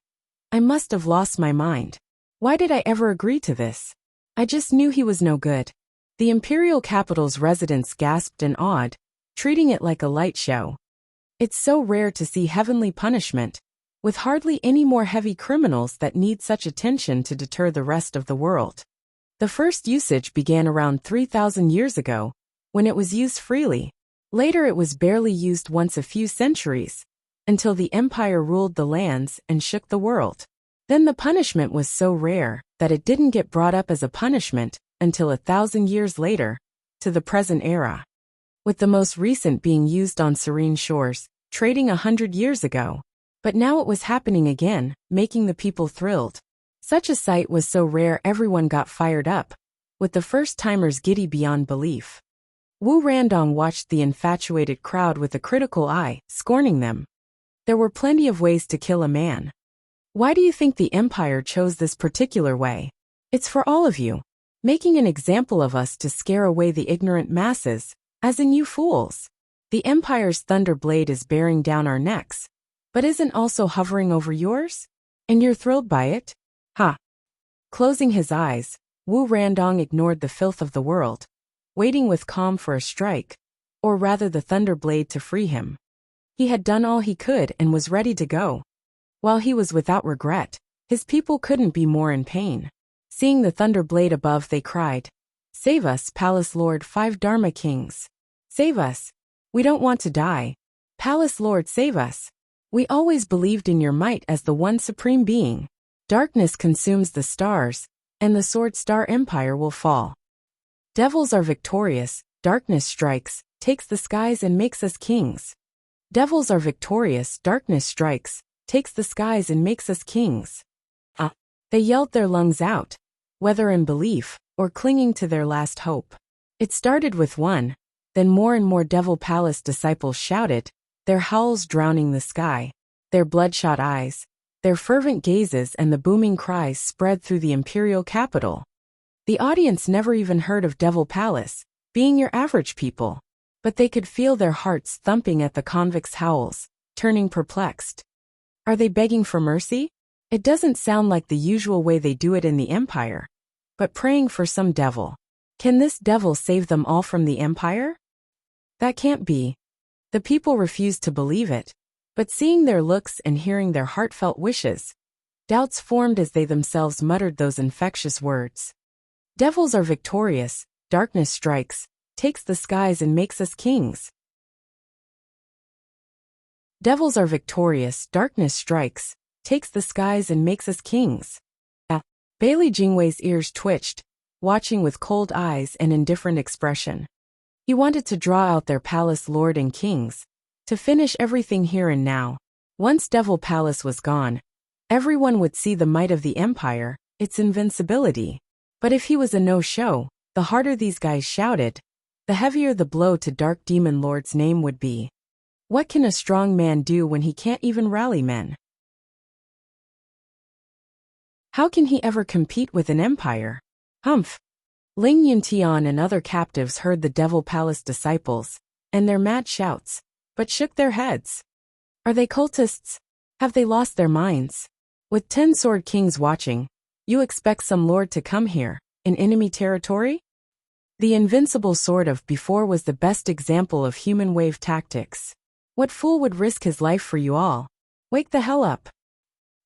I must have lost my mind. Why did I ever agree to this? I just knew he was no good. The imperial capital's residents gasped and awed, treating it like a light show. It's so rare to see heavenly punishment, with hardly any more heavy criminals that need such attention to deter the rest of the world. The first usage began around 3,000 years ago, when it was used freely. Later it was barely used once a few centuries, until the empire ruled the lands and shook the world. Then the punishment was so rare that it didn't get brought up as a punishment until 1,000 years later, to the present era, with the most recent being used on serene shores, trading 100 years ago. But now it was happening again, making the people thrilled. Such a sight was so rare everyone got fired up, with the first-timers giddy beyond belief. Wu Randong watched the infatuated crowd with a critical eye, scorning them. There were plenty of ways to kill a man. Why do you think the empire chose this particular way? It's for all of you, making an example of us to scare away the ignorant masses, as in you fools. The empire's thunder blade is bearing down our necks, but isn't also hovering over yours? And you're thrilled by it? Ha! Closing his eyes, Wu Randong ignored the filth of the world, waiting with calm for a strike, or rather the thunder blade to free him. He had done all he could and was ready to go. While he was without regret, his people couldn't be more in pain. Seeing the thunder blade above, they cried, "Save us, Palace Lord 5 Dharma Kings! Save us! We don't want to die! Palace Lord, save us! We always believed in your might as the one supreme being. Darkness consumes the stars, and the Sword Star Empire will fall. Devils are victorious, darkness strikes, takes the skies and makes us kings. Devils are victorious, darkness strikes, takes the skies and makes us kings." They yelled their lungs out, whether in belief or clinging to their last hope. It started with one, then more and more Devil Palace disciples shouted, their howls drowning the sky, their bloodshot eyes, their fervent gazes and the booming cries spread through the imperial capital. The audience never even heard of Devil Palace, being your average people, but they could feel their hearts thumping at the convicts' howls, turning perplexed. Are they begging for mercy? It doesn't sound like the usual way they do it in the empire, but praying for some devil. Can this devil save them all from the empire? That can't be. The people refused to believe it, but seeing their looks and hearing their heartfelt wishes, doubts formed as they themselves muttered those infectious words. Devils are victorious, darkness strikes, takes the skies and makes us kings. Devils are victorious, darkness strikes, takes the skies and makes us kings. Bailey Jingwei's ears twitched, watching with cold eyes and indifferent expression. He wanted to draw out their palace lord and kings, to finish everything here and now. Once Devil Palace was gone, everyone would see the might of the empire, its invincibility. But if he was a no-show, the harder these guys shouted, the heavier the blow to Dark Demon Lord's name would be. What can a strong man do when he can't even rally men? How can he ever compete with an empire? Humph! Ling Yuntian and other captives heard the Devil Palace disciples, and their mad shouts, but shook their heads. Are they cultists? Have they lost their minds? With 10 Sword Kings watching, you expect some lord to come here, in enemy territory? The invincible sword of before was the best example of human wave tactics. What fool would risk his life for you all? Wake the hell up!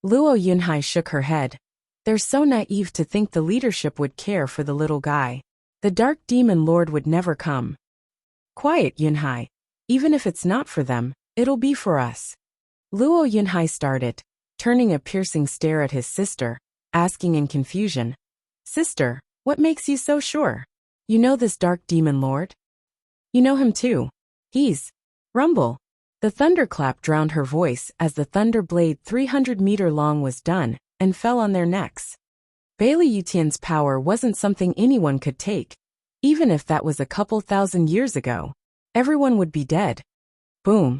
Luo Yunhai shook her head. They're so naive to think the leadership would care for the little guy. The Dark Demon Lord would never come. Quiet, Yunhai. Even if it's not for them, it'll be for us. Luo Yunhai started, turning a piercing stare at his sister, asking in confusion, "Sister, what makes you so sure? You know this Dark Demon Lord? You know him too. He's..." Rumble. The thunderclap drowned her voice as the thunder blade 300-meter long was done, and fell on their necks. Bailey Yutian's power wasn't something anyone could take. Even if that was a couple thousand years ago, everyone would be dead. Boom.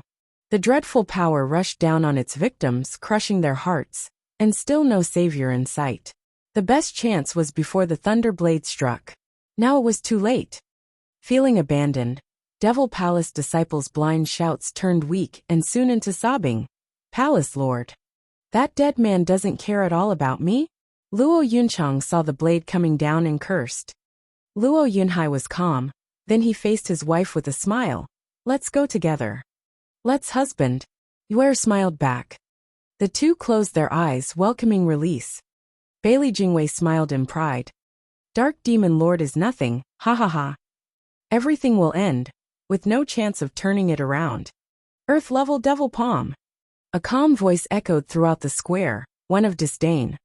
The dreadful power rushed down on its victims, crushing their hearts, and still no savior in sight. The best chance was before the thunder blade struck. Now it was too late. Feeling abandoned, Devil Palace disciples' blind shouts turned weak and soon into sobbing. "Palace Lord. That dead man doesn't care at all about me?" Luo Yunchang saw the blade coming down and cursed. Luo Yunhai was calm, then he faced his wife with a smile. "Let's go together. Let's husband." Yue smiled back. The two closed their eyes, welcoming release. Bailey Jingwei smiled in pride. "Dark Demon Lord is nothing, ha ha ha. Everything will end, with no chance of turning it around. Earth-level devil palm. A calm voice echoed throughout the square, one of disdain.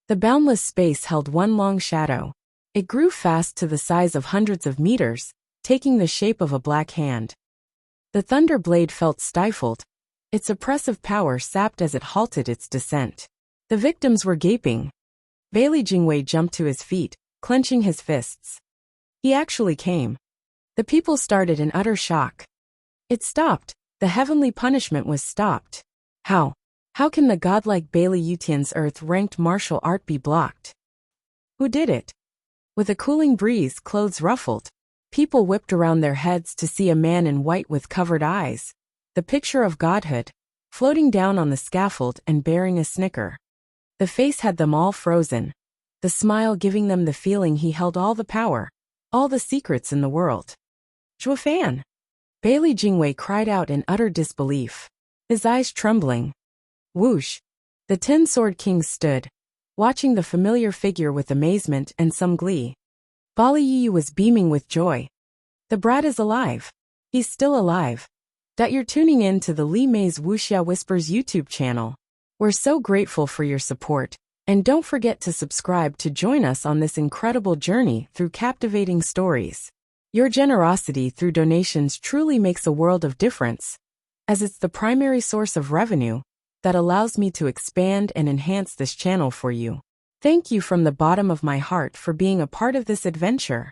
The boundless space held one long shadow. It grew fast to the size of hundreds of meters, taking the shape of a black hand. The thunder blade felt stifled, its oppressive power sapped as it halted its descent. The victims were gaping. Bailey Jingwei jumped to his feet, clenching his fists. He actually came. The people started in utter shock. It stopped. The heavenly punishment was stopped. How? How can the godlike Bailey Yutian's earth-ranked martial art be blocked? Who did it? With a cooling breeze, clothes ruffled, people whipped around their heads to see a man in white with covered eyes, the picture of godhood, floating down on the scaffold and bearing a snicker. The face had them all frozen, the smile giving them the feeling he held all the power, all the secrets in the world. Zhuofan! Bailey Jingwei cried out in utter disbelief, his eyes trembling. Whoosh! The 10 Sword Kings stood, watching the familiar figure with amazement and some glee. Bali Yi was beaming with joy. The brat is alive. He's still alive. You're tuning in to the Li Mei's Wuxia Whispers YouTube channel. We're so grateful for your support, and don't forget to subscribe to join us on this incredible journey through captivating stories. Your generosity through donations truly makes a world of difference, as it's the primary source of revenue that allows me to expand and enhance this channel for you. Thank you from the bottom of my heart for being a part of this adventure.